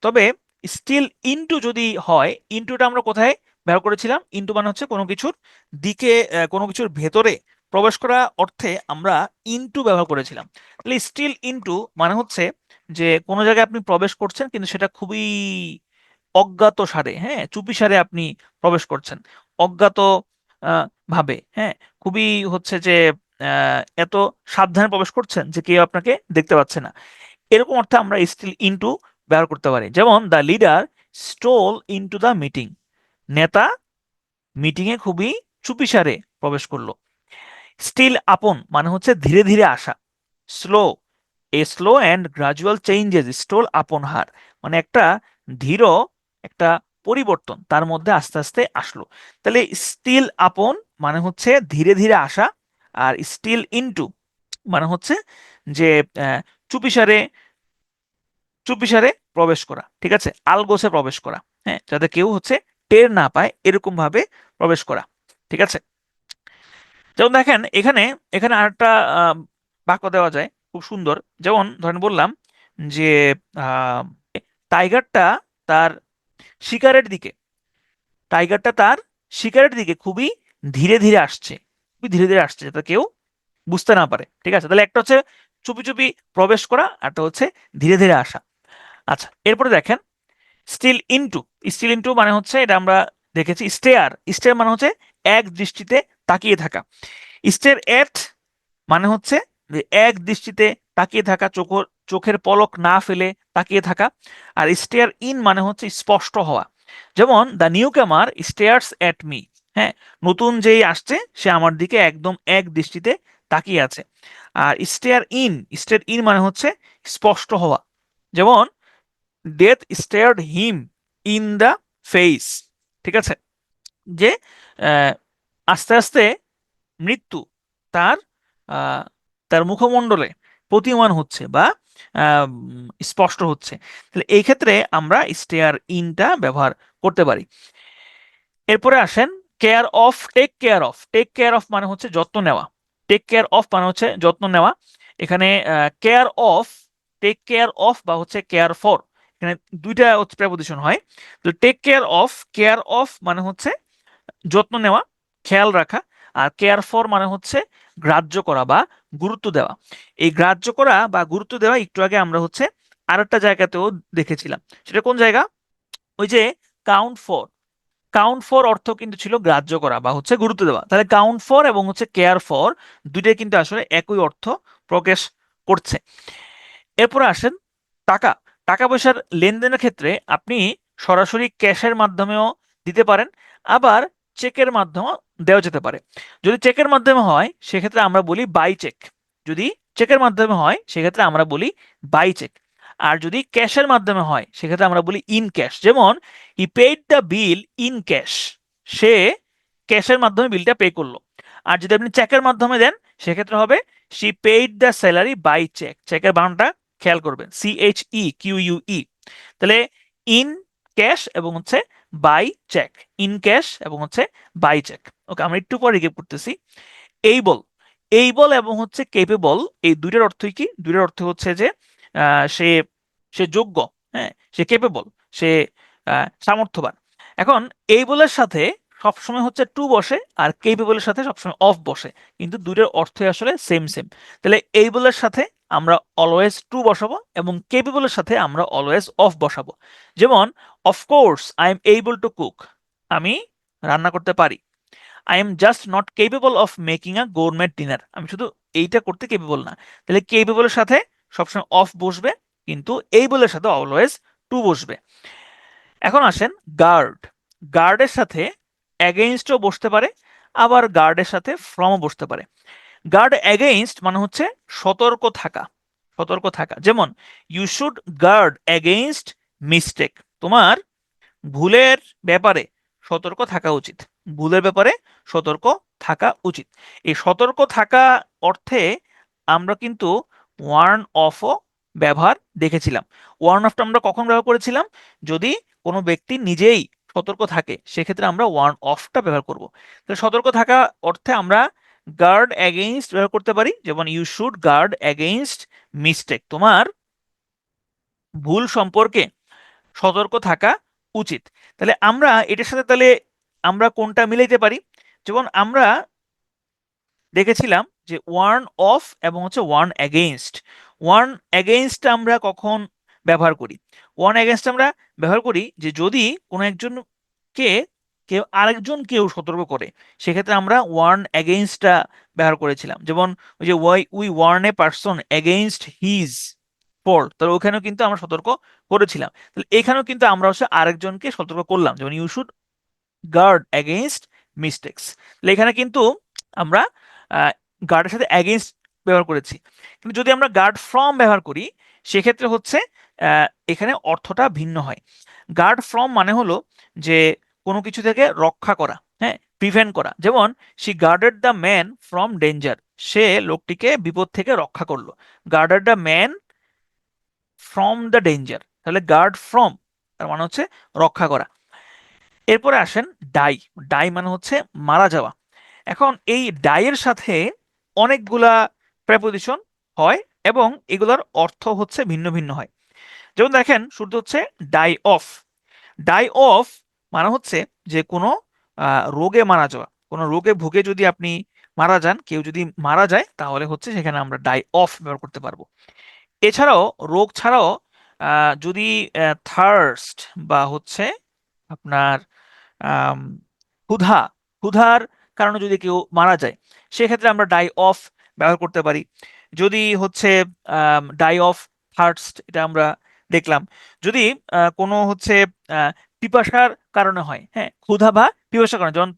তবে স্টিল ইনটু যদি হয়, ইনটুটা আমরা কোথায় ব্যবহার করেছিলাম? ইনটু মানে হচ্ছে কোনো কিছুর দিকে, কোনো কিছুর ভেতরে প্রবেশ করা অর্থে আমরা ইনটু ব্যবহার করেছিলাম। তাহলে স্টিল ইনটু মানে হচ্ছে যে কোনো জায়গায় আপনি প্রবেশ করছেন কিন্তু সেটা খুবই অজ্ঞাত সারে, হ্যাঁ, চুপি সারে আপনি প্রবেশ করছেন, অজ্ঞাত ভাবে, হ্যাঁ, খুবই হচ্ছে যে এত সাবধানে প্রবেশ করছেন যে কেউ আপনাকে দেখতে পাচ্ছে না। এরকম অর্থে আমরা স্টিল ইনটু ব্যবহার করতে পারি। যেমন the leader stole into the meeting, নেতা মিটিং এ খুবই চুপিসারে প্রবেশ করলো। স্টিল আপন মানে হচ্ছে ধীরে ধীরে আসা। Slow, a slow and gradual changes stole আপন হার, মানে একটা ধীর, একটা পরিবর্তন তার মধ্যে আস্তে আস্তে আসলো। তাহলে স্টিল আপন মানে হচ্ছে ধীরে ধীরে আসা, আর স্টিল ইনটু মানে হচ্ছে যে চুপিসারে চুপিসারে প্রবেশ করা। ঠিক আছে, আলগোছে প্রবেশ করা, হ্যাঁ, যাতে কেউ হচ্ছে টের না পায় এরকম ভাবে প্রবেশ করা। ঠিক আছে, যেমন দেখেন এখানে, এখানে আরেকটা আহ, বাক্য দেওয়া যায় খুব সুন্দর। যেমন ধরেন বললাম যে আহ, টাইগারটা তার শিকারের দিকে, টাইগারটা তার শিকারের দিকে খুবই ধীরে ধীরে আসছে, খুবই ধীরে ধীরে আসছে যাতে কেউ বুঝতে না পারে। ঠিক আছে, তাহলে একটা হচ্ছে চুপি চুপি প্রবেশ করা, আর একটা হচ্ছে ধীরে ধীরে আসা। আচ্ছা, এরপরে দেখেন স্টিল ইনটু। স্টিল ইনটু মানে হচ্ছে, এটা আমরা দেখেছি স্টেয়ার, স্টেয়ার মানে হচ্ছে এক দৃষ্টিতে তাকিয়ে থাকা। স্টেয়ার এট মানে হচ্ছে যে এক দৃষ্টিতে তাকিয়ে থাকা, চোখের পলক না ফেলে তাকিয়ে থাকা। আর স্টেয়ার ইন মানে হচ্ছে স্পষ্ট হওয়া। যেমন দ্য নিউ কামার স্টেয়ার্স এট মি, হ্যাঁ, নতুন যেই আসছে সে আমার দিকে একদম এক দৃষ্টিতে তাকিয়ে আছে। আর স্টেয়ার ইন মানে হচ্ছে স্পষ্ট হওয়া। যেমন death stared him in the face. ঠিক আছে, যে আহ, আস্তে আস্তে মৃত্যু তার আহ, তার মুখমণ্ডলে প্রতীয়মান হচ্ছে বা স্পষ্ট হচ্ছে। তাহলে এই ক্ষেত্রে আমরা স্টেয়ার ইনটা ব্যবহার করতে পারি। এরপরে আসেন care of. Take care of, take care of মানে হচ্ছে যত্ন নেওয়া। টেক কেয়ার অফ মানে হচ্ছে যত্ন নেওয়া। এখানে care of, take care of বা হচ্ছে কেয়ার ফর, এখানে দুইটা হচ্ছে প্রেপোজিশন হয়। তো টেক কেয়ার অফ মানে হচ্ছে যত্ন নেওয়া, খেয়াল রাখা। আর কেয়ার ফর মানে হচ্ছে গ্রাহ্য করা বা গুরুত্ব দেওয়া। এই গ্রাহ্য করা বা গুরুত্ব দেওয়া একটু আগে আমরা হচ্ছে আরেকটা জায়গাতেও দেখেছিলাম। সেটা কোন জায়গা? ওই যে কাউন্ট ফর। কাউন্ট ফর অর্থ কিন্তু ছিল গ্রাহ্য করা বা হচ্ছে গুরুত্ব দেওয়া। তাহলে কাউন্ট ফর এবং হচ্ছে কেয়ার ফর দুইটাই কিন্তু আসলে একই অর্থ প্রকাশ করছে। এরপরে আসেন টাকা। টাকা পয়সার লেনদেনের ক্ষেত্রে আপনি সরাসরি ক্যাশের মাধ্যমেও দিতে পারেন, আবার চেকের মাধ্যমেও দেওয়া যেতে পারে। যদি চেকের মাধ্যমে হয় সেক্ষেত্রে আমরা বলি বাই চেক। যদি চেকের মাধ্যমে হয় সেক্ষেত্রে আমরা বলি বাই চেক। আর যদি ক্যাশের মাধ্যমে হয় সেক্ষেত্রে আমরা বলি ইন ক্যাশ। যেমন he paid the bill in cash, সে ক্যাশের মাধ্যমে বিলটা পে করলো। আর যদি আপনি চেকের মাধ্যমে দেন সেক্ষেত্রে হবে she paid the salary by cheque. চেকের বানানটা খেয়াল করবেন, CHEQUE। তাহলে ইন ক্যাশ এবং হচ্ছে বাই চেক, ইন ক্যাশ এবং হচ্ছে বাই চেক। ওকে, আমরা একটু পরে রিকেপ করতেছি। এইবল, এইবল এবং হচ্ছে কেপেবল, এই দুইটার অর্থই কি? দুইটার অর্থ হচ্ছে যে সে সে যোগ্য, হ্যাঁ, সে কেপেবল, সে সামর্থ্যবান। এখন এইবলের সাথে সবসময় হচ্ছে টু বসে, আর কেপেবলের সাথে সবসময় অফ বসে, কিন্তু দুইটার অর্থই আসলে সেম সেম। তাহলে এইবলের সাথে আমরা অলওয়েজ টু বসাবো এবং কেপেবলের সাথে আমরা অলওয়েজ অফ বসাবো। যেমন of course I am able to cook, আমি রান্না করতে পারি। I am just not capable of making a gourmet dinner, আমি শুধু এইটা করতে কেপেবল না। তাহলে কেপেবলের সাথে সবসময় অফ বসবে, কিন্তু এইবলের সাথে অলওয়েজ টু বসবে। এখন আসেন গার্ড, গার্ডের সাথে অ্যাগেইনস্টও বসতে পারে, আবার গার্ডের সাথে ফ্রমও বসতে পারে। গার্ড অ্যাগেইনস্ট মানে হচ্ছে সতর্ক থাকা, সতর্ক থাকা। যেমন you should guard against mistake, তোমার ভুলের ব্যাপারে সতর্ক থাকা উচিত, ভুলের ব্যাপারে সতর্ক থাকা উচিত। এই সতর্ক থাকা অর্থে আমরা কিন্তু ওয়ার্ন অফও ব্যবহার দেখেছিলাম। ওয়ার্ন অফটা আমরা কখন ব্যবহার করেছিলাম? যদি কোনো ব্যক্তি নিজেই সতর্ক থাকে, সেক্ষেত্রে আমরা ওয়ার্ন অফটা ব্যবহার করব। তাহলে সতর্ক থাকা অর্থে আমরা গার্ড অ্যাগেইনস্ট ব্যবহার করতে পারি, যেমন you should guard against mistake, তোমার ভুল সম্পর্কে সতর্ক থাকা উচিত। তাহলে আমরা এটার সাথে তাহলে আমরা কোনটা মিলাইতে পারি? যেমন আমরা দেখেছিলাম যে ওয়ার্ন অফ এবং হচ্ছে ওয়ার্ন অ্যাগেইনস্ট। ওয়ার্ন অ্যাগেইনস্ট আমরা কখন ব্যবহার করি? ওয়ার্ন অ্যাগেইনস্ট আমরা ব্যবহার করি যে যদি কোনো একজনকে কেউ সতর্ক করে, সেক্ষেত্রে আমরা ওয়ার্ন অ্যাগেইনস্টটা ব্যবহার করেছিলাম। যেমন ওই যে we warn a person against his fault, তাহলে ওখানেও কিন্তু আমরা সতর্ক করেছিলাম। তাহলে এখানেও কিন্তু আমরা হচ্ছে আরেকজনকে সতর্ক করলাম, যেমন you should guard against mistakes. তাহলে এখানে কিন্তু আমরা গার্ডের সাথে অ্যাগেইনস্ট ব্যবহার করেছি। কিন্তু যদি আমরা গার্ড ফ্রম ব্যবহার করি, সেক্ষেত্রে হচ্ছে এখানে অর্থটা ভিন্ন হয়। গার্ড ফ্রম মানে হলো যে কোনো কিছু থেকে রক্ষা করা, হ্যাঁ, প্রিভেন্ট করা। যেমন she guarded the man from danger, সে লোকটিকে বিপদ থেকে রক্ষা করলো। Guarded the man from the danger, তাহলে গার্ড ফ্রম তার মানে হচ্ছে রক্ষা করা। এরপরে আসেন ডাই, ডাই মানে হচ্ছে মারা যাওয়া। এখন এই ডাইয়ের সাথে অনেকগুলা প্রেপোজিশন হয় এবং এগুলোর অর্থ হচ্ছে ভিন্ন ভিন্ন হয়। যেমন দেখেন শুরুতে হচ্ছে ডাই অফ, ডাই অফ মানে হচ্ছে যে কোনো রোগে মারা যাওয়া, কোনো রোগে ভুগে যদি আপনি মারা যান, কেউ যদি মারা যায়, তাহলে হচ্ছে সেখানে আমরা ডাই অফ ব্যবহার করতে পারবো। এছাড়াও রোগ ছাড়াও যদি থার্স্ট বা হচ্ছে আপনার আম, ক্ষুধা, ক্ষুধার কারণে যদি কেউ মারা যায়, সেক্ষেত্রে আমরা ডাই অফ ব্যবহার করতে পারি। যদি হচ্ছে ডাই অফ থার্স্ট, এটা আমরা দেখলাম। যদি কোনো হচ্ছে পিপাসার কারণে হয়, হ্যাঁ, ক্ষুধা বা পিপাসার কারণে, যেমন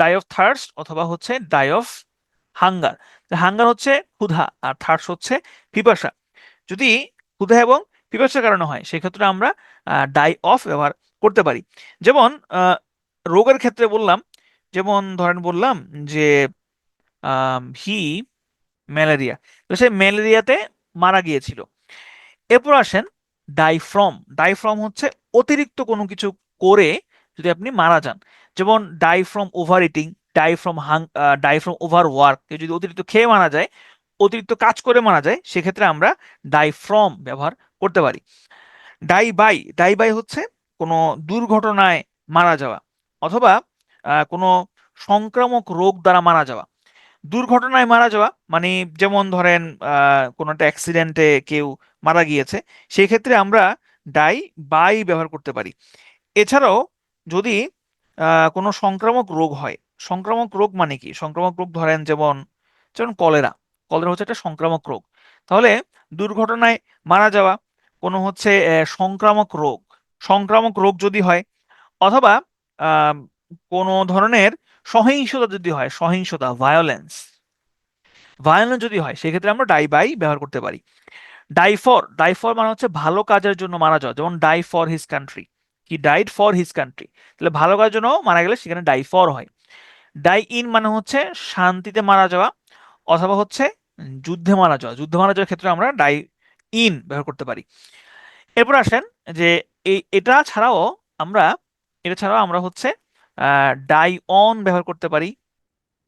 ডাই অফ থার্স্ট অথবা হচ্ছে ডাই অফ হাঙ্গার। হাঙ্গার হচ্ছে ক্ষুধা আর থার্স্ট হচ্ছে পিপাসা। যদি ক্ষুধা এবং পিপাসার কারণে হয়, সেক্ষেত্রে আমরা ডাই অফ ব্যবহার করতে পারি। যেমন রোগের ক্ষেত্রে বললাম, যেমন ধরেন বললাম যে হি ম্যালেরিয়া, তো সে ম্যালেরিয়াতে মারা গিয়েছিল। এরপর আসেন ডাইফ্রম, ডাইফ্রম হচ্ছে অতিরিক্ত কোনো কিছু করে যদি আপনি মারা যান। যেমন ডাইফ্রম ওভার ইটিং, ডাইফ্রম ডাইফ্রম ওভার ওয়ার্ক, কেউ যদি অতিরিক্ত খেয়ে মারা যায়, অতিরিক্ত কাজ করে মারা যায়, সেক্ষেত্রে আমরা ডাইফ্রম ব্যবহার করতে পারি। ডাই বাই, ডাই বাই হচ্ছে কোনো দুর্ঘটনায় মারা যাওয়া অথবা কোনো সংক্রামক রোগ দ্বারা মারা যাওয়া। দুর্ঘটনায় মারা যাওয়া মানে যেমন ধরেন কোনো একটা অ্যাক্সিডেন্টে কেউ মারা গিয়েছে, সেই ক্ষেত্রে আমরা ডাই বাই ব্যবহার করতে পারি। এছাড়াও যদি কোনো সংক্রামক রোগ হয়, সংক্রামক রোগ মানে কি? সংক্রামক রোগ ধরেন যেমন যেমন কলেরা, কলেরা হচ্ছে একটা সংক্রামক রোগ। তাহলে দুর্ঘটনায় মারা যাওয়া, কোনো হচ্ছে সংক্রামক রোগ, সংক্রামক রোগ যদি হয়, অথবা আহ, কোনো ধরনের সহিংসতা যদি হয়, সহিংসতা ভায়োলেন্স, ভায়োলেন্স যদি হয়, সেক্ষেত্রে আমরা ডাই বাই ব্যবহার করতে পারি। ডাইফর, ডাইফর মানে হচ্ছে ভালো কাজের জন্য মারা যাওয়া, যেমন die for his country, he died for his country, তাহলে ভালো কাজের জন্য মারা গেলে সেখানে ডাই ফর হয়। ডাই ইন মানে হচ্ছে শান্তিতে মারা যাওয়া অথবা হচ্ছে যুদ্ধে মারা যাওয়া, যুদ্ধে মারা যাওয়ার ক্ষেত্রে আমরা ডাই ইন ব্যবহার করতে পারি। এরপর আসেন যে আমরা এটা ছাড়াও আমরা হচ্ছে ডাই অন ব্যবহার করতে পারি।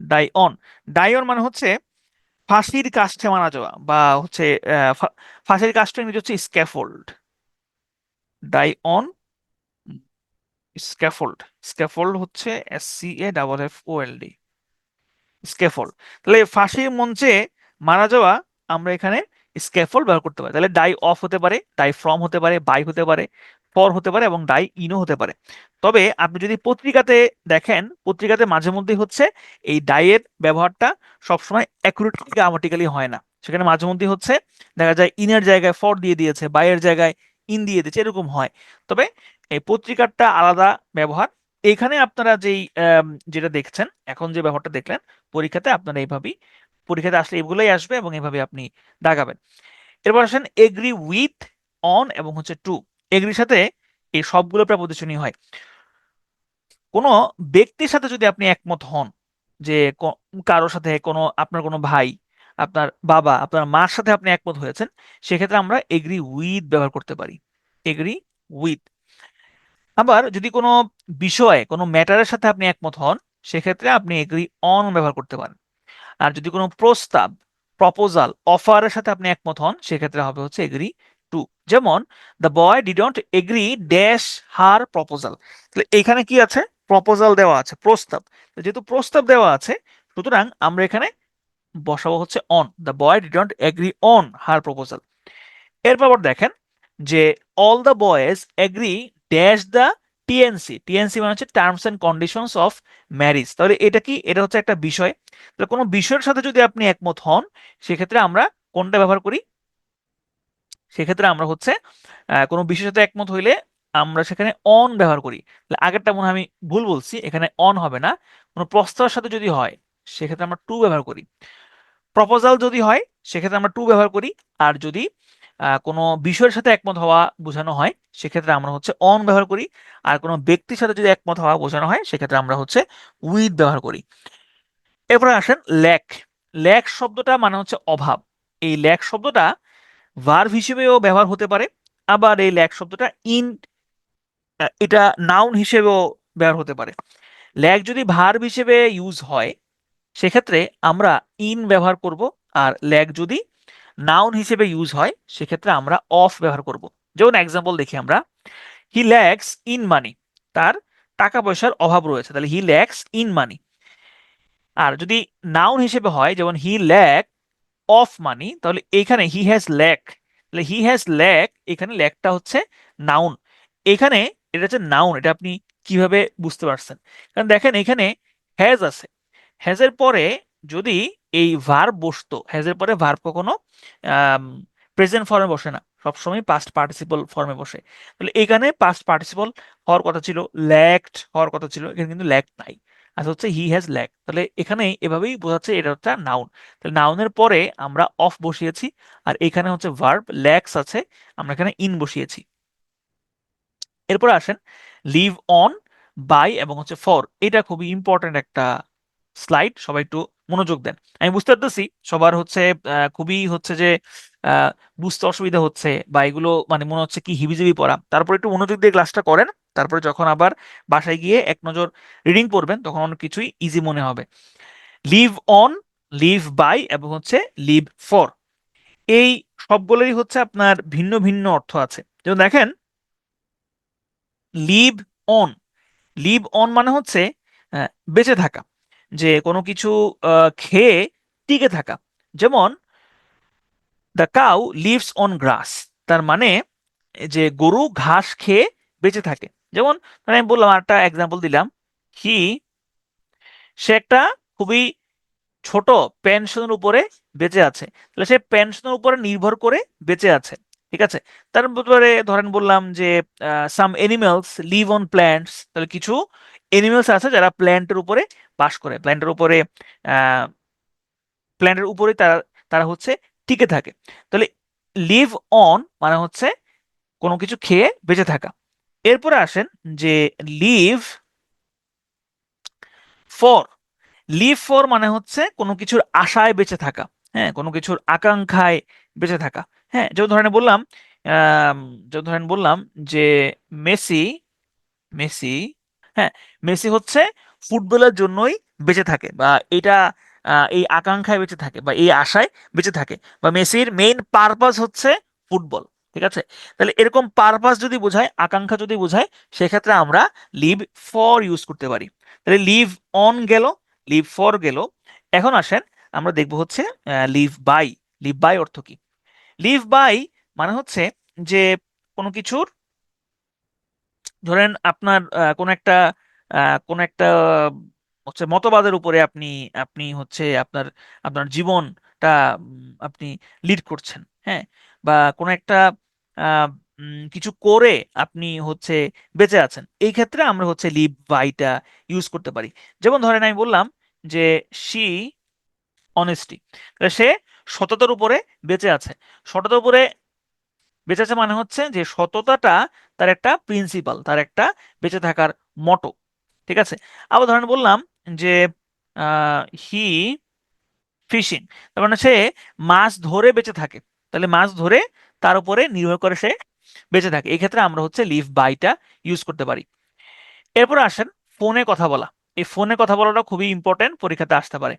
ডাই অন, ডাই অন মানে হচ্ছে ফাঁসির কাষ্ঠে মারা যাওয়া, বা হচ্ছে ফাঁসির কাষ্ঠ ইংরেজি হচ্ছে scaffold. Die on scaffold, scaffold হচ্ছে SCAFFOLD, স্ক্যাফোল্ড। তাহলে ফাঁসির মঞ্চে মারা যাওয়া আমরা এখানে স্ক্যাফোল্ড ব্যবহার করতে পারি। তাহলে ডাই অফ হতে পারে, ডাই ফ্রম হতে পারে, বাই হতে পারে, ফর হতে পারে, এবং ডাই ইনও হতে পারে। তবে আপনি যদি পত্রিকাতে দেখেন, পত্রিকাতে মাঝে মধ্যে হচ্ছে এই ডাইয়ের ব্যবহারটা সবসময় অ্যাকুরেটলি গ্রামাটিক্যালি হয় না। সেখানে মাঝে মধ্যে হচ্ছে দেখা যায় ইনের জায়গায় ফর দিয়ে দিয়েছে, বাইয়ের জায়গায় ইন দিয়ে দিয়েছে, এরকম হয়। তবে এই পত্রিকারটা আলাদা ব্যবহার। এখানে আপনারা যেটা দেখছেন এখন, যে ব্যবহারটা দেখলেন পরীক্ষাতে, আপনারা এইভাবেই, পরীক্ষাতে আসলে এগুলোই আসবে এবং এইভাবে আপনি দাগাবেন। এরপর আসেন এগ্রি উইথ, অন এবং হচ্ছে টু। এগ্রির সাথে এই সবগুলো প্রেপোজিশনই হয়। কোনো ব্যক্তির সাথে যদি আপনি একমত হন, যে কারোর সাথে, আপনার কোনো ভাই, আপনার বাবা, আপনার মার সাথে আপনি একমত হয়েছেন, সেক্ষেত্রে আমরা এগ্রি উইথ ব্যবহার করতে পারি, এগ্রি উইথ। আবার যদি কোনো বিষয়ে, কোনো ম্যাটারের সাথে আপনি একমত হন, সেক্ষেত্রে আপনি এগ্রি অন ব্যবহার করতে পারেন। আর যদি কোনো প্রস্তাব, প্রপোজাল, অফারের সাথে আপনি একমত হন, সেক্ষেত্রে হবে হচ্ছে এগ্রি টু। যেমন the boy didn't agree dash her proposal. তাহলে এখানে কি আছে? প্রপোজাল দেওয়া আছে, প্রস্তাব। তো যেহেতু প্রস্তাব দেওয়া আছে, সুতরাং আমরা এখানে বসাবো হচ্ছে on. The boy didn't agree on her proposal. এরপর আবার দেখেন যে all the boys agree dash the TNC. TNC মানে হচ্ছে terms and conditions of marriage. তাহলে এটা কি? এটা হচ্ছে একটা বিষয়। তাহলে কোনো বিষয়ের সাথে যদি আপনি একমত হন, সেক্ষেত্রে আমরা কোনটা ব্যবহার করি? সেক্ষেত্রে আমরা হচ্ছে কোনো বিষয়ের সাথে একমত হইলে আমরা সেখানে অন ব্যবহার করি। তাহলে আগেরটা মনে হয় আমি ভুল বলছি, এখানে অন হবে না। কোনো প্রস্তাবের সাথে যদি হয়, সেক্ষেত্রে আমরা টু ব্যবহার করি। প্রপোজাল যদি হয়, সেক্ষেত্রে আমরা টু ব্যবহার করি। আর যদি কোনো বিষয়ের সাথে একমত হওয়া বোঝানো হয়, সেক্ষেত্রে আমরা হচ্ছে অন ব্যবহার করি। আর কোনো ব্যক্তির সাথে যদি একমত হওয়া বোঝানো হয়, সেক্ষেত্রে আমরা হচ্ছে উইথ ব্যবহার করি। এরপরে আসেন ল্যাক। ল্যাক শব্দটা মানে হচ্ছে অভাব। এই ল্যাক শব্দটা ভার্ব হিসেবেও ব্যবহার হতে পারে। আবার এই ল্যাক শব্দটা এটা নাউন হিসেবেও ব্যবহার হতে পারে। ল্যাক যদি ভার্ব হিসেবে ইউজ হয়, সেক্ষেত্রে আমরা ইন ব্যবহার করব। আর ল্যাক যদি নাউন হিসেবে ইউজ হয়, সেক্ষেত্রে আমরা অফ ব্যবহার করব। যেমন এক্সাম্পল দেখি আমরা, হি ল্যাক্স ইন মানি। তার টাকা পয়সার অভাব রয়েছে, তাহলে হি ল্যাক্স ইন মানি। আর যদি নাউন হিসেবে হয়, যেমন হি ল্যাক অফ মানি, তাহলে এখানে হি হ্যাজ ল্যাক। তাহলে হি হ্যাজ ল্যাক, এখানে ল্যাকটা হচ্ছে নাউন। এখানে এটা হচ্ছে নাউন। এটা আপনি কিভাবে বুঝতে পারছেন? কারণ দেখেন এখানে হ্যাজ আছে, হ্যাজের পরে যদি এই ভার্ব বসতো, হ্যাজের পরে ভার্ব কখনো প্রেজেন্ট ফর্মে বসে না, সবসময় পাস্ট পার্টিসিপল ফর্মে বসে। তাহলে এখানে পাস্ট পার্টিসিপল হওয়ার কথা ছিল, ল্যাকড হওয়ার কথা ছিল, এখানে কিন্তু ল্যাক নাই। আচ্ছা, হচ্ছে হি হ্যাজ ল্যাক। তাহলে এখানে এভাবেই বোঝাচ্ছে এটা হচ্ছে নাউন। তাহলে নাউনের পরে আমরা অফ বসিয়েছি, আর এখানে হচ্ছে ভার্ব ল্যাক্স আছে, আমরা এখানে ইন বসিয়েছি। এরপর আসেন লিভ অন, বাই এবং হচ্ছে ফর। এটা খুবই ইম্পর্টেন্ট একটা স্লাইড, সবাই একটু মনোযোগ দেন। আমি বুঝতে পারতেছি সবার হচ্ছে খুবই হচ্ছে যে আহ, বুঝতে অসুবিধা হচ্ছে, বা এগুলো মানে মনে হচ্ছে কি হিবিজিবি পড়া। তারপর একটু মনোযোগ দিয়ে ক্লাসটা করেন, তারপরে যখন আবার বাসায় গিয়ে এক নজর রিডিং পড়বেন, তখন অনেক কিছুই ইজি মনে হবে। লিভ অন, লিভ বাই এবং হচ্ছে লিভ ফর, এই সবগুলোরই হচ্ছে আপনার ভিন্ন ভিন্ন অর্থ আছে। যেমন দেখেন লিভ অন, লিভ অন মানে হচ্ছে বেঁচে থাকা, যে কোনো কিছু খেয়ে টিকে থাকা। যেমন দ্য কাউ লিভস অন গ্রাস, তার মানে যে গরু ঘাস খেয়ে বেঁচে থাকে। যেমন মানে আমি বললাম, একটা এক্সাম্পল দিলাম, হি, সে একটা খুবই ছোট পেনশনের উপরে বেঁচে আছে। তাহলে সে পেনশনের উপরে নির্ভর করে বেঁচে আছে, ঠিক আছে। তারপরে ধরেন বললাম যে সাম এনিমেলস লিভ অন প্ল্যান্টস, তাহলে কিছু এনিমেলস আছে যারা প্ল্যান্টের উপরে বাস করে, আহ প্ল্যান্টের উপরে তারা তারা হচ্ছে টিকে থাকে। তাহলে লিভ অন মানে হচ্ছে কোনো কিছু খেয়ে বেঁচে থাকা। এরপরে আসেন যে লিভ ফর। লিভ ফর মানে হচ্ছে কোনো কিছুর আশায় বেঁচে থাকা, হ্যাঁ, কোনো কিছুর আকাঙ্ক্ষায় বেঁচে থাকা। হ্যাঁ, যেমন ধরেন বললাম আম, যেমন ধরেন বললাম যে মেসি মেসি হ্যাঁ, মেসি হচ্ছে ফুটবলের জন্যই বেঁচে থাকে, বা এটা এই আকাঙ্ক্ষায় বেঁচে থাকে, বা এই আশায় বেঁচে থাকে, বা মেসির মেইন পারপাস হচ্ছে ফুটবল। ঠিক আছে, তাহলে এরকম পারপাস যদি বোঝায়, আকাঙ্ক্ষা যদি বোঝায়, সেক্ষেত্রে আমরা লিভ ফর ইউজ করতে পারি। তাহলে লিভ অন গেল, লিভ ফর গেল। এখন আসেন আমরা দেখব হচ্ছে লিভ বাই। লিভ বাই অর্থ কি? লিভ বাই মানে হচ্ছে যে কোনো কিছুর, ধরেন আপনার কোন একটা হচ্ছে মতবাদের উপরে আপনি আপনি হচ্ছে আপনার আপনার জীবনটা আপনি লিড করছেন। হ্যাঁ, বা কোন একটা আহ, কিছু করে আপনি হচ্ছে বেঁচে আছেন, এই ক্ষেত্রে আমরা হচ্ছে লিভ বাইটা ইউজ করতে পারি। যেমন ধরেন আমি বললাম যে সি অনেস্টি, সে সততার উপরে বেঁচে আছে। সততার উপরে বেঁচে আছে মানে হচ্ছে যে সততাটা তার একটা প্রিন্সিপাল, তার একটা বেঁচে থাকার মটো। ঠিক আছে, আবার ধরেন বললাম যে হি ফিশিং, তার মানে সে মাছ ধরে বেঁচে থাকে। তাহলে মাছ ধরে তার উপরে নির্ভর করে সে বেঁচে থাকে। এই ক্ষেত্রে আমরা হচ্ছে লিভ বাইটা ইউজ করতে পারি। এরপর আসেন ফোনে কথা বলা। এই ফোনে কথা বলাটা খুবই ইম্পর্টেন্ট, পরীক্ষাতে আসতে পারে।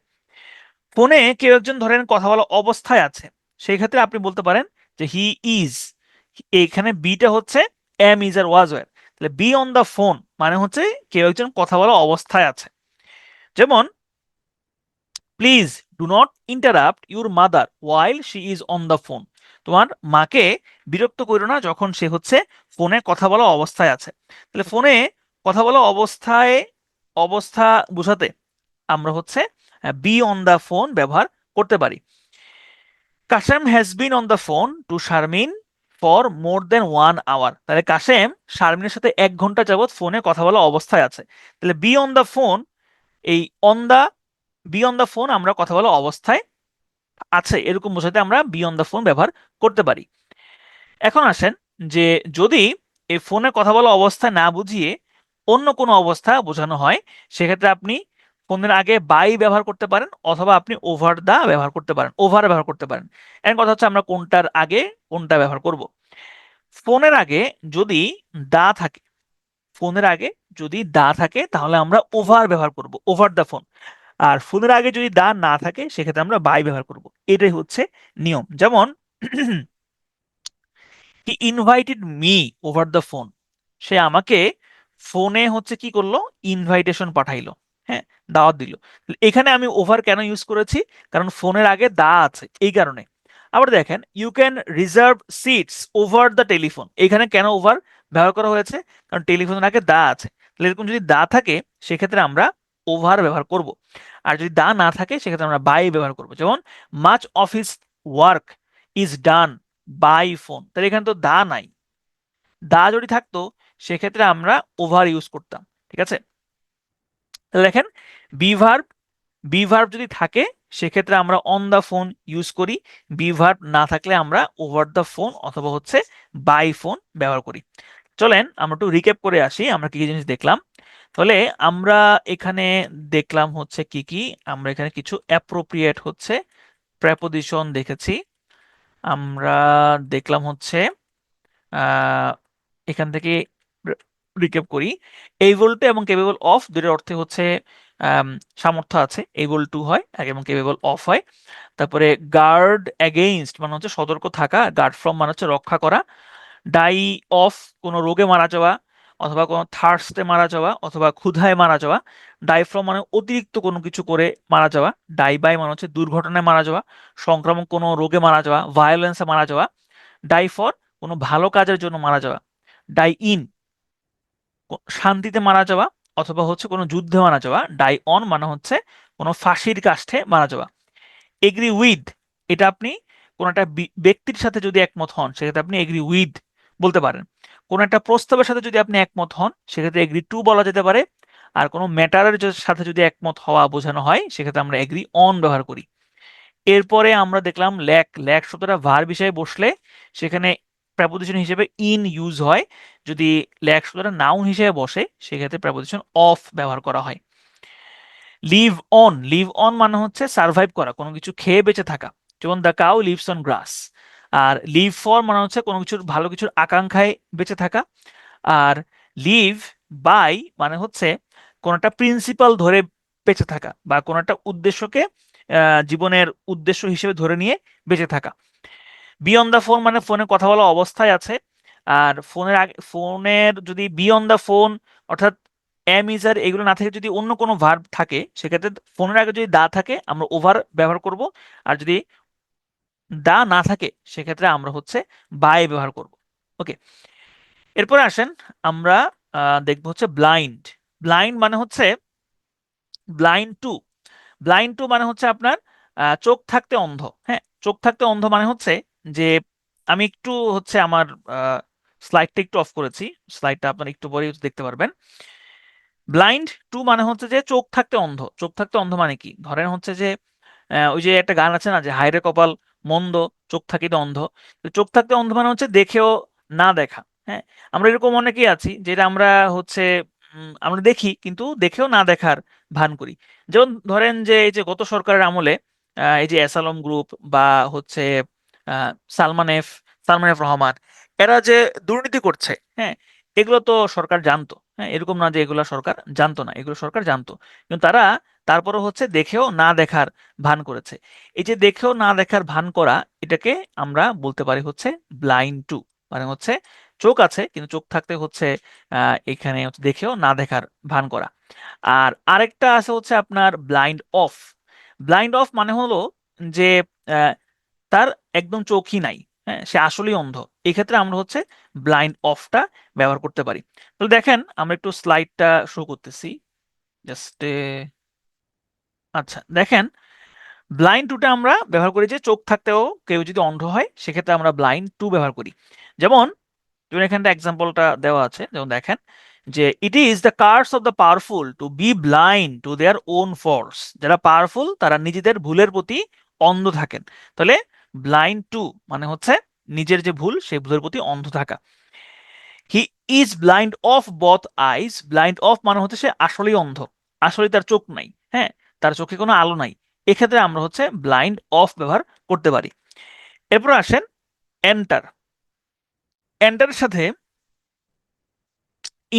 ফোনে কেউ একজন ধরেন কথা বলা অবস্থায় আছে, সেই ক্ষেত্রে আপনি বলতে পারেন যে হি ইজ। এখানে বিটা হচ্ছে am, is are was were. তাহলে বি অন দা ফোন মানে হচ্ছে কেউ একজন কথা বলা অবস্থায় আছে। যেমন please do not interrupt your mother while she is on the phone. তোমার মাকে বিরক্ত করো না যখন সে হচ্ছে ফোনে কথা বলা অবস্থায় আছে। তাহলে ফোনে কথা বলা অবস্থা বোঝাতে আমরা হচ্ছে বি অন দ্য ফোন ব্যবহার করতে পারি। Kashem has been on the phone to Sharmin for more than 1 hour. তাহলে কাশেম শারমিনের সাথে 1 ঘন্টা যাবত ফোনে কথা বলা অবস্থায় আছে। তাহলে বি অন দ্য ফোন, এই on the, be on the phone আমরা কথা বলা অবস্থায় আছে এরকম বোঝাতে আমরা বি অন দ্য ফোন ব্যবহার করতে পারি। এখন আসেন যে যদি এই ফোনে কথা বলা অবস্থায় না বুঝিয়ে অন্য কোনো অবস্থা বোঝানো হয়, সেক্ষেত্রে আপনি ফোনের আগে বাই ব্যবহার করতে পারেন, অথবা আপনি ওভার দা ব্যবহার করতে পারেন, ওভার ব্যবহার করতে পারেন। এর কথা হচ্ছে আমরা কোনটার আগে কোনটা ব্যবহার করব। ফোনের আগে যদি দা থাকে, ফোনের আগে যদি দা থাকে তাহলে আমরা ওভার ব্যবহার করব, ওভার দা ফোন। আর ফোনের আগে যদি দা না থাকে সেক্ষেত্রে আমরা বাই ব্যবহার করব। এটাই হচ্ছে নিয়ম। যেমন he invited me over the phone, সে আমাকে ফোনে হচ্ছে কি করলো, ইনভাইটেশন পাঠাইলো। হ্যাঁ, দাওয়াত দিল। এখানে আমি ওভার কেন ইউজ করেছি? কারণ ফোনের আগে দা আছে এই কারণে। আবার দেখেন you can reserve seats over the telephone, এখানে কেন ওভার ব্যবহার করা হয়েছে? কারণ টেলিফোনের আগে দা আছে। তাহলে এরকম যদি দা থাকে সেক্ষেত্রে আমরা ওভার ব্যবহার করব। আর যদি দা না থাকে সেক্ষেত্রে আমরা বাই ব্যবহার করব। যেমন much office work is done by phone, তাহলে এখানে তো দা নাই। দা যদি থাকতো সেক্ষেত্রে আমরা ওভার ইউজ করতাম। ঠিক আছে, তাহলে দেখেন বি ভার্ব, বি ভার্ব যদি থাকে সেক্ষেত্রে আমরা অন দা ফোন ইউজ করি। বি ভার্ব না থাকলে আমরা ওভার দা ফোন অথবা হচ্ছে বাই ফোন ব্যবহার করি। চলেন আমরা একটু রিক্যাপ করে আসি আমরা কি কি জিনিস দেখলাম। তাহলে আমরা এখানে দেখলাম হচ্ছে কি কি, আমরা এখানে কিছু অ্যাপ্রোপ্রিয়েট হচ্ছে প্রেপোজিশন দেখেছি। আমরা দেখলাম হচ্ছে আহ, এখান থেকে রিক্যাপ করি। এইবল টু এবং কেপেবল অফ দুটোর অর্থে হচ্ছে আম, সামর্থ্য আছে, এইবল টু হয় এবং কেপেবল অফ হয়। তারপরে গার্ড এগেইনস্ট মানে হচ্ছে সতর্ক থাকা, গার্ড ফ্রম মানে হচ্ছে রক্ষা করা। ডাই অফ কোনো রোগে মারা যাওয়া, অথবা কোনো থার্স্টে মারা যাওয়া, অথবা ক্ষুধায় মারা যাওয়া। ডাই ফ্রম মানে অতিরিক্ত কোনো কিছু করে মারা যাওয়া। ডাই বাই মানে হচ্ছে দুর্ঘটনায় মারা যাওয়া, সংক্রামক কোনো রোগে মারা যাওয়া, ভায়োলেন্সে মারা যাওয়া। ডাই ফর কোনো ভালো কাজের জন্য মারা যাওয়া। ডাই ইন শান্তিতে মারা যাওয়া অথবা হচ্ছে কোনো যুদ্ধে মারা যাওয়া। ডাই অন মানে হচ্ছে কোনো ফাঁসির কাষ্ঠে মারা যাওয়া। এগ্রি উইথ, এটা আপনি কোন একটা ব্যক্তির সাথে যদি একমত হন সেক্ষেত্রে আপনি এগ্রি উইথ বলতে পারেন। কোন একটা প্রস্তাবের সাথে যদি আপনি একমত হন সেক্ষেত্রে এগ্রি টু বলা যেতে পারে। আর কোনো ম্যাটারের সাথে যদি একমত হওয়া বোঝানো হয় সেক্ষেত্রে আমরা এগ্রি অন ব্যবহার করি। এরপরে আমরা দেখলাম ল্যাক, ল্যাক শব্দটা ভার্ব হিসেবে বসলে সেখানে প্রেপোজিশন হিসেবে ইন ইউজ হয়। যদি ল্যাক শব্দটা নাউন হিসেবে বসে সেক্ষেত্রে প্রেপোজিশন অফ ব্যবহার করা হয়। লিভ অন, লিভ অন মানে হচ্ছে সার্ভাইভ করা, কোনো কিছু খেয়ে বেঁচে থাকা। যেমন the cow lives on grass, আর লিভ ফর মানে হচ্ছে কোনো কিছুর ভালো কিছুর আকাঙ্ক্ষায় বেঁচে থাকা। আর লিভ বাই মানে হচ্ছে কোনো একটা প্রিন্সিপাল ধরে বেঁচে থাকা বা কোনো একটা উদ্দেশ্যকে জীবনের উদ্দেশ্য হিসেবে ধরে নিয়ে বেঁচে থাকা। বি অন দ্য ফোন মানে ফোনে কথা বলা অবস্থায় আছে। আর ফোনের আগে ফোনের যদি বি অন দ্য ফোন অর্থাৎ এম ইজ আর এগুলো না থেকে যদি অন্য কোনো ভার্ব থাকে, সেক্ষেত্রে ফোনের আগে যদি দা থাকে আমরা ওভার ব্যবহার করব। আর যদি দা না থাকে সেক্ষেত্রে আমরা হচ্ছে বাই ব্যবহার করব। ওকে, এরপরে আসেন আমরা দেখবো হচ্ছে ব্লাইন্ড। ব্লাইন্ড মানে হচ্ছে ব্লাইন্ড টু। ব্লাইন্ড টু মানে হচ্ছে আপনার চোখ থাকতে অন্ধ। হ্যাঁ, চোখ থাকতে অন্ধ মানে হচ্ছে যে আমি একটু হচ্ছে আমার স্লাইডটা একটু অফ করেছি, স্লাইডটা আপনার একটু পরে দেখতে পারবেন। ব্লাইন্ড টু মানে হচ্ছে যে চোখ থাকতে অন্ধ। চোখ থাকতে অন্ধ মানে কি, ধরেন হচ্ছে যে ওই যে একটা গান আছে না যে হায়রে কপাল মন্দ, চোখ থাকিতে অন্ধ। তো চোখ থাকতে অন্ধ মানে হচ্ছে দেখেও না দেখা। হ্যাঁ, আমরা এরকম অনেকেই আছি যেটা আমরা হচ্ছে আমরা দেখি কিন্তু দেখেও না দেখার ভান করি। যেমন ধরেন যে এই যে গত সরকারের আমলে এই যে এসালম গ্রুপ বা হচ্ছে আহ, সালমান এফ সালমান এফ রহমান, এরা যে দুর্নীতি করছে, হ্যাঁ, এগুলো তো সরকার জানতো। হ্যাঁ, এরকম না যে এগুলো সরকার জানতো না, এগুলো সরকার জানতো, কিন্তু তারা তারপরে হচ্ছে দেখেও না দেখার ভান করেছে। এই যে দেখেও না দেখার ভান করা, এটাকে আমরা বলতে পারি হচ্ছে ব্লাইন্ড টু। মানে হচ্ছে চোখ আছে কিন্তু চোখ থাকতে হচ্ছে এখানে হচ্ছে দেখেও না দেখার ভান করা। আর আরেকটা আছে হচ্ছে আপনার ব্লাইন্ড অফ। ব্লাইন্ড অফ মানে হলো যে আহ, তার একদম চোখই নাই, হ্যাঁ, সে আসলেই অন্ধ। এক্ষেত্রে আমরা হচ্ছে ব্লাইন্ড অফটা ব্যবহার করতে পারি। তো দেখেন আমরা একটু স্লাইডটা শো করতেছি জাস্ট। আচ্ছা দেখেন, ব্লাইন্ড টুটা আমরা ব্যবহার করি যে চোখ থাকতেও কেউ যদি অন্ধ হয় সেক্ষেত্রে আমরা ব্লাইন্ড টু ব্যবহার করি। যেমন যেমন এখানটা এক্সাম্পলটা দেওয়া আছে, যেমন দেখেন যে it is the curse of the powerful to be blind to their own faults. যারা পাওয়ারফুল তারা নিজেদের ভুলের প্রতি অন্ধ থাকেন। তাহলে ব্লাইন্ড টু মানে হচ্ছে নিজের যে ভুল সেই ভুলের প্রতি অন্ধ থাকা। He is blind of both eyes. Blind of মানে হচ্ছে সে আসলেই অন্ধ, আসলে তার চোখ নাই। হ্যাঁ, তার চোখে কোনো আলো নাই। এক্ষেত্রে আমরা হচ্ছে ব্লাইন্ড অফ ব্যবহার করতে পারি। এরপর আসেন এন্টার। এন্টারের সাথে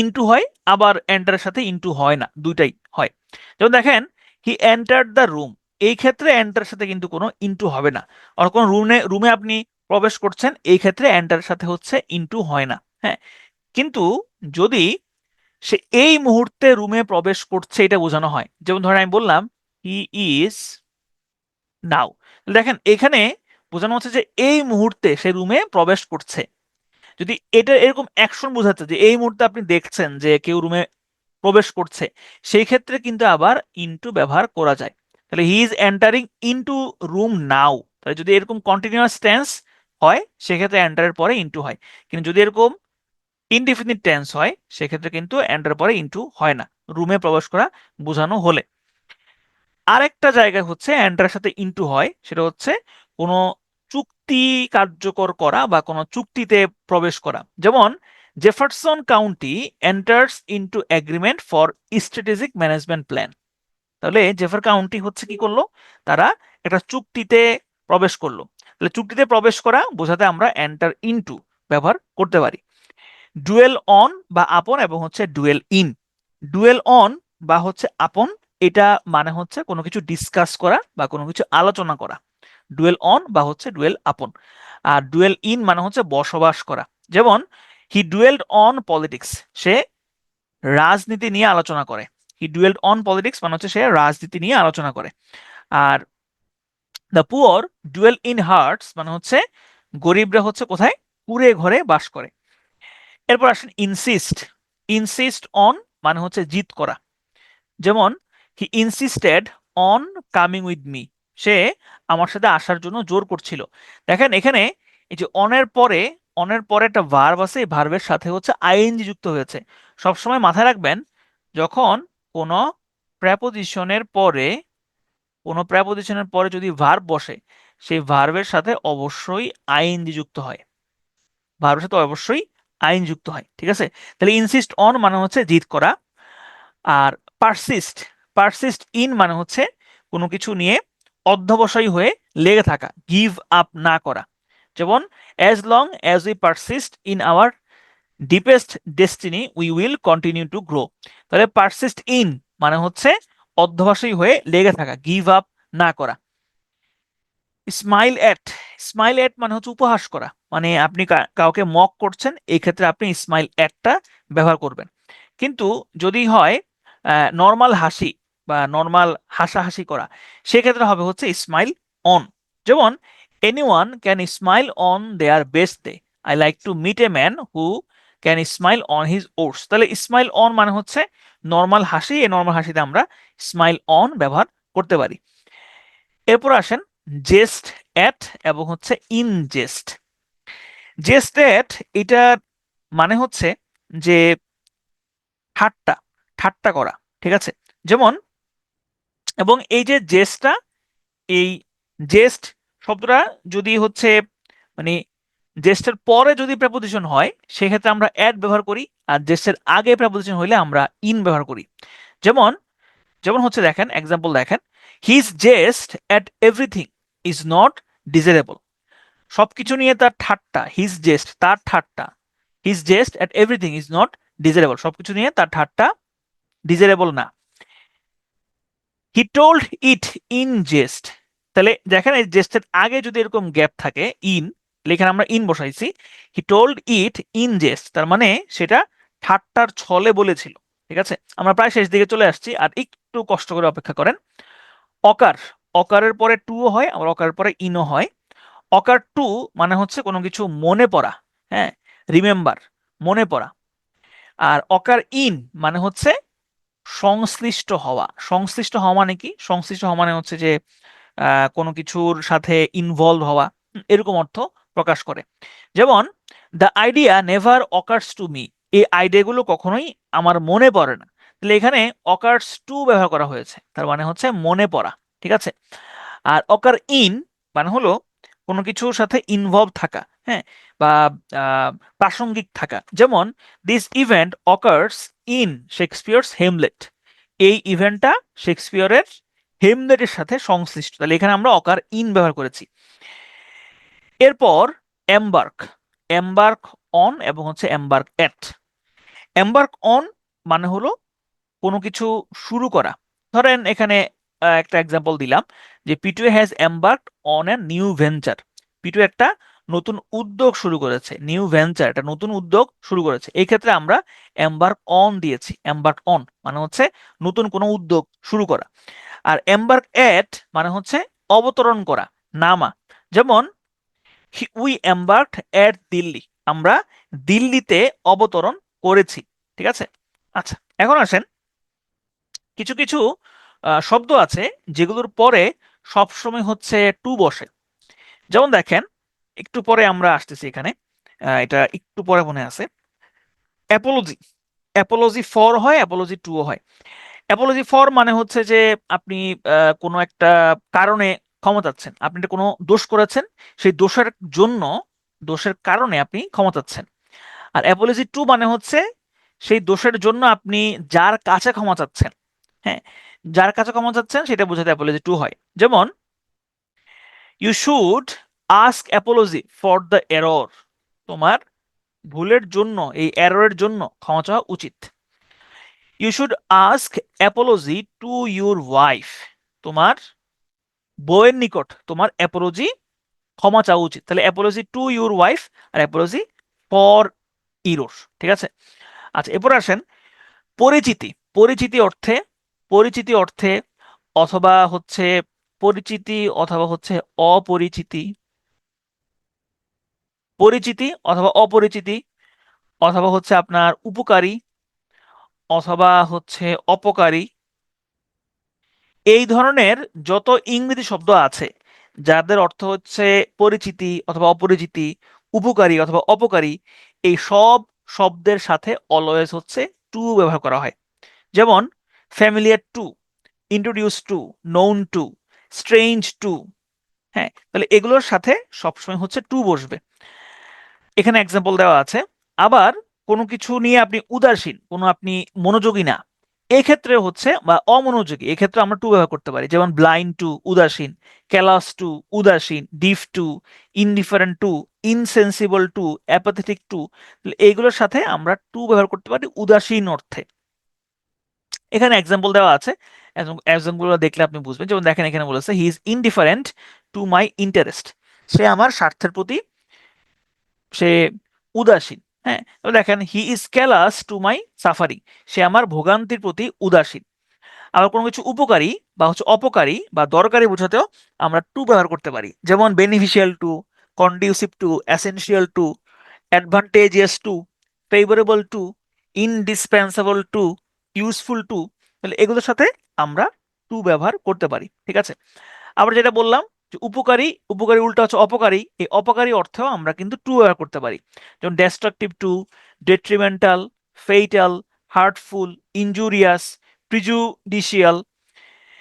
ইনটু হয়, আবার এন্টারের সাথে ইনটু হয় না, দুইটাই হয়। যেমন দেখেন হি এন্টার্ড দ্য রুম, এই ক্ষেত্রে এন্টারের সাথে কিন্তু কোনো ইনটু হবে না। আর কোন রুমে রুমে আপনি প্রবেশ করছেন, এই ক্ষেত্রে এন্টারের সাথে হচ্ছে ইনটু হয় না। হ্যাঁ, কিন্তু যদি সে এই মুহূর্তে রুমে প্রবেশ করছে এটা বোঝানো হয়, যেমন ধরেন আমি বললাম হি ইজ নাও, দেখেন এখানে বোঝানো হচ্ছে যে এই মুহূর্তে সে রুমে প্রবেশ করছে। যদি এটা এরকম অ্যাকশন বোঝাচ্ছে যে এই মুহূর্তে আপনি দেখছেন যে কেউ রুমে প্রবেশ করছে, সেই ক্ষেত্রে কিন্তু আবার ইনটু ব্যবহার করা যায়। তাহলে he is entering into room now, তাহলে যদি এরকম কন্টিনিউয়াস টেন্স হয় সেক্ষেত্রে এন্টারের পরে ইনটু হয়। কিন্তু যদি এরকম ইনডিফিনিট টেন্স হয় সেক্ষেত্রে কিন্তু এন্টার পরে ইনটু হয় না, রুমে প্রবেশ করা বোঝানো হলে। আরেকটা জায়গায় হচ্ছে এন্টারের সাথে ইনটু হয়, সেটা হচ্ছে কোনো চুক্তি কার্যকর করা বা কোনো চুক্তিতে প্রবেশ করা। যেমন Jefferson county enters into agreement for strategic management plan. তাহলে জেফার কাউন্টি হচ্ছে কি করলো, তারা একটা চুক্তিতে প্রবেশ করলো। তাহলে চুক্তিতে প্রবেশ করা বোঝাতে আমরা এন্টার ইনটু ব্যবহার করতে পারি। ডুয়েল অন বা আপন এবং হচ্ছে ডুয়েল ইন। ডুয়েল অন বা হচ্ছে আপন, এটা মানে হচ্ছে কোনো কিছু ডিসকাস করা বা কোনো কিছু আলোচনা করা। ডুয়েল অন বা হচ্ছে ডুয়েল আপন। আর ডুয়েল ইন মানে হচ্ছে বসবাস করা। যেমন হি ডুয়েলড অন পলিটিক্স, সে রাজনীতি নিয়ে আলোচনা করে। হি ডুয়েলড অন পলিটিক্স মানে হচ্ছে সে রাজনীতি নিয়ে আলোচনা করে। আর the poor dwell in huts মানে হচ্ছে গরিবরা হচ্ছে কোথায়, কুঁড়ে ঘরে বাস করে। এরপর আসেন ইনসিস্ট। ইনসিস্ট অন মানে হচ্ছে জিদ করা। যেমন he insisted on coming with me, সে আমার সাথে আসার জন্য জোর করছিল। দেখেন এখানে এই যে অনের পরে একটা ভার্ব আছে, এই ভার্বের সাথে হচ্ছে আইএনজি যুক্ত হয়েছে। সবসময় মাথায় রাখবেন যখন কোনো প্রেপোজিশনের পরে যদি ভার্ব বসে, সেই ভার্বের সাথে অবশ্যই আইএনজি যুক্ত হয়। ভার্বের সাথে অবশ্যই আইন যুক্ত হয়, ঠিক আছে? তাহলে ইনসিস্ট অন মানে হচ্ছে জিদ করা। আর পারসিস্ট পারসিস্ট ইন মানে হচ্ছে কোনো কিছু নিয়ে অধ্যবসায়ী হয়ে লেগে থাকা, গিভ আপ না করা। যেমন as long as we persist in our deepest destiny we will continue to grow. তাহলে পারসিস্ট ইন মানে হচ্ছে অধ্যবসায়ী হয়ে লেগে থাকা, গিভ আপ না করা। স্মাইল অ্যাট, স্মাইল অ্যাট মানে হচ্ছে উপহাস করা, মানে আপনি কাউকে মক করছেন, এই ক্ষেত্রে আপনি স্মাইল অ্যাটটা ব্যবহার করবেন। কিন্তু যদি হয় নর্মাল হাসি বা নর্মাল হাসাহাসি করা, সেক্ষেত্রে হবে হচ্ছে স্মাইল অন। যেমন anyone can smile on their best day, I like to meet a man who can smile on his oats. তাহলে স্মাইল অন মানে হচ্ছে নর্মাল হাসি, এই নর্মাল হাসিতে আমরা স্মাইল অন ব্যবহার করতে পারি। এরপর আসেন জেস্ট অ্যাট এবং হচ্ছে ইন জেস্ট। জেস্ট অ্যাট এটার মানে হচ্ছে যে ঠাট্টা, ঠাট্টা করা, ঠিক আছে। যেমন, এবং এই যে জেস্টটা, এই জেস্ট শব্দটা যদি হচ্ছে মানে জেস্টের পরে যদি প্রেপোজিশন হয় সেক্ষেত্রে আমরা অ্যাট ব্যবহার করি, আর জেস্টের আগে প্রেপোজিশন হইলে আমরা ইন ব্যবহার করি। যেমন যেমন হচ্ছে দেখেন, এক্সাম্পল দেখেন, his jest at everything is not desirable. সবকিছু নিয়ে তার ঠাট্টা, হিজ জেস্ট তার ঠাট্টা, his jest at everything is not desirable, সবকিছু নিয়ে তার ঠাট্টা ডিজারেবল না। He told it in jest. তাহলে দেখেন এই জেস্টের আগে যদি এরকম গ্যাপ থাকে ইন, এখানে আমরা ইন বসাইছি। হি টোল্ড ইট ইন জেস্ট, তার মানে সেটা ঠাট্টার ছলে বলেছিল। ঠিক আছে, আমরা প্রায় শেষ দিকে চলে আসছি, আর একটু কষ্ট করে অপেক্ষা করেন। অকার, অকারের পরে টুও হয়, আবার অকারের পরে ইনও হয়। অকার টু মানে হচ্ছে কোনো কিছু মনে পড়া, হ্যাঁ, রিমেম্বার, মনে পড়া। আর অকার ইন মানে হচ্ছে সংশ্লিষ্ট হওয়া। সংশ্লিষ্ট হওয়া মানে কি? সংশ্লিষ্ট হওয়া মানে হচ্ছে যে কোনো কিছুর সাথে ইনভলভ হওয়া, এরকম অর্থ প্রকাশ করে। যেমন the idea never occurs to me, এই আইডিয়াগুলো কখনোই আমার মনে পড়ে না। তাহলে এখানে অকার্স টু ব্যবহার করা হয়েছে, তার মানে হচ্ছে মনে পড়া, ঠিক আছে। আর অকার ইন মানে হলো কোনো কিছুর সাথে ইনভলভ থাকা, হ্যাঁ, বা প্রাসঙ্গিক থাকা। যেমন this event occurs in Shakespeare's Hamlet, এই ইভেন্টটা শেক্সপিয়রের হেমলেটের সাথে সংশ্লিষ্ট। তাহলে এখানে আমরা অকার ইন ব্যবহার করেছি। এরপর এমবার্ক, এমবার্ক অন এবং হচ্ছে এমবার্ক এট। এমবার্ক অন মানে হলো কোনো কিছু শুরু করা। ধরেন এখানে একটা এক্সাম্পল দিলাম যে পিটুয়ে has embarked on a new venture, Pitu একটা নতুন উদ্যোগ শুরু করেছে, নিউ ভেঞ্চার একটা নতুন উদ্যোগ শুরু করেছে। এই ক্ষেত্রে আমরা এমবার্ক অন দিয়েছি, এমবার্ক অন মানে হচ্ছে নতুন কোনো উদ্যোগ শুরু করা। আর এমবার্ক এট মানে হচ্ছে অবতরণ করা, নামা। যেমন উই এমবার্কড এট দিল্লি, আমরা দিল্লিতে অবতরণ করেছি, ঠিক আছে। আচ্ছা, এখন আসেন কিছু কিছু শব্দ আছে যেগুলোর পরে সবসময় হচ্ছে টু বসে। যেমন দেখেন, একটু পরে আমরা আসতেছি এখানে, এটা একটু পরে মনে আছে। অ্যাপোলজি, অ্যাপোলজি ফর হয়, অ্যাপোলজি টুও হয়। অ্যাপোলজি ফর মানে হচ্ছে যে আপনি কোনো একটা কারণে ক্ষমা চাচ্ছেন, আপনি একটা কোনো দোষ করেছেন, সেই দোষের জন্য, দোষের কারণে আপনি ক্ষমা চাচ্ছেন। আর অ্যাপোলজি টু মানে হচ্ছে সেই দোষের জন্য আপনি যার কাছে ক্ষমা চাচ্ছেন, হ্যাঁ, যার কাছে ক্ষমা চাচ্ছেন সেটা বোঝাতে অ্যাপোলজি টু হয়। যেমন you should ask apology for the error, তোমার ভুলের জন্য, এই এররের জন্য ক্ষমা চাওয়া উচিত। You should ask apology to your wife, তোমার বউয়ের নিকট তোমার অ্যাপোলজি, ক্ষমা চাওয়া উচিত। তাহলে অ্যাপোলজি টু ইউর ওয়াইফ আর অ্যাপোলজি ফর ইরোর, ঠিক আছে। আচ্ছা, এরপর আসেন পরিচিতি। পরিচিতি অর্থে, পরিচিতি অর্থে অথবা হচ্ছে পরিচিতি অথবা হচ্ছে অপরিচিতি, পরিচিতি অথবা অপরিচিতি, অথবা হচ্ছে আপনার উপকারী অথবা হচ্ছে অপকারী, এই ধরনের যত ইংরেজি শব্দ আছে যাদের অর্থ হচ্ছে পরিচিতি অথবা অপরিচিতি, উপকারী অথবা অপকারী, এই সব শব্দের সাথে অলওয়েজ হচ্ছে টু ব্যবহার করা হয়। যেমন familiar to, introduce to, known to, strange to, হ্যাঁ, তাহলে এগুলোর সাথে সবসময় হচ্ছে টু বসবে। এখানে এক্সাম্পল দেওয়া আছে। আবার কোনো কিছু নিয়ে আপনি উদাসীন, কোনো আপনি মনোযোগী না, এক্ষেত্রে হচ্ছে বা অমনোযোগী, এক্ষেত্রে আমরা টু ব্যবহার করতে পারি, যেমন ব্লাইন্ড টু উদাসীন, ক্যালাস টু উদাসীন, deaf to, indifferent to, insensible to, apathetic to, এইগুলোর সাথে আমরা টু ব্যবহার করতে পারি উদাসীন অর্থে। এখানে এক্সাম্পল দেওয়া আছে, এক্সাম্পলগুলো দেখলে আপনি বুঝবেন। যেমন দেখেন এখানে বলেছে he is indifferent to my interest, সে আমার স্বার্থের প্রতি সে উদাসীন। হ্যাঁ, এবার দেখেন he is callous to my suffering, সে আমার ভোগান্তির প্রতি উদাসীন। আবার কোনো কিছু উপকারী বা হচ্ছে অপকারী বা দরকারি বোঝাতেও আমরা টু ব্যবহার করতে পারি, যেমন beneficial to, conducive to, essential to, advantageous to, favourable to, indispensable to, useful to. তাহলে এগুলোর সাথে আমরা টু ব্যবহার করতে পারি, ঠিক আছে। আবার যেটা বললাম যে উপকারী, উপকারী উল্টা হচ্ছে অপকারী, এই অপকারী অর্থেও আমরা কিন্তু টু ব্যবহার করতে পারি, যেমন destructive to, detrimental, fatal, hurtful, injurious, prejudicial.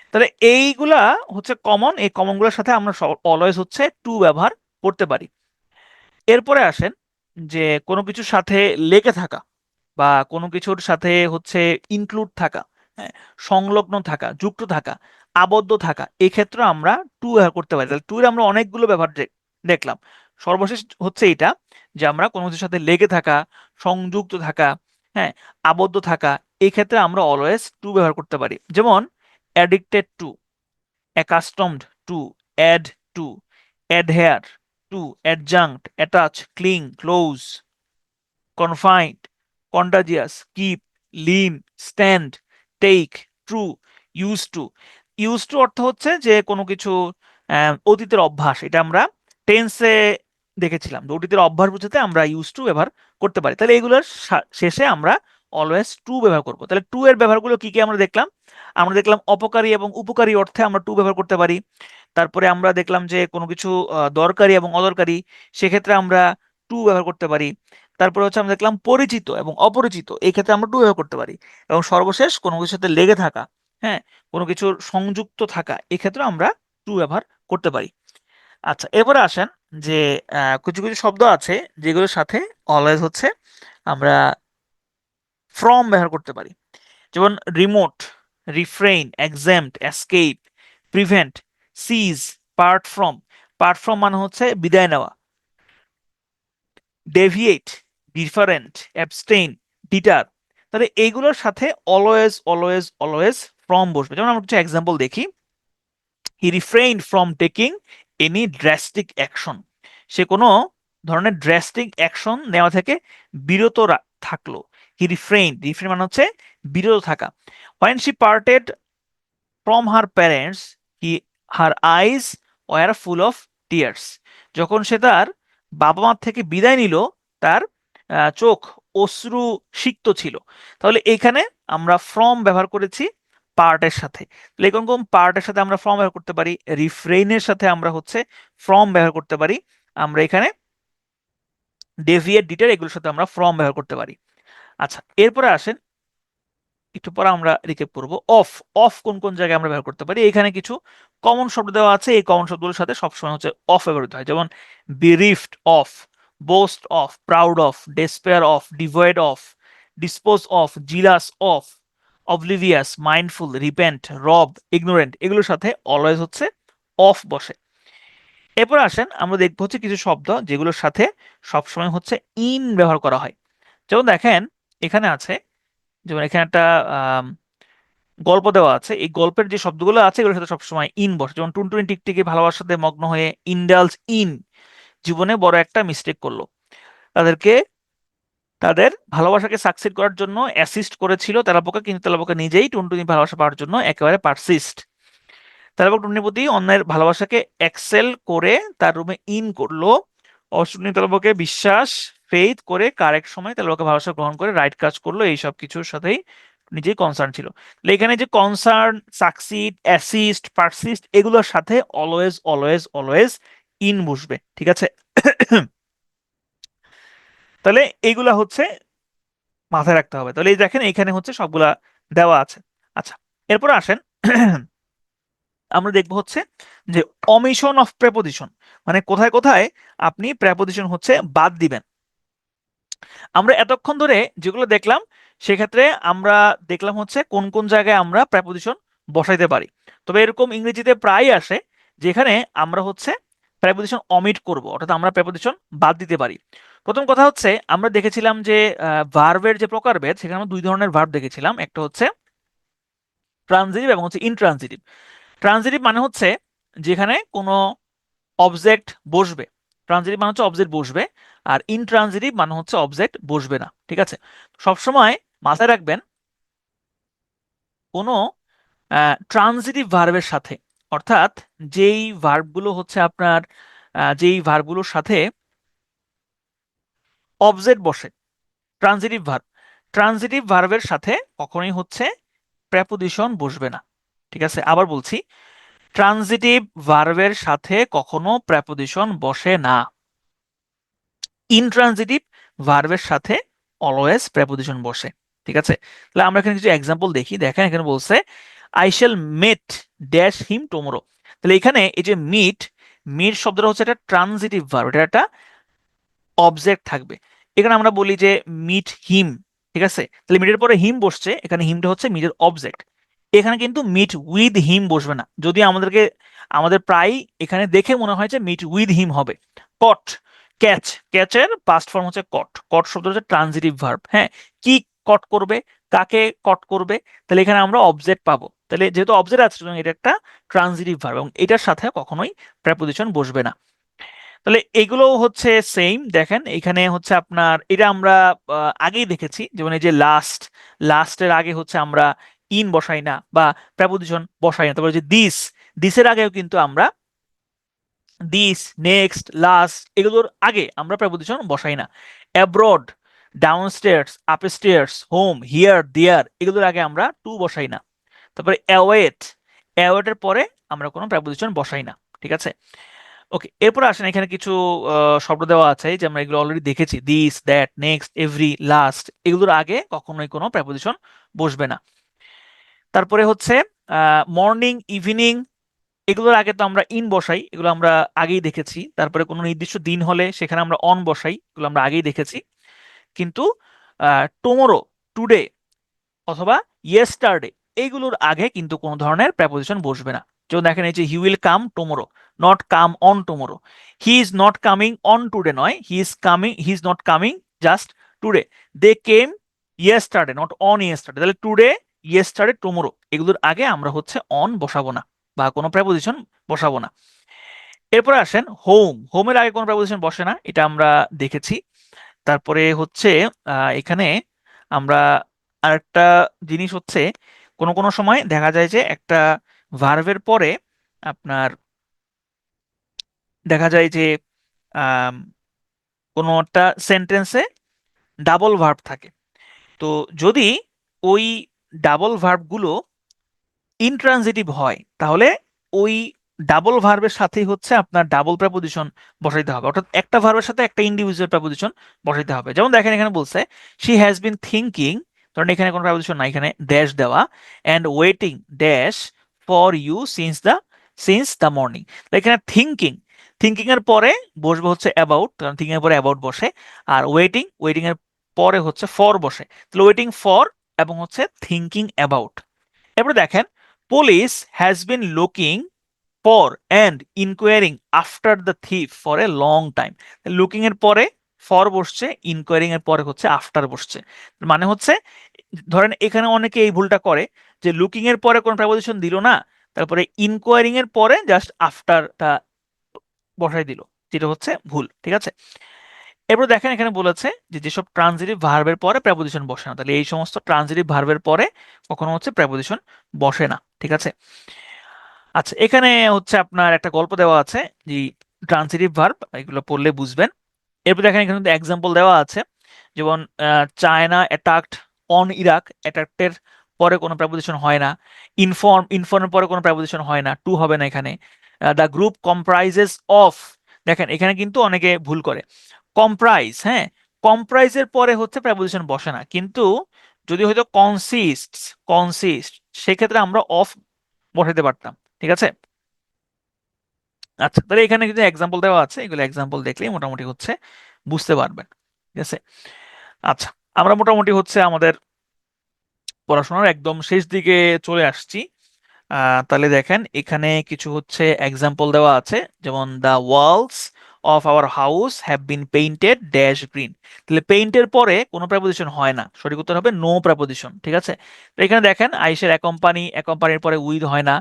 তাহলে এইগুলা হচ্ছে কমন, এই কমনগুলোর সাথে আমরা অলওয়েজ হচ্ছে টু ব্যবহার করতে পারি। এরপরে আসেন যে কোনো কিছুর সাথে লেগে থাকা বা কোনো কিছুর সাথে হচ্ছে ইনক্লুড থাকা, হ্যাঁ, সংলগ্ন থাকা, যুক্ত থাকা, আবদ্ধ থাকা, এক্ষেত্রে আমরা টু ব্যবহার করতে পারি। তাহলে টু এর আমরা অনেকগুলো ব্যবহার দেখলাম। সর্বশেষ হচ্ছে এটা যে আমরা কোনো কিছুর সাথে লেগে থাকা, সংযুক্ত থাকা, হ্যাঁ, আবদ্ধ থাকা, এই ক্ষেত্রে আমরা অলওয়েজ টু ব্যবহার করতে পারি। যেমন addicted to, accustomed to, add to, adhere to, adjunct, attach, cling, close, confined, contagious, keep, lean, stand, take, true, use to. Use to অর্থ হচ্ছে যে কোনো কিছু অতীতের অভ্যাস, এটা আমরা টেন্সে দেখেছিলাম যে অতীতের অভ্যাস বোঝাতে আমরা ইউজ টু ব্যবহার করতে পারি। তাহলে এগুলোর শেষে আমরা অলওয়েজ টু ব্যবহার করবো। তাহলে টু এর ব্যবহারগুলো কি কি আমরা দেখলাম? আমরা দেখলাম অপকারী এবং উপকারী অর্থে আমরা টু ব্যবহার করতে পারি। তারপরে আমরা দেখলাম যে কোনো কিছু দরকারি এবং অদরকারি, সেক্ষেত্রে আমরা টু ব্যবহার করতে পারি। তারপরে হচ্ছে আমরা দেখলাম পরিচিত এবং অপরিচিত, এই ক্ষেত্রে আমরা টু ব্যবহার করতে পারি। এবং সর্বশেষ কোনো কিছুর সাথে লেগে থাকা, হ্যাঁ, কোনো কিছুর সংযুক্ত থাকা, এক্ষেত্রে আমরা টু ব্যবহার করতে পারি। আচ্ছা, এবারে আসেন যে কিছু কিছু শব্দ আছে যেগুলোর সাথে অলওয়েজ হচ্ছে আমরা ফ্রম ব্যবহার করতে পারি, যেমন remote, refrain, exempt, escape, prevent, cease, part from. Part from মানে হচ্ছে বিদায় নেওয়া। Deviate, different, abstain, deter. তাহলে এইগুলোর সাথে অলওয়েজ অলওয়েজ অলওয়েজ ফ্রম বসবে। যেমন আমরা কিছু এক্সাম্পল দেখি। He refrain from taking any drastic action, সে কোনো ধরনের ড্রাস্টিক অ্যাকশন নেওয়া থেকে বিরত থাকলো। হি রিফ্রেইন, রিফ্রেইন মানে হচ্ছে বিরত থাকা। When she parted from her parents, he her eyes were full of tears, যখন সে তার বাবা মার থেকে বিদায় নিল, তার চোখ অশ্রু সিক্ত ছিল। তাহলে এখানে আমরা ফ্রম ব্যবহার করেছি পার্টের সাথে। তাহলে এরকম পার্টের সাথে আমরা ফ্রম ব্যবহার করতে পারি, রিফ্রেইনের সাথে আমরা হচ্ছে ফ্রম ব্যবহার করতে পারি, আমরা এখানে ডেভিয়েট, ডিটার, এগুলোর সাথে আমরা ফ্রম ব্যবহার করতে পারি। আচ্ছা, এরপরে আসেন একটু পরে আমরা রিকেপ করবো অফ। অফ কোন কোন জায়গায় আমরা ব্যবহার করতে পারি? এখানে কিছু কমন শব্দ দেওয়া আছে, এই কমন শব্দগুলোর সাথে সবসময় হচ্ছে অফ ব্যবহৃত হয়, যেমন bereft of, boast of, proud of, despair of, devoid of, dispose of, jealous of, oblivious, mindful, repent, rob, ignorant, এগুলোর সাথে অলওয়েজ হচ্ছে অফ বসে। এরপর আসেন আমরা দেখবো হচ্ছে কিছু শব্দ যেগুলোর সাথে সবসময় হচ্ছে ইন ব্যবহার করা হয়। যেমন দেখেন এখানে আছে, যেমন এখানে একটা গল্প দেওয়া আছে, এই গল্পের যে শব্দগুলো আছে এগুলোর সাথে সবসময় ইন বসে। যেমন টুনটুনি টিকটিকি ভালোবাসার সাথে মগ্ন হয়ে ইন্ডালজ ইন, জীবনে বড় একটা মিস্টেক করলো, তাদেরকে তাদের ভালোবাসাকে সাকসিড করার জন্য অ্যাসিস্ট করেছিল তেলাপোকা, কিন্তু তেলাপোকা নিজেই টুনটুনি ভালোবাসা পাওয়ার জন্য একেবারে পারসিস্ট। তেলাপোকা টুনটুনির প্রতি অন্যের ভালোবাসাকে এক্সেল করে তার রুমে ইন করলো। অষ্টুনি তেলাপোকাকে বিশ্বাস, ফেইথ করে কারেক্ট সময় তেলাপোকা ভালোবাসা গ্রহণ করে রাইট কাজ করলো, এই সব কিছুর সাথেই নিজেই কনসার্ন ছিল। তাহলে এখানে যে কনসার্ন, সাকসিড, অ্যাসিস্ট, পারসিস্ট, এগুলোর সাথে অলওয়েজ অলওয়েজ অলওয়েজ ইন বসবে, ঠিক আছে। তাহলে এইগুলা হচ্ছে মাথায় রাখতে হবে। তাহলে এই দেখেন এখানে হচ্ছে সবগুলা দেওয়া আছে। আচ্ছা, এরপর আসেন আমরা দেখবো হচ্ছে যে অমিশন অফ প্রেপোজিশন, মানে কোথায় কোথায় আপনি প্রেপোজিশন হচ্ছে বাদ দিবেন। আমরা এতক্ষণ ধরে যেগুলো দেখলাম সেক্ষেত্রে আমরা দেখলাম হচ্ছে কোন কোন জায়গায় আমরা প্রেপোজিশন বসাইতে পারি। তবে এরকম ইংরেজিতে প্রায় আসে যেখানে আমরা হচ্ছে প্রেপোজিশন অমিট করব, অর্থাৎ আমরা প্রেপোজিশন বাদ দিতে পারি। প্রথম কথা হচ্ছে আমরা দেখেছিলাম যে ভার্বের যে প্রকারভেদ, সেখানে আমরা দুই ধরনের ভার্ব দেখেছিলাম, একটা হচ্ছে ট্রানজিটিভ এবং হচ্ছে ইনট্রানজিটিভ। ট্রানজিটিভ মানে হচ্ছে যেখানে কোনো অবজেক্ট বসবে, ট্রানজিটিভ মানে হচ্ছে অবজেক্ট বসবে, আর ইনট্রানজিটিভ মানে হচ্ছে অবজেক্ট বসবে না। ঠিক আছে, সবসময় মাথায় রাখবেন কোনো ট্রানজিটিভ ভার্বের সাথে, অর্থাৎ যেই ভার্বগুলো হচ্ছে আপনার যেই ভার্বগুলোর সাথে অবজেক্ট বসে, ট্রানজিটিভ ভার্ব, ট্রানজিটিভ ভার্বের সাথে কখনোই হচ্ছে প্রেপোজিশন বসবে না। ঠিক আছে, আবার বলছি, ট্রানজিটিভ ভার্বের সাথে কখনো প্রেপোজিশন বসে না। ইনট্রানজিটিভ ভার্বের সাথে অলওয়েজ প্রেপোজিশন বসে। ঠিক আছে, তাহলে আমরা এখানে কিছু এক্সাম্পল দেখি। দেখেন এখানে বলছে I shall meet dash him tomorrow. তাহলে এখানে এই যে মিট, মিট শব্দটা হচ্ছে একটা ট্রানজিটিভ ভার্ব, এটা একটা অবজেক্ট থাকবে। এখানে আমরা বলি যে মিট হিম, ঠিক আছে, তাহলে মিটের পরে হিম বসছে, এখানে হিমটা হচ্ছে মিটের অবজেক্ট। এখানে কিন্তু মিট উইথ হিম বসবে না, যদি আমাদের প্রায় এখানে দেখে মনে হয় যে মিট উইথ হিম হবে। কট, ক্যাচ, ক্যাচের পাস্ট ফর্ম হচ্ছে কট, কট শব্দ হচ্ছে ট্রানজিটিভ ভার্ব। হ্যাঁ, কি কট করবে, কাকে কট করবে, তাহলে এখানে আমরা অবজেক্ট পাবো। তাহলে যেহেতু অবজেক্ট আছে, সুতরাং এটা একটা ট্রানজিটিভ ভার্ব এবং এটার সাথে কখনোই প্রেপোজিশন বসবে না। তাহলে এগুলো হচ্ছে সেম। দেখেন এখানে হচ্ছে আপনার এটা আমরা আগেই দেখেছি, যেমন এই যে লাস্ট, লাস্টের আগে হচ্ছে আমরা ইন বসাই না বা প্রেপোজিশন বসাই না। তারপরে যে দিস, দিসের আগেও কিন্তু আমরা দিস, নেক্সট, লাস্ট, এগুলোর আগে আমরা প্রেপোজিশন বসাই না। Abroad, downstairs, upstairs, home, here, there, এগুলোর আগে আমরা টু বসাই না। তারপরে অ্যাওয়েট, অ্যাওয়েটের পরে আমরা কোনো প্রেপোজিশন বসাই না। ঠিক আছে, ওকে, এরপর আসেন এখানে কিছু শব্দ দেওয়া আছে যে আমরা এগুলো অলরেডি দেখেছি, this, that, next, every, last, এগুলোর আগে কখনোই কোনো প্রেপোজিশন বসবে না। তারপরে হচ্ছে মর্নিং, ইভিনিং, এগুলোর আগে তো আমরা ইন বসাই, এগুলো আমরা আগেই দেখেছি। তারপরে কোনো নির্দিষ্ট দিন হলে সেখানে আমরা অন বসাই, এগুলো আমরা আগেই দেখেছি। কিন্তু টুমোরো, টুডে অথবা ইয়েস্টারডে, এইগুলোর আগে কিন্তু কোনো ধরনের প্রেপোজিশন বসবে না। যেমন দেখেন এই যে he will come tomorrow, not come on tomorrow. He is not coming on today নয়, he is not coming just today. They came yesterday, not on yesterday. তাহলে টুডে, ইয়েস্টারডে, টুমোরো, এগুলোর আগে আমরা হচ্ছে অন বসাবো না বা কোনো প্রেপোজিশন বসাবো না। এরপরে আসেন হোম, হোমের আগে কোনো প্রেপোজিশন বসে না, এটা আমরা দেখেছি। তারপরে হচ্ছে এখানে আমরা আরেকটা জিনিস হচ্ছে, কোনো কোনো সময় দেখা যায় যে একটা ভার্বের পরে আপনার দেখা যায় যে আম, কোনো একটা সেন্টেন্সে ডাবল ভার্ব থাকে। তো যদি ওই ডাবল ভার্বগুলো ইনট্রানজিটিভ হয়, তাহলে ওই ডাবল ভার্বের সাথেই হচ্ছে আপনার ডাবল প্রেপোজিশন বসাইতে হবে, অর্থাৎ একটা ভার্বের সাথে একটা ইন্ডিভিজুয়াল প্রেপোজিশন বসাইতে হবে। যেমন দেখেন এখানে বলছে শি হ্যাজ বিন থিঙ্কিং, কারণ এখানে কোনো প্রেপোজিশন নাই, এখানে ড্যাশ দেওয়া, and waiting dash for you since the morning. এখানে থিঙ্কিং, থিঙ্কিং এর পরে বসবে হচ্ছে অ্যাবাউট, কারণ থিঙ্কিং এর পরে অ্যাবাউট বসে। আর ওয়েটিং, ওয়েটিং এর পরে হচ্ছে ফর বসে, তাহলে ওয়েটিং ফর এবং হচ্ছে থিঙ্কিং অ্যাবাউট। এরপরে দেখেন police has been looking for and enquiring after the thief for a long time. Looking এর পরে ফর বসছে, ইনকোয়ারিং এর পরে হচ্ছে আফটার বসছে। মানে হচ্ছে ধরেন এখানে অনেকে এই ভুলটা করে যে লুকিং এর পরে কোনো প্রেপোজিশন দিল না, তারপরে ইনকোয়ারিং এর পরে জাস্ট আফটারটা বসাই দিল, যেটা হচ্ছে ভুল। ঠিক আছে, এরপর দেখেন এখানে বলেছে যে যেসব ট্রানজিটিভ ভার্বের পরে প্রেপোজিশন বসে না, তাহলে এই সমস্ত ট্রানজিটিভ ভার্বের পরে কখনো হচ্ছে প্রেপোজিশন বসে না। ঠিক আছে, আচ্ছা এখানে হচ্ছে আপনার একটা গল্প দেওয়া আছে যে ট্রানজিটিভ ভার্ব, এগুলো পড়লে বুঝবেন। এরপর দেখেন এখানে কিন্তু এক্সাম্পল দেওয়া আছে, যেমন চায়না অ্যাটাকড অন ইরাক, অ্যাটাকটের পরে কোনো প্রেপোজিশন হয় না। ইনফর্মের পরে কোনো প্রেপোজিশন হয় না, টু হবে না এখানে। দ্য গ্রুপ কম্প্রাইজেস অফ, দেখেন এখানে কিন্তু অনেকে ভুল করে কম্প্রাইজ, হ্যাঁ, কম্প্রাইজের পরে হচ্ছে প্রেপোজিশন বসে না, কিন্তু যদি হয়তো কনসিস্ট, সেক্ষেত্রে আমরা অফ বসাইতে পারতাম। ঠিক আছে, আচ্ছা তাহলে এখানে কিন্তু এক্সাম্পল দেওয়া আছে, এগুলো এক্সাম্পল দেখলেই মোটামুটি হচ্ছে বুঝতে পারবেন। ঠিক আছে, আচ্ছা আমরা মোটামুটি হচ্ছে আমাদের পড়াশোনার একদম শেষ দিকে চলে আসছি। তাহলে দেখেন এখানে কিছু হচ্ছে এক্সাম্পল দেওয়া আছে, যেমন the walls of our house have been painted dash green. তাহলে পেইন্টের পরে কোনো প্রেপোজিশন হয় না, সঠিক উত্তর হবে নো প্রেপোজিশন। ঠিক আছে, তো এখানে দেখেন আইসের অ্যাকম্পানির পরে উইথ হয় না।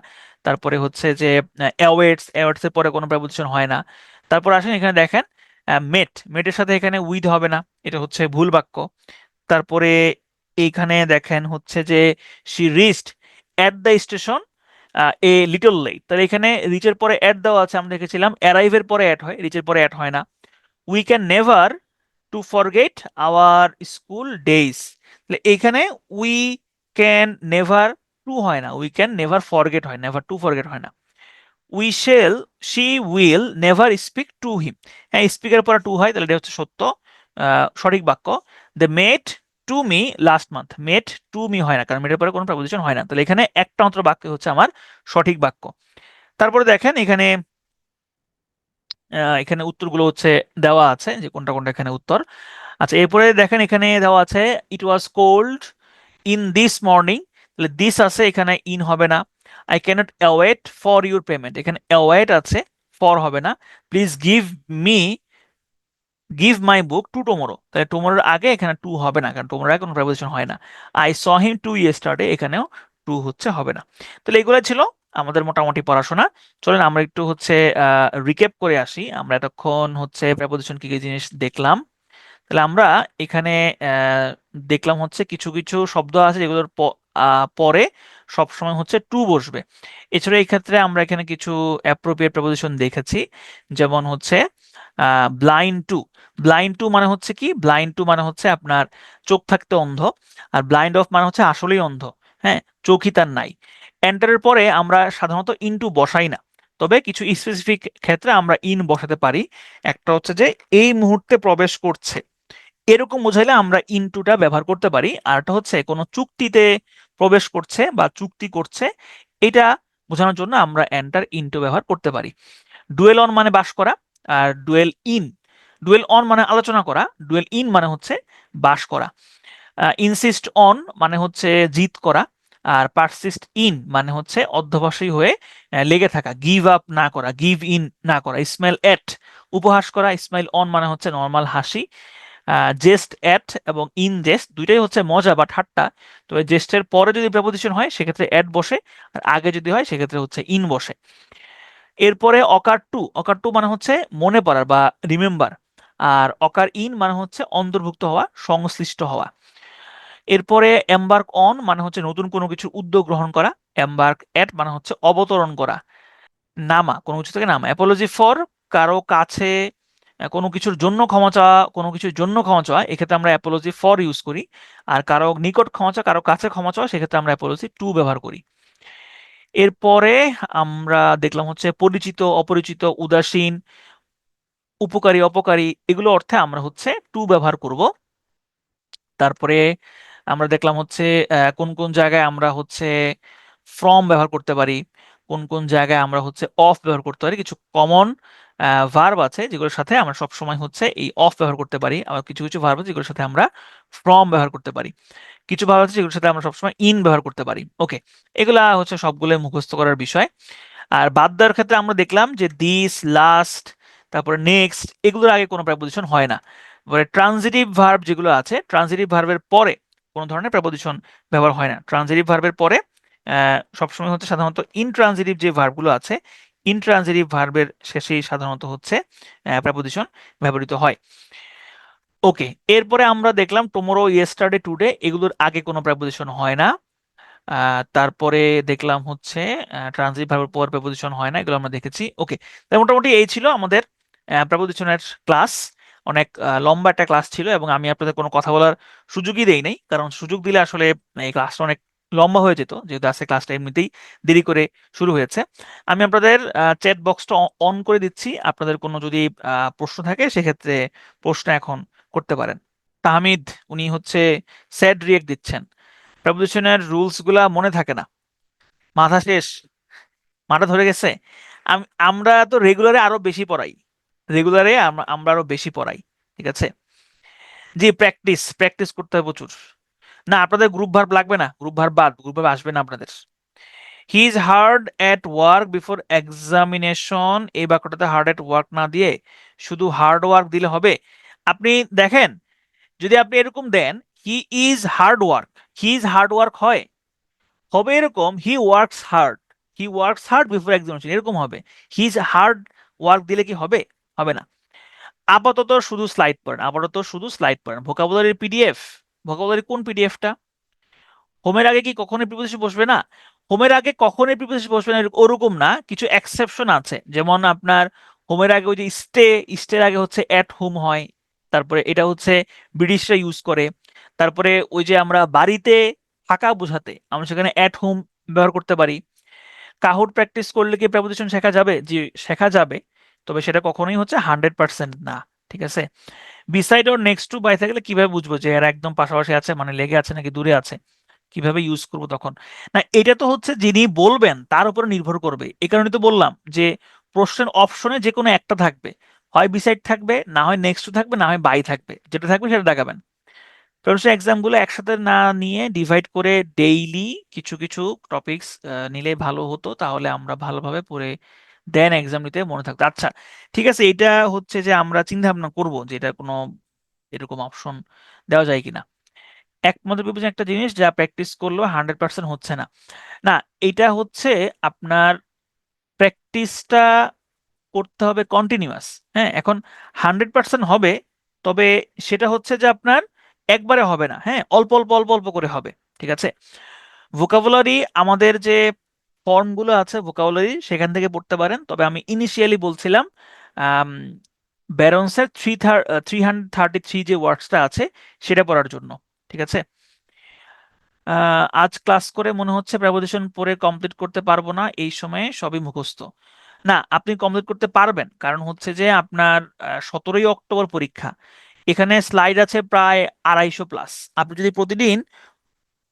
তারপরে হচ্ছে যে অ্যাওয়েটস এর পরে কোনো প্রেপোজিশন হয় না। তারপর আসেন এখানে দেখেন মেটের সাথে এখানে উইথ হবে না, এটা হচ্ছে ভুল বাক্য। তারপরে এইখানে দেখেন হচ্ছে যে she reached at the station a little late. তাহলে এখানে রিচের পরে অ্যাট দেওয়া আছে, আমরা দেখেছিলাম অ্যারাইভের পরে অ্যাট হয়, রিচের পরে অ্যাট হয় না। We can never to forget our school days. তাহলে এইখানে উই ক্যান নেভার টু হয় না, উই ক্যান নেভার ফরগেট হয়, নেভার টু ফরগেট হয় না। We shall she will never speak to him. হ্যাঁ, স্পিকের পরে টু হয়, তাহলে এটা হচ্ছে সত্য, সঠিক বাক্য। They met to me last month, met to me হয় না, কারণ মেটের পরে কোনো প্রেপোজিশন হয় না। তাহলে এখানে একটা মাত্র বাক্য হচ্ছে আমার সঠিক বাক্য। তারপরে দেখেন এখানে এখানে উত্তরগুলো হচ্ছে দেওয়া আছে যে কোনটা কোনটা এখানে উত্তর। আচ্ছা, এরপরে দেখেন এখানে দেওয়া আছে it was cold in this morning. তাহলে দিস আছে, এখানে ইন হবে না। I can't await for your payment, এখানে অ্যাওয়েট আছে, ফর হবে না। Please me give my book to tomorrow, তাহলে টুমোরোর আগে এখানে টু হবে না, কারণ টুমোরোর আগে কোনো প্রেপোজিশন হয় না। I saw him to yesterday, এখানেও টু হচ্ছে হবে না। তাহলে এগুলো ছিল আমাদের মোটামুটি পড়াশোনা। চলেন আমরা একটু হচ্ছে রিক্যাপ করে আসি, আমরা এতক্ষণ হচ্ছে প্রেপোজিশন কি কি জিনিস দেখলাম। তাহলে আমরা এখানে আহ, দেখলাম হচ্ছে কিছু কিছু শব্দ আছে যেগুলোর পরে সবসময় হচ্ছে টু বসবে। এছাড়া এই ক্ষেত্রে আমরা এখানে কিছু অ্যাপ্রোপ্রিয়েট প্রেপোজিশন দেখেছি, যেমন হচ্ছে ব্লাইন্ড টু। ব্লাইন্ড টু মানে হচ্ছে কি, ব্লাইন্ড টু মানে হচ্ছে আপনার চোখ থাকতে অন্ধ, আর ব্লাইন্ড অফ মানে হচ্ছে আসলেই অন্ধ, হ্যাঁ, চোখই তার নাই। এন্টারের পরে আমরা সাধারণত ইনটু বসাই না, তবে কিছু স্পেসিফিক ক্ষেত্রে আমরা ইন বসাতে পারি। একটা হচ্ছে যে এই মুহূর্তে প্রবেশ করছে, এরকম বোঝাইলে আমরা ইনটুটা ব্যবহার করতে পারি। আর একটা হচ্ছে কোনো চুক্তিতে প্রবেশ করছে বা চুক্তি করছে, এটা বোঝানোর জন্য আমরা এন্টার ইনটু ব্যবহার করতে পারি। ডুয়েল অন মানে বাস করা, আর ডুয়েল অন মানে আলোচনা করা, ডুয়েল ইন মানে হচ্ছে বাস করা। ইনসিস্ট অন মানে হচ্ছে জিদ করা, আর পারসিস্ট ইন মানে হচ্ছে অধ্যবসায়ী হয়ে লেগে থাকা, গিভ আপ না করা, গিভ ইন না করা। স্মাইল এট উপহাস করা, স্মাইল অন মানে হচ্ছে নর্মাল হাসি। জেস্ট অ্যাট এবং ইন জেস্ট দুইটাই হচ্ছে মজা বা ঠাট্টা, তো জেস্টের পরে যদি প্রেপোজিশন হয় সেক্ষেত্রে অ্যাট বসে, আর আগে যদি হয় সেক্ষেত্রে হচ্ছে ইন বসে। এরপরে অকার টু মানে হচ্ছে মনে পড়ার বা রিমেম্বার, আর অকার ইন মানে হচ্ছে অন্তর্ভুক্ত হওয়া, সংশ্লিষ্ট হওয়া। এরপরে এম্বার্ক অন মানে হচ্ছে নতুন কোনো কিছু উদ্যোগ গ্রহণ করা, এম্বার্ক এট মানে হচ্ছে অবতরণ করা, নামা, কোনো কিছু থেকে নামা। অ্যাপোলজি ফর কারো কাছে কোনো কিছুর জন্য ক্ষমা চাওয়া, কোনো কিছুর জন্য ক্ষমা চাওয়া, এক্ষেত্রে আমরা অ্যাপোলজি ফর ইউজ করি। আর কারো নিকট ক্ষমা চাওয়া, কারো কাছে ক্ষমা চাওয়া, সেক্ষেত্রে আমরা অ্যাপোলজি টু ব্যবহার করি। এরপরে আমরা দেখলাম হচ্ছে পরিচিত, অপরিচিত, উদাসীন, উপকারী, অপকারী, এগুলো অর্থে আমরা হচ্ছে টু ব্যবহার করব। তারপরে আমরা দেখলাম হচ্ছে কোন কোন জায়গায় আমরা হচ্ছে ফ্রম ব্যবহার করতে পারি, কোন কোন জায়গায় আমরা হচ্ছে অফ ব্যবহার করতে পারি। কিছু কমন ভার্ব আছে যেগুলোর সাথে আমরা সবসময় হচ্ছে এই অফ ব্যবহার করতে পারি, আবার কিছু কিছু ভার্ব আছে যেগুলোর সাথে আমরা ফ্রম ব্যবহার করতে পারি, কিছু ভার্ব আছে যেগুলোর সাথে আমরা সবসময় ইন ব্যবহার করতে পারি। ওকে, এগুলা হচ্ছে সবগুলো মুখস্থ করার বিষয়। আর বাদ দেওয়ার ক্ষেত্রে আমরা দেখলাম যে দিস, লাস্ট, তারপরে নেক্সট, এগুলোর আগে কোনো প্রেপোজিশন হয় না। এবারে ট্রানজিটিভ ভার্ব যেগুলো আছে, ট্রানজিটিভ ভার্বের পরে কোনো ধরনের প্রেপোজিশন ব্যবহার হয় না। ট্রানজিটিভ ভার্বের পরে সবসময় হচ্ছে সাধারণত ইনট্রানজিটিভ যে ভার্বগুলো আছে, ইনট্রানজিটিভ ভার্বের শেষেই সাধারণত হচ্ছে প্রেপোজিশন ব্যবহৃত হয়। ওকে, এরপরে আমরা দেখলাম টুমোরো, ইয়েস্টারডে, টুডে, এগুলোর আগে কোনো প্রেপোজিশন হয় না। তারপরে দেখলাম হচ্ছে ট্রানজিটিভ ভার্বের পর প্রেপোজিশন হয় না, এগুলো আমরা দেখেছি। ওকে, তাই মোটামুটি এই ছিল আমাদের প্রেপোজিশনের ক্লাস। অনেক লম্বা একটা ক্লাস ছিল এবং আমি আপনাদের কোনো কথা বলার সুযোগই দেই নাই, কারণ সুযোগ দিলে আসলে এই ক্লাসটা অনেক লম্বা হয়ে যেত, যেহেতু আজকে ক্লাসটা এমনিতেই দেরি করে শুরু হয়েছে। আমি আপনাদের চ্যাট বক্সটা অন করে দিচ্ছি, আপনাদের কোনো যদি প্রশ্ন থাকে সেক্ষেত্রে প্রশ্ন এখন করতে পারেন। তাহমিদ, উনি হচ্ছে স্যাড রিয়েক্ট দিচ্ছেন, প্রেপোজিশনের রুলস গুলা মনে থাকে না, মাথা শেষ, মাথা ধরে গেছে। আমরা তো রেগুলারে আরো বেশি পড়াই, রেগুলারে আমরা আরো বেশি পড়াই। ঠিক আছে, জি, প্র্যাকটিস প্র্যাকটিস করতে হবে প্রচুর। না, আপনাদের গ্রুপ ভার্ব লাগবে না, গ্রুপ ভার্ব বাদ, গ্রুপ ভার্ব আসবে না আপনাদের। হি is hard at work before examination, এই বাক্যটাতে হার্ড এট ওয়ার্ক না দিয়ে শুধু হার্ড ওয়ার্ক দিলে হবে? আপনি দেখেন, যদি আপনি এরকম দেন he is hard work, he is hard work হয়, হবে এরকম he works hard, he works hard before examination, এরকম হবে। হি ইজ হার্ড ওয়ার্ক দিলে কি হবে? হবে না। আপাতত শুধু স্লাইড পড়েন, আপাতত শুধু স্লাইড পড়েন। ভোকাবুলারির পিডিএফ, ভোকাবুলারি কোন পিডিএফটা? হোমের আগে কি কখনোই প্রিপোজিশন বসবে না? হোমের আগে কখনোই প্রিপোজিশন বসবে না ওরকম না, কিছু এক্সেপশন আছে। যেমন আপনার হোমের আগে ওই যে স্টে, স্টের আগে হচ্ছে এট হোম হয়, তারপরে এটা হচ্ছে ব্রিটিশরা ইউজ করে। তারপরে ওই যে আমরা বাড়িতে থাকা বোঝাতে আমরা সেখানে এট হোম ব্যবহার করতে পারি। কাহুর প্র্যাকটিস করলে কি প্রেপোজিশন শেখা যাবে? জি, শেখা যাবে, তবে সেটা কখনোই হচ্ছে 100% না। ঠিক আছে? Beside or next to by থাকলে কিভাবে বুঝবো যে এরা একদম পাশাপাশি আছে, মানে লেগে আছে নাকি দূরে আছে? কিভাবে ইউজ করব তখন? না, এটা তো হচ্ছে যিনি বলবেন তার উপরে নির্ভর করবে। এই কারণে তো বললাম যে প্রশ্নের অপশনে যে কোনো একটা থাকবে, হয় বিসাইড থাকবে, না হয় নেক্সট টু থাকবে, না হয় বাই থাকবে, যেটা থাকবে সেটা দেখাবেন। প্রিপারেশন এক্সাম গুলো একসাথে না নিয়ে ডিভাইড করে ডেইলি কিছু কিছু টপিকস নিলে ভালো হতো, তাহলে আমরা ভালোভাবে পড়ে দেন এক্সাম নিতে মনে থাকতো। আচ্ছা, ঠিক আছে, এটা হচ্ছে যে আমরা চিন্তা ভাবনা করবো যে এটা কোনো এরকম অপশন দেওয়া যায় কিনা। একমাত্র বিবেচনা একটা জিনিস যা প্র্যাকটিস করলেও 100% হচ্ছে না। না, এটা হচ্ছে আপনার প্র্যাকটিসটা করতে হবে কন্টিনিউয়াস। হ্যাঁ, এখন 100% হবে, তবে সেটা হচ্ছে যে আপনার একবারে হবে না, হ্যাঁ, অল্প অল্প অল্প অল্প করে হবে। ঠিক আছে? ভোকাবুলারি আমাদের যে ফর্মগুলো আছে ভোকাবুলারি সেখান থেকে পড়তে পারেন, তবে আমি ইনিশিয়ালি বলছিলাম ব্যারন্সের 333 যে ওয়ার্ডসটা আছে সেটা পড়ার জন্য। ঠিক আছে? আজ ক্লাস করে মনে হচ্ছে প্রেপোজিশন পড়ে কমপ্লিট করতে পারবো না, এই সময়ে সবই মুখস্থ। না, আপনি কমপ্লিট করতে পারবেন, কারণ হচ্ছে যে আপনার 17ই অক্টোবর পরীক্ষা। এখানে স্লাইড আছে প্রায় 250+। আপনি যদি প্রতিদিন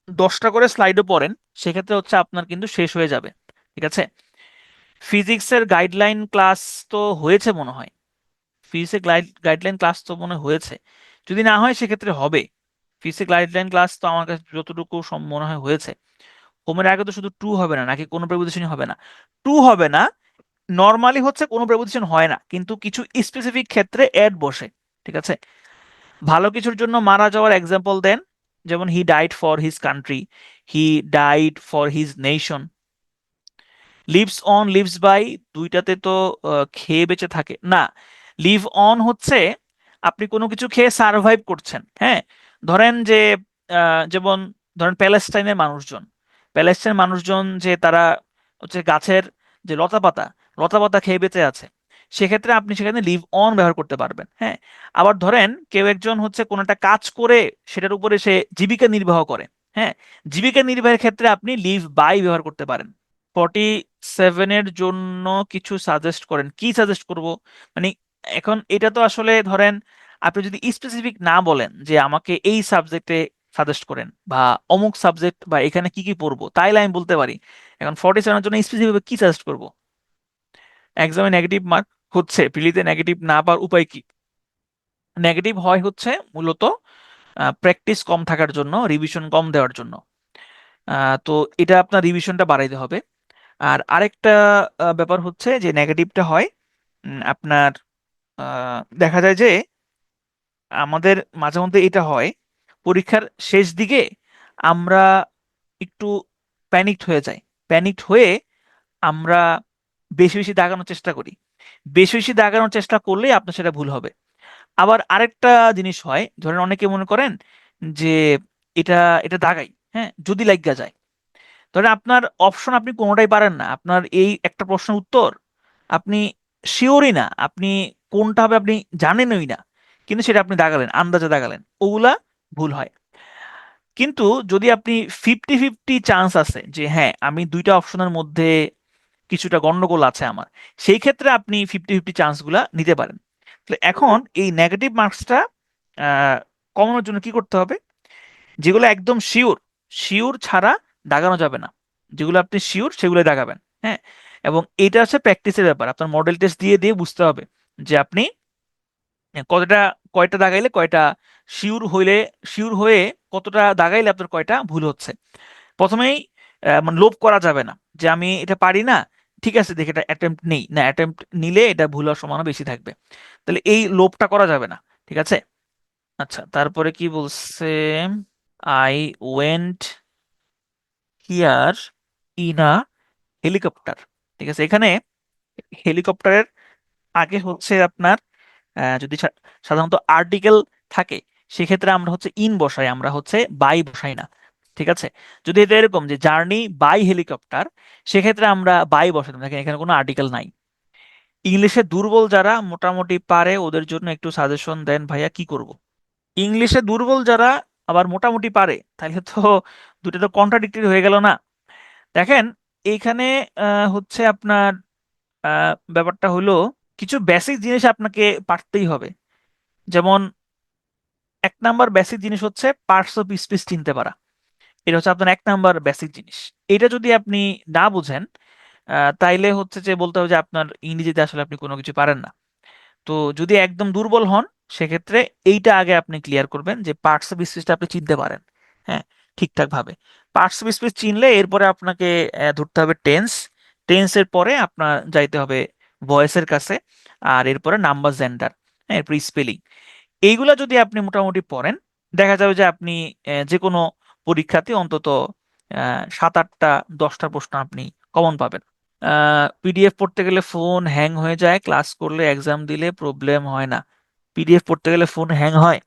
10টা করে স্লাইডও পড়েন, সেক্ষেত্রে হচ্ছে আপনার কিন্তু শেষ হয়ে যাবে। ঠিক আছে? ফিজিক্সের গাইডলাইন ক্লাস তো হয়েছে মনে হয়, ফিজিক্সের গাইডলাইন ক্লাস তো মনে হয়েছে, যদি না হয় সেক্ষেত্রে হবে। ফিজিক্সের গাইডলাইন ক্লাস তো আমার কাছে যতটুকু মনে হয় হয়েছে। হোমের আগে তো শুধু টু হবে না, নাকি কোনো প্রেপোজিশনই হবে না? টু হবে না, নর্মালি হচ্ছে কোনো প্রেপোজিশন হয় না, কিন্তু কিছু স্পেসিফিক ক্ষেত্রে এড বসে। ঠিক আছে? ভালো কিছুর জন্য মারা যাওয়ার এক্সাম্পল দেন, যেমন he died for his country, he died for his nation. Lives on, lives by, দুইটাতে তো খেয়ে বেঁচে থাকে না। লিভ অন হচ্ছে আপনি কোনো কিছু খেয়ে সার্ভাইভ করছেন। হ্যাঁ, ধরেন যে যেমন ধরেন প্যালেস্টাইনের মানুষজন, প্যালেস্টাইনের মানুষজন যে তারা হচ্ছে গাছের যে লতাপাতা, লতাপাতা খেয়ে বেঁচে আছে, সেক্ষেত্রে আপনি সেখানে লিভ অন ব্যবহার করতে পারবেন। হ্যাঁ, আবার ধরেন কেউ একজন হচ্ছে কোনো একটা কাজ করে সেটার উপরে সে জীবিকা নির্বাহ করে, হ্যাঁ, জীবিকা নির্বাহের ক্ষেত্রে আপনি লিভ বাই ব্যবহার করতে পারেন। 47-এর জন্য কিছু সাজেস্ট করেন, কি সাজেস্ট করব? মানে এখন এটা তো আসলে ধরেন আপনি যদি স্পেসিফিক না বলেন যে আমাকে এই সাবজেক্টে সাজেস্ট করেন বা অমুক সাবজেক্ট বা এখানে কি কি পড়বো, তাইলে আমি বলতে পারি। এখন 47-এর জন্য স্পেসিফিক কি সাজেস্ট করব? এক্সামে নেগেটিভ মার্ক হচ্ছে, প্রিলিতে নেগেটিভ না পাওয়ার উপায় কি? নেগেটিভ হয় হচ্ছে মূলত প্র্যাকটিস কম থাকার জন্য, রিভিশন কম দেওয়ার জন্য। তো এটা আপনার রিভিশনটা বাড়াইতে হবে। আর আরেকটা ব্যাপার হচ্ছে যে নেগেটিভটা হয় আপনার দেখা যায় যে আমাদের মাঝে মধ্যে এটা হয় পরীক্ষার শেষ দিকে আমরা একটু প্যানিকড হয়ে যাই, প্যানিকড হয়ে আমরা বেশি বেশি দাগানোর চেষ্টা করি। বেশি বেশি দাগানোর চেষ্টা করলেই আপনার সেটা ভুল হবে। আবার আরেকটা জিনিস হয়, ধরেন অনেকে মনে করেন যে এটা এটা দাগাই, হ্যাঁ, যদি লাগা যায়। ধরেন আপনার অপশন আপনি কোনোটাই পারেন না, আপনার এই একটা প্রশ্নের উত্তর আপনি শিওরই না, আপনি কোনটা হবে আপনি জানেনই না, কিন্তু সেটা আপনি দাগালেন, আন্দাজে দাগালেন, ওগুলা ভুল হয়। কিন্তু যদি আপনি 50-50 চান্স আছে যে হ্যাঁ আমি দুইটা অপশনের মধ্যে কিছুটা গন্ডগোল আছে আমার, সেই ক্ষেত্রে আপনি 50-50 চান্স গুলা নিতে পারেন। তাহলে এখন এই নেগেটিভ মার্কসটা কমানোর জন্য কি করতে হবে? যেগুলো একদম শিওর, শিওর ছাড়া দাগানো যাবে না, যেগুলো আপনি শিওর সেগুলো দাগাবেন। হ্যাঁ, এবং এটা হচ্ছে প্র্যাকটিসের ব্যাপার, আপনার মডেল টেস্ট দিয়ে দিয়ে বুঝতে হবে যে আপনি কতটা, কয়টা দাগাইলে কয়টা শিওর হইলে, শিওর হয়ে কতটা দাগাইলে আপনার কয়টা ভুল হচ্ছে। প্রথমেই মানে লোভ করা যাবে না যে আমি এটা পারি না, ঠিক আছে দেখে এটা অ্যাটেম্প্ট নেই, না অ্যাটেম্প্ট নিলে এটা ভুল হওয়ার সম্ভাবনা বেশি থাকবে। তাহলে এই লোভটা করা যাবে না, ঠিক আছে। আচ্ছা, তারপরে কি বলছে? I went here in a helicopter. ঠিক আছে, এখানে হেলিকপ্টারের আগে হচ্ছে আপনার যদি সাধারণত আর্টিকেল থাকে, সেক্ষেত্রে আমরা হচ্ছে ইন বসাই, আমরা হচ্ছে বাই বসাই না। ঠিক আছে, যদি এটা এরকম যে জার্নি বাই হেলিকপ্টার, সেক্ষেত্রে আমরা বাই বসাতাম, দেখেন এখানে কোনো আর্টিকেল নাই। ইংলিশে দুর্বল যারা মোটামুটি পারে ওদের জন্য একটু সাজেশন দেন ভাইয়া, কি করব? ইংলিশে দুর্বল যারা আবার মোটামুটি পারে, তাহলে তো দুটো তো কন্ট্রাডিক্টরি হয়ে গেল না। দেখেন এইখানে হচ্ছে আপনার ব্যাপারটা হলো কিছু বেসিক জিনিস আপনাকে পারতেই হবে। যেমন এক নাম্বার বেসিক জিনিস হচ্ছে পার্টস অফ স্পিচ চিনতে পারা। এটা হচ্ছে আপনার এক নাম্বার বেসিক জিনিস। এটা যদি আপনি না বুঝেন, তাইলে হচ্ছে যে বলতে হবে যে আপনার ইংরেজিতে আসলে আপনি কোনো কিছু পারেন না। তো যদি একদম দুর্বল হন, সেক্ষেত্রে এইটা আগে আপনি ক্লিয়ার করবেন যে পার্টস অফ স্পিচটা আপনি চিনতে পারেন। হ্যাঁ, ঠিকঠাক ভাবে পার্টস অফ স্পিচ চিনলে এরপরে আপনাকে ধরতে হবে টেন্স। টেন্সের পরে আপনার যাইতে হবে ভয়েসের কাছে, আর এরপরে নাম্বার জেন্ডার, হ্যাঁ, এরপরে স্পেলিং। এইগুলা যদি আপনি মোটামুটি পড়েন, দেখা যাবে যে আপনি যে কোনো পরীক্ষাতে অন্তত 7, 8, 10টা প্রশ্ন আপনি কমন পাবেন। পিডিএফ পড়তে গেলে ফোন হ্যাং হয়ে যায়, ক্লাস করলে এক্সাম দিলে প্রবলেম হয় না। পিডিএফ পড়তে গেলে ফোন হ্যাং হয়,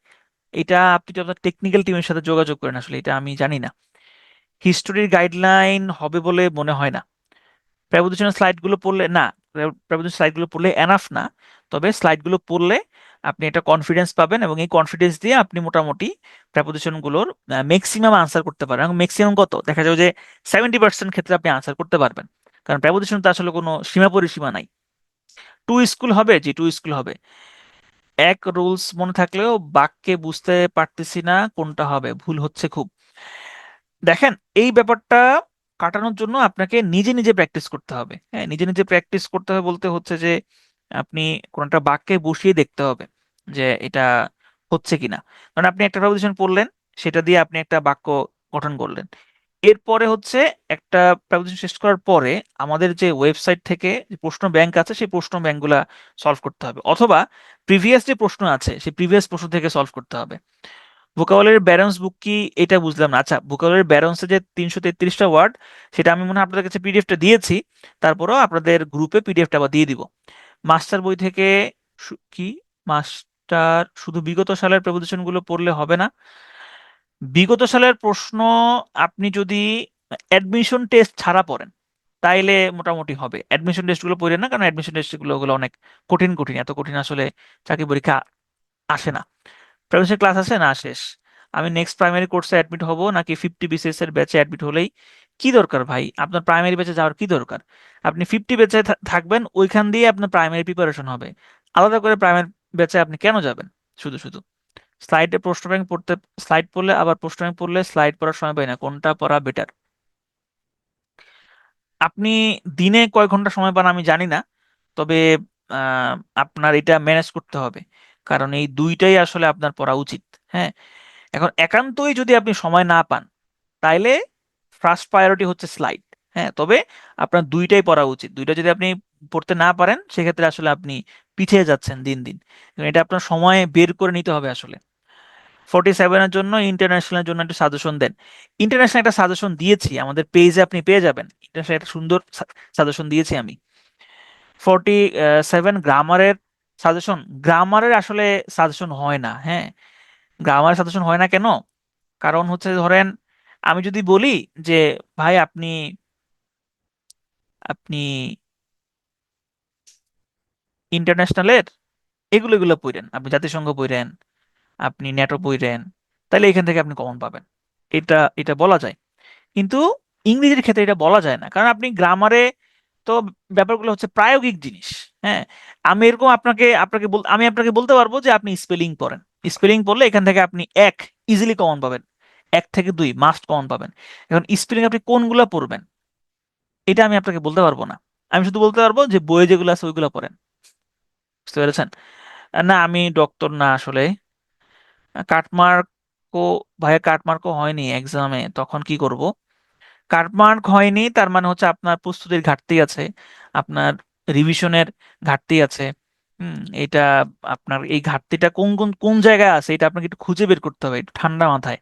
এটা আপনি তো আপনার টেকনিক্যাল টিমের সাথে যোগাযোগ করেন, আসলে এটা আমি জানি না। হিস্টোরির গাইডলাইন হবে বলে মনে হয় না। প্রেপোজিশনাল স্লাইডগুলো পড়লে না, প্রেপোজিশনাল স্লাইডগুলো পড়লে এনাফ না, তবে স্লাইডগুলো পড়লে আপনি একটা কনফিডেন্স পাবেন, এবং এই কনফিডেন্স দিয়ে আপনি মোটামুটি প্রেপোজিশনগুলোর ম্যাক্সিমাম আনসার করতে পারবেন। এবং ম্যাক্সিমাম কত দেখা যাবে যে 70% ক্ষেত্রে আপনি আনসার করতে পারবেন, কারণ প্রেপোজিশন তো আসলে কোনো সীমা পরিসীমা নাই। টু স্কুল হবে, জি টু স্কুল হবে। এক রুলস মনে থাকলেও বাক্যে বুঝতে পারতেছি না কোনটা হবে, ভুল হচ্ছে খুব। দেখেন এই ব্যাপারটা কাটানোর জন্য আপনাকে নিজে নিজে প্র্যাকটিস করতে হবে। হ্যাঁ, নিজে নিজে প্র্যাকটিস করতে হবে বলতে হচ্ছে যে আপনি কোন একটা বাক্যে বসিয়ে দেখতে হবে যে এটা হচ্ছে কিনা। কারণ আপনি একটা প্রেপোজিশন পড়লেন, সেটা দিয়ে আপনি একটা বাক্য গঠন করলেন। এরপরে হচ্ছে একটা প্রেপোজিশন শেষ করার পরে আমাদের যে ওয়েবসাইট থেকে যে প্রশ্ন ব্যাংক আছে, সেই প্রশ্ন ব্যাংকগুলা সলভ করতে হবে, অথবা প্রিভিয়াস যে প্রশ্ন আছে সেই প্রিভিয়াস প্রশ্ন থেকে সলভ করতে হবে। ভোকাবুলারি ব্যারন্স বুক কি, এটা বুঝলাম না। আচ্ছা, ভোকাবুলারি ব্যারন্সে যে 333টা ওয়ার্ড, সেটা আমি মনে হয় আপনাদের কাছে পিডিএফটা দিয়েছি, তারপরেও আপনাদের গ্রুপে পিডিএফটা আবার দিয়ে দিব। মাস্টার বই থেকে কি মাস্টার শুধু বিগত সালের প্রেপোজিশন গুলো পড়লে হবে না? বিগত সালের প্রশ্ন আপনি যদি অ্যাডমিশন টেস্ট ছাড়া পড়েন, তাইলে মোটামুটি হবে। অ্যাডমিশন টেস্ট গুলো পড়েন না, কারণ অ্যাডমিশন টেস্ট গুলো ওগুলো অনেক কঠিন কঠিন, এত কঠিন আসলে চাকরি পরীক্ষা আসে না। প্রাইমারি ক্লাস আছে না, শেষ। আমি নেক্সট প্রাইমারি কোর্সে অ্যাডমিট হব নাকি 50 BCS এর ব্যাচে অ্যাডমিট হলেই কি দরকার ভাই? আপনার প্রাইমারি ব্যাচে যাওয়ার কি দরকার? আপনি 50 ব্যাচে থাকবেন, ওইখান দিয়ে আপনার প্রাইমারি প্রিপারেশন হবে। আলাদা করে প্রাইমারি ব্যাচে আপনি কেন যাবেন শুধু শুধু? স্লাইডে প্রশ্ন ব্যাংক পড়তে, স্লাইড পড়লে আবার প্রশ্ন ব্যাংক পড়লে স্লাইড পড়ার সময় পাই না, কোনটা পড়া বেটার? আপনি দিনে কয় ঘন্টা সময় পান আমি জানি না, তবে আপনার এটা ম্যানেজ করতে হবে, কারণ এই দুইটাই আসলে আপনার পড়া উচিত। হ্যাঁ, এখন একান্তই যদি আপনি সময় না পান, তাইলে ফার্স্ট প্রায়োরিটি হচ্ছে স্লাইড। হ্যাঁ, তবে আপনার দুইটাই পড়া উচিত। দুইটা যদি আপনি পড়তে না পারেন, সেক্ষেত্রে আসলে আপনি পিছিয়ে যাচ্ছেন দিন দিন। এবং এটা আপনার সময় বের করে নিতে হবে আসলে। 47-এর জন্য, ইন্টারন্যাশনালের জন্য একটা সাজেশন দেন। ইন্টারন্যাশনাল একটা সাজেশন দিয়েছি, আমাদের পেজে আপনি পেয়ে যাবেন। ইন্টারন্যাশনাল একটা সুন্দর সাজেশন দিয়েছি আমি। 47 গ্রামারের সাজেশন, গ্রামারের আসলে সাজেশন হয় না। হ্যাঁ, গ্রামারের সাজেশন হয় না কেন? কারণ হচ্ছে ধরেন আমি যদি বলি যে ভাই আপনি আপনি ইন্টারন্যাশনালের এগুলো এগুলো পড়েন, আপনি জাতিসংঘ পড়েন, আপনি ন্যাটো পড়েন, তাহলে এখান থেকে আপনি কমন পাবেন। এটা এটা বলা যায়, কিন্তু ইংরেজির ক্ষেত্রে এটা বলা যায় না, কারণ আপনি গ্রামারে তো ব্যাপারগুলো হচ্ছে প্রায়োগিক জিনিস। হ্যাঁ, আমি এরকম আপনাকে আপনাকে আমি আপনাকে বলতে পারবো যে আপনি স্পেলিং পড়েন, স্পেলিং পড়লে এখান থেকে আপনি এক ইজিলি কমন পাবেন, 1 থেকে 2 মাস্ট কমন পাবেন। এখন স্পেলিং আপনি কোনগুলো পড়বেন, এটা আমি আপনাকে বলতে পারবো না। আমি শুধু বলতে পারবো যে বইয়ে যেগুলো আছে ওইগুলো পড়েন। বুঝতে পেরেছেন? না, আমি ডক্টর না আসলে। কাটমার্ক ভাইয়া কাটমার্কও হয়নি এক্সামে, তখন কি করব? কাটমার্ক হয়নি তার মানে হচ্ছে আপনার প্রস্তুতির ঘাটতি আছে, আপনার রিভিশনের ঘাটতি আছে। এটা আপনার এই ঘাটতিটা কোন কোন কোন জায়গায় আছে এটা আপনাকে একটু খুঁজে বের করতে হবে একটু ঠান্ডা মাথায়।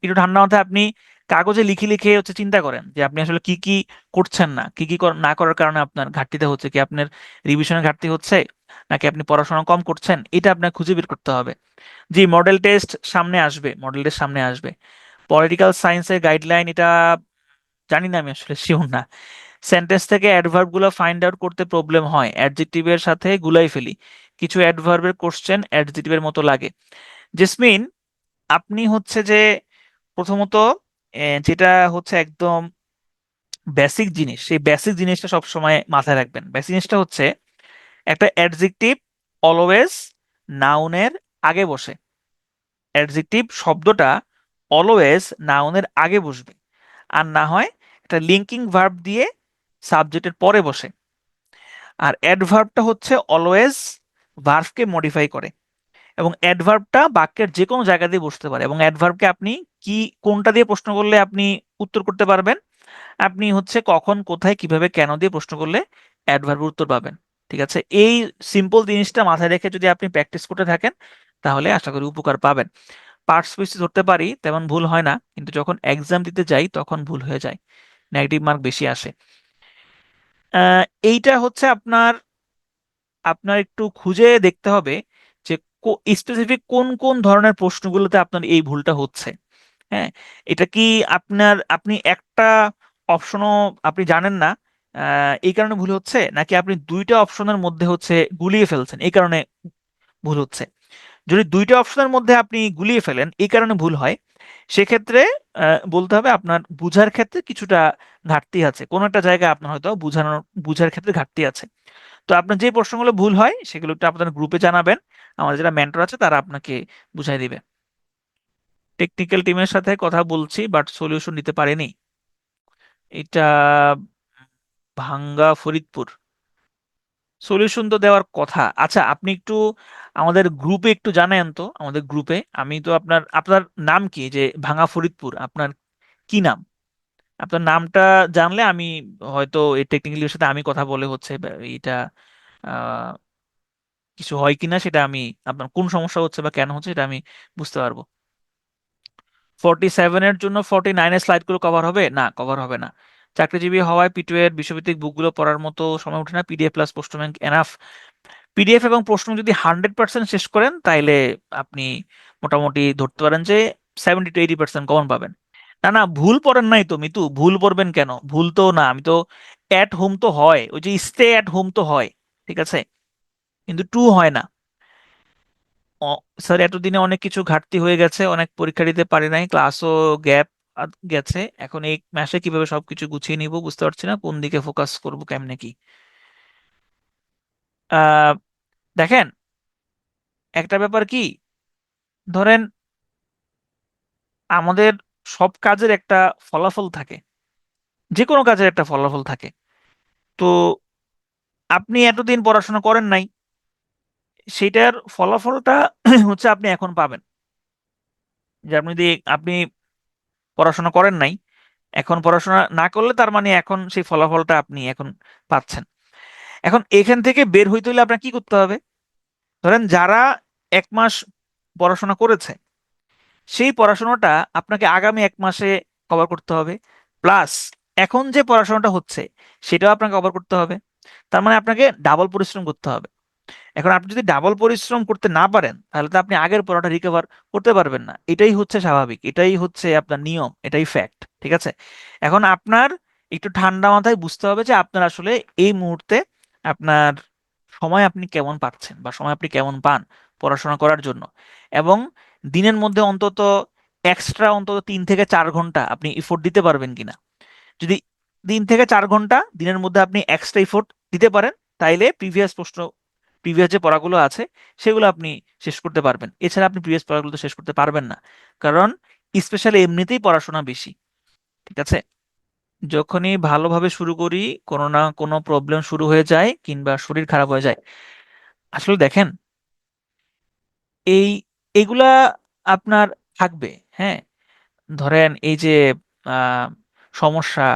একটু ঠান্ডা মাথায় আপনি কাগজে লিখে লিখে হচ্ছে চিন্তা করেন যে আপনি আসলে কি কি করছেন না, কি কি না করার কারণে আপনার ঘাটতিটা হচ্ছে, কি আপনার রিভিশনের ঘাটতি হচ্ছে নাকি আপনি পড়াশোনা কম করছেন, এটা আপনার খুঁজে বের করতে হবে। জি, মডেল টেস্ট সামনে আসবে, মডেল টেস্ট সামনে আসবে। পলিটিক্যাল সায়েন্সের গাইডলাইন এটা জানি না, আমি আসলে শিওর না। সেন্টেন্স থেকে অ্যাডভার্ব গুলো ফাইন্ড আউট করতে প্রবলেম হয়, অ্যাডজেক্টিভের সাথে গুলাই ফেলি, কিছু অ্যাডভার্বের কোশ্চেন অ্যাডজেক্টিভের মতো লাগে। জেসমিন, আপনি হচ্ছে যে প্রথমত যেটা হচ্ছে একদম বেসিক জিনিস, সেই বেসিক জিনিসটা সব সময় মাথায় রাখবেন। বেসিক জিনিসটা হচ্ছে একটা অ্যাডজেক্টিভ অলওয়েজ নাউনের আগে বসে। অ্যাডজেক্টিভ শব্দটা অলওয়েজ নাউনের আগে বসবে, আর না হয় একটা লিঙ্কিং ভার্ব দিয়ে সাবজেক্টের পরে বসে। আর অ্যাডভার্বটা হচ্ছে অলওয়েজ ভার্বকে মডিফাই করে, এবং অ্যাডভার্বটা বাক্যের যে কোনো জায়গা দিয়ে বসতে পারে। এবং অ্যাডভার্বকে আপনি কি কোনটা দিয়ে প্রশ্ন করলে আপনি উত্তর করতে পারবেন, আপনি হচ্ছে কখন কোথায় কিভাবে কেন দিয়ে প্রশ্ন করলে অ্যাডভার্বের উত্তর পাবেন। ঠিক আছে, এই সিম্পল জিনিসটা মাথায় রেখে যদি আপনি প্র্যাকটিস করতে থাকেন তাহলে আশা করি উপকার পাবেন। পার্টস পিস ধরতে পারি, তেমন ভুল হয় না, কিন্তু যখন এক্সাম দিতে যাই তখন ভুল হয়ে যায়, নেগেটিভ মার্ক বেশি আসে। এইটা হচ্ছে আপনার আপনার একটু খুঁজে দেখতে হবে যে স্পেসিফিক কোন কোন ধরনের প্রশ্নগুলোতে আপনার এই ভুলটা হচ্ছে। হ্যাঁ, এটা কি আপনি একটা অপশনও আপনি জানেন না এই কারণে ভুল হচ্ছে, নাকি আপনি দুইটা অপশনের মধ্যে হচ্ছে গুলিয়ে ফেলছেন এই কারণে ভুল হচ্ছে? যদি দুইটা অপশনের মধ্যে আপনি গুলিয়ে ফেলেন এই কারণে ভুল হয়, সেক্ষেত্রে বলতে হবে আপনার বুঝার ক্ষেত্রে কিছুটা ঘাটতি আছে, কোনো একটা জায়গায় আপনার হয়তো বুঝার ক্ষেত্রে ঘাটতি আছে। তো আপনার যে প্রশ্নগুলো ভুল হয় সেগুলো একটু আপনার গ্রুপে জানাবেন, আমাদের যারা মেন্টর আছে তারা আপনাকে বুঝাই দিবে। টেকনিক্যাল টিমের সাথে কথা বলছি বাট সলিউশন দিতে পারেনি। এটা ভাঙ্গা ফরিদপুর, সলিউশন তো দেওয়ার কথা। আচ্ছা, আপনি একটু আমাদের গ্রুপে একটু জানান তো, আমাদের গ্রুপে আমি তো আপনার আপনার নাম কি, যে ভাঙ্গা ফরিদপুর আপনার কি নাম? আপনার নামটা জানলে আমি হয়তো এই টেকনিক্যালের সাথে আমি কথা বলে হচ্ছে এটা আহ, কিছু হয় কিনা সেটা আমি, আপনার কোন সমস্যা হচ্ছে বা কেন হচ্ছে সেটা আমি বুঝতে পারবো। 47-এর জন্য 49-এর স্লাইডগুলো কভার হবে না? কভার হবে না। চাকরিজীবী হওয়ায় পিটু এর বিষয়ভিত্তিক বুকগুলো পড়ার মতো সময় ওঠে না, পিডিএফ প্লাস প্রশ্ন ব্যাংক এনাফ। পিডিএফ এবং প্রশ্ন যদি 100% শেষ করেন তাইলে আপনি মোটামুটি ধরতে পারেন যে 70 to 80% কমন পাবেন। না না, ভুল পড়েন নাই তো মিতু, ভুল পড়বেন কেন? ভুল তো না, আমি তো অ্যাট হোম তো হয়, ওই যে স্টে অ্যাট হোম তো হয়, ঠিক আছে, কিন্তু টু হয় না। স্যার এতদিনে অনেক কিছু ঘাটতি হয়ে গেছে, অনেক পরীক্ষা দিতে পারি নাই, ক্লাসও গ্যাপ গেছে, এখন এই মাসে কিভাবে সবকিছু গুছিয়ে নিব বুঝতে পারছি না, কোন দিকে ফোকাস করব কেমনে কি। আহ দেখেন, একটা ব্যাপার কি, ধরেন আমাদের সব কাজের একটা ফলাফল থাকে, যে কোনো কাজের একটা ফলাফল থাকে। তো আপনি এতদিন পড়াশোনা করেন নাই, সেটার ফলাফলটা হচ্ছে আপনি এখন পাবেন। যে আপনি পড়াশোনা করেন নাই, এখন পড়াশোনা না করলে তার মানে এখন সেই ফলাফলটা আপনি এখন পাচ্ছেন। এখন এখান থেকে বের হইতে হলে আপনার কি করতে হবে? ধরেন যারা 1 মাস পড়াশোনা করেছে, সেই পড়াশোনাটা আপনাকে আগামী 1 মাসে কভার করতে হবে, প্লাস এখন যে পড়াশোনাটা হচ্ছে সেটাও আপনাকে কভার করতে হবে। তার মানে আপনাকে ডাবল পরিশ্রম করতে হবে। এখন আপনি যদি ডাবল পরিশ্রম করতে না পারেন তাহলে তো আপনি আগের পড়াটা রিকভার করতে পারবেন না, এটাই হচ্ছে স্বাভাবিক, এটাই হচ্ছে আপনার নিয়ম, এটাই ফ্যাক্ট। ঠিক আছে, এখন আপনার একটু ঠান্ডা মাথায় বুঝতে হবে যে আপনার আসলে এই মুহূর্তে আপনার সময় আপনি কেমন পাচ্ছেন বা সময় আপনি কেমন পান পড়াশোনা করার জন্য। এবং দিনের মধ্যে অন্তত এক্সট্রা অন্তত 3 থেকে 4 ঘন্টা আপনি ইফোর্ট দিতে পারবেন কিনা। যদি 3 থেকে 4 ঘন্টা দিনের মধ্যে আপনি এক্সট্রা ইফোর্ট দিতে পারেন, তাইলে প্রিভিয়াস যে পড়াগুলো আছে সেগুলো আপনি শেষ করতে পারবেন। এছাড়া আপনি প্রিভিয়াস পড়াগুলো তো শেষ করতে পারবেন না, কারণ স্পেশালি এমনিতেই পড়াশোনা বেশি। ঠিক আছে, যখনই ভালোভাবে শুরু করি কোনো না কোনো প্রবলেম শুরু হয়ে যায় কিংবা শরীর খারাপ হয়ে যায়। আসলে দেখেন, এই এগুলা আপনার থাকবে, হ্যাঁ, ধরেন এই যে আহ সমস্যা,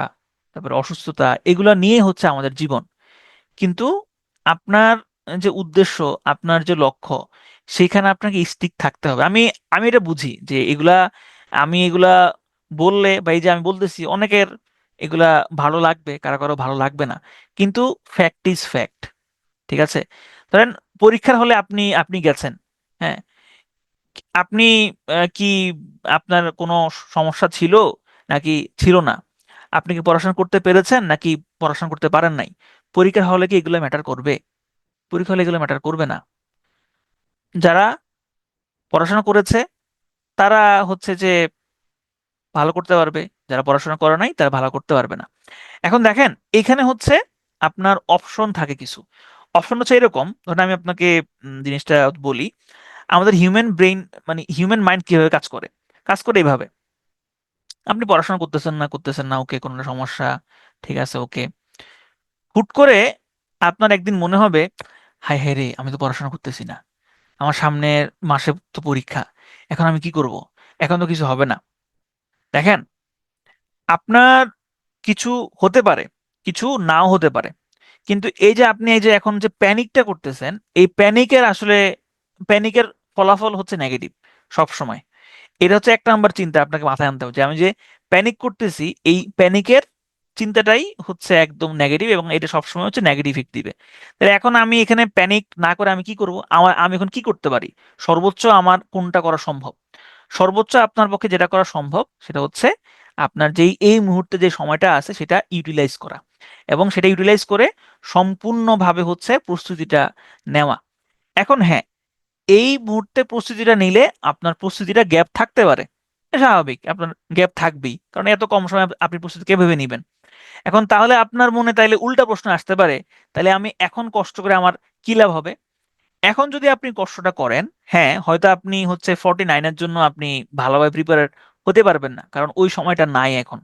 তারপরে অসুস্থতা, এগুলা নিয়ে হচ্ছে আমাদের জীবন। কিন্তু আপনার যে উদ্দেশ্য, আপনার যে লক্ষ্য, সেখানে আপনাকে স্টিক থাকতে হবে। আমি আমি এটা বুঝি যে এগুলা বললে, বা এই যে আমি বলতেছি, অনেকের এগুলা ভালো লাগবে, কারো কারো ভালো লাগবে না, কিন্তু ফ্যাক্ট ইজ ফ্যাক্ট। ঠিক আছে? ধরেন পরীক্ষার হলে আপনি আপনি গেছেন, হ্যাঁ, আপনি কি আপনার কোনো সমস্যা ছিল নাকি ছিল না? আপনি কি পড়াশোনা করতে পেরেছেন নাকি পড়াশোনা করতে পারেন নাই? পরীক্ষার হলে কি এগুলো ম্যাটার করবে? পরীক্ষা হলে এগুলো ম্যাটার করবে না। যারা পড়াশোনা করেছে তারা হচ্ছে যে ভালো করতে পারবে, যারা পড়াশোনা করে নাই তারা ভালো করতে পারবে না। এখন দেখেন, এখানে হচ্ছে আপনার অপশন থাকে কিছু। অপশন হচ্ছে এরকম, ধরেন আমি আপনাকে জিনিসটা বলি। আমাদের হিউম্যান ব্রেইন, মানে হিউম্যান মাইন্ড কিভাবে কাজ করে, কাজ করে এইভাবে। আপনি পড়াশোনা করতেছেন না, ওকে, কোনো একটা সমস্যা, ঠিক আছে, ওকে। হুট করে আপনার একদিন মনে হবে, হায় হায় রে, আমি তো পড়াশোনা করতেছি না, আমার সামনের মাসে তো পরীক্ষা, এখন আমি কি করব? এখন তো কিছু হবে না। দেখেন, আপনার কিছু হতে পারে, কিছু নাও হতে পারে, কিন্তু এই যে আপনি এই যে এখন যে প্যানিকটা করতেছেন, এই প্যানিকের ফলাফল হচ্ছে নেগেটিভ সব সময়। এটা হচ্ছে এক নাম্বার চিন্তা আপনাকে মাথায় আনতে হবে, যে আমি যে প্যানিক করতেছি, এই প্যানিকের চিন্তাটাই হচ্ছে একদম নেগেটিভ, এবং এটা সবসময় হচ্ছে নেগেটিভ ইফেক্ট দিবে। তাহলে এখন আমি এখানে প্যানিক না করে আমি কি করব? আমি এখন কি করতে পারি? সর্বোচ্চ আমার কোনটা করা সম্ভব? সর্বোচ্চ আপনার পক্ষে যেটা করা সম্ভব সেটা হচ্ছে আপনার যেই এই মুহূর্তে যে সময়টা আছে সেটা ইউটিলাইজ করা, এবং সেটা ইউটিলাইজ করে সম্পূর্ণভাবে হচ্ছে প্রস্তুতিটা নেওয়া। এখন হ্যাঁ, এই মুহূর্তে প্রস্তুতিটা নিলে আপনার প্রস্তুতিটা গ্যাপ থাকতে পারে। এটা স্বাভাবিক, আপনার গ্যাপ থাকবেই, কারণ এত কম সময় আপনি প্রস্তুতি কিভাবে নেবেন? এখন তাহলে আপনার মনে তাইলে উল্টা প্রশ্ন আসতে পারে, তাহলে আমি এখন কষ্ট করে আমার কি লাভ হবে? এখন যদি আপনি কষ্টটা করেন, হ্যাঁ, হয়তো আপনি হচ্ছে 49-এর জন্য আপনি ভালোভাবে প্রিপেয়ার হতে পারবেন না, কারণ ওই সময়টা নাই এখন।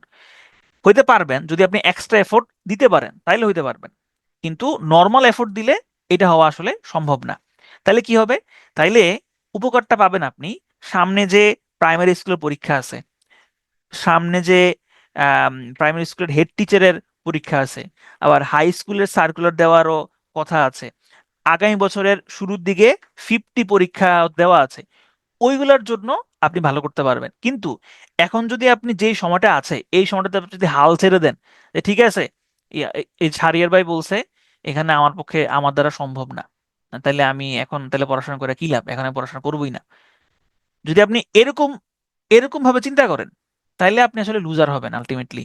হইতে পারবেন যদি আপনি এক্সট্রা এফোর্ট দিতে পারেন, তাইলে হইতে পারবেন। কিন্তু নর্মাল এফোর্ট দিলে এটা হওয়া আসলে সম্ভব না। তাইলে কি হবে? তাইলে উপকারটা পাবেন আপনি সামনে যে প্রাইমারি স্কুলের পরীক্ষা আছে, সামনে যে প্রাইমারি স্কুলের হেড টিচারের পরীক্ষা আছে, আবার হাই স্কুলের সার্কুলার দেওয়ারও কথা আছে, আগামী বছরের শুরুর দিকে 50 পরীক্ষা দেওয়া আছে। ওইগুলোর জন্য আপনি ভালো করতে পারবেন। কিন্তু এখন যদি আপনি যেই সময়টা আছে, এই সময়টাতে আপনি যদি হাল ছেড়ে দেন, যে ঠিক আছে, এই ছাড়িয়ার ভাই বলছে এখানে আমার পক্ষে, আমার দ্বারা সম্ভব না, তাহলে আমি এখন তাহলে পড়াশোনা করে কি লাভ, এখন আমি পড়াশোনা করবোই না, যদি আপনি এরকম এরকম ভাবে চিন্তা করেন, তাইলে আপনি আসলে লুজার হবেন আলটিমেটলি।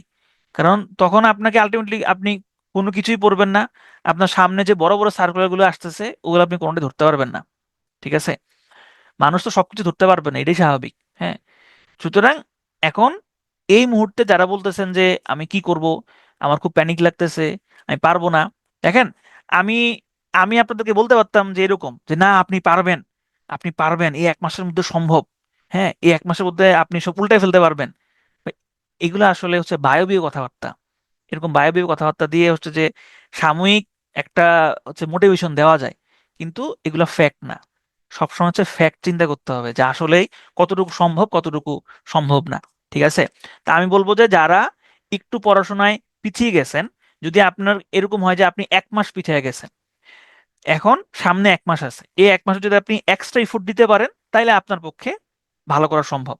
কারণ তখন আপনাকে আলটিমেটলি আপনি কোনো কিছুই পড়বেন না। আপনার সামনে যে বড় বড় সার্কুলার গুলো আসতেছে, ওগুলো আপনি কোনোটাই ধরতে পারবেন না। ঠিক আছে? মানুষ তো সবকিছু ধরতে পারবে না, এটাই স্বাভাবিক। হ্যাঁ, সুতরাং এখন এই মুহূর্তে যারা বলতেছেন যে আমি কি করব, আমার খুব প্যানিক লাগতেছে, আমি পারবো না, দেখেন, আমি আমি আপনাদেরকে বলতে পারতাম যে এরকম, যে না, আপনি পারবেন, আপনি পারবেন, এই এক মাসের মধ্যে সম্ভব। হ্যাঁ, এই এক মাসের মধ্যে আপনি সব উল্টাই ফেলতে পারবেন। এগুলো আসলে হচ্ছে বায়বীয় কথাবার্তা। এরকম বায়বীয় কথাবার্তা দিয়ে হচ্ছে যে সাময়িক একটা হচ্ছে মোটিভেশন দেওয়া যায়, কিন্তু এগুলো ফ্যাক্ট না। সবসময় হচ্ছে ফ্যাক্ট চিন্তা করতে হবে, যে আসলেই কতটুকু সম্ভব, কতটুকু সম্ভব না। ঠিক আছে? তা আমি বলবো যে যারা একটু পড়াশোনায় পিছিয়ে গেছেন, যদি আপনার এরকম হয় যে আপনি এক মাস পিছিয়ে গেছেন, এখন সামনে এক মাস আছে, এই এক মাসে যদি আপনি এক্সট্রা এফোর্ট দিতে পারেন, তাহলে আপনার পক্ষে ভালো করা সম্ভব।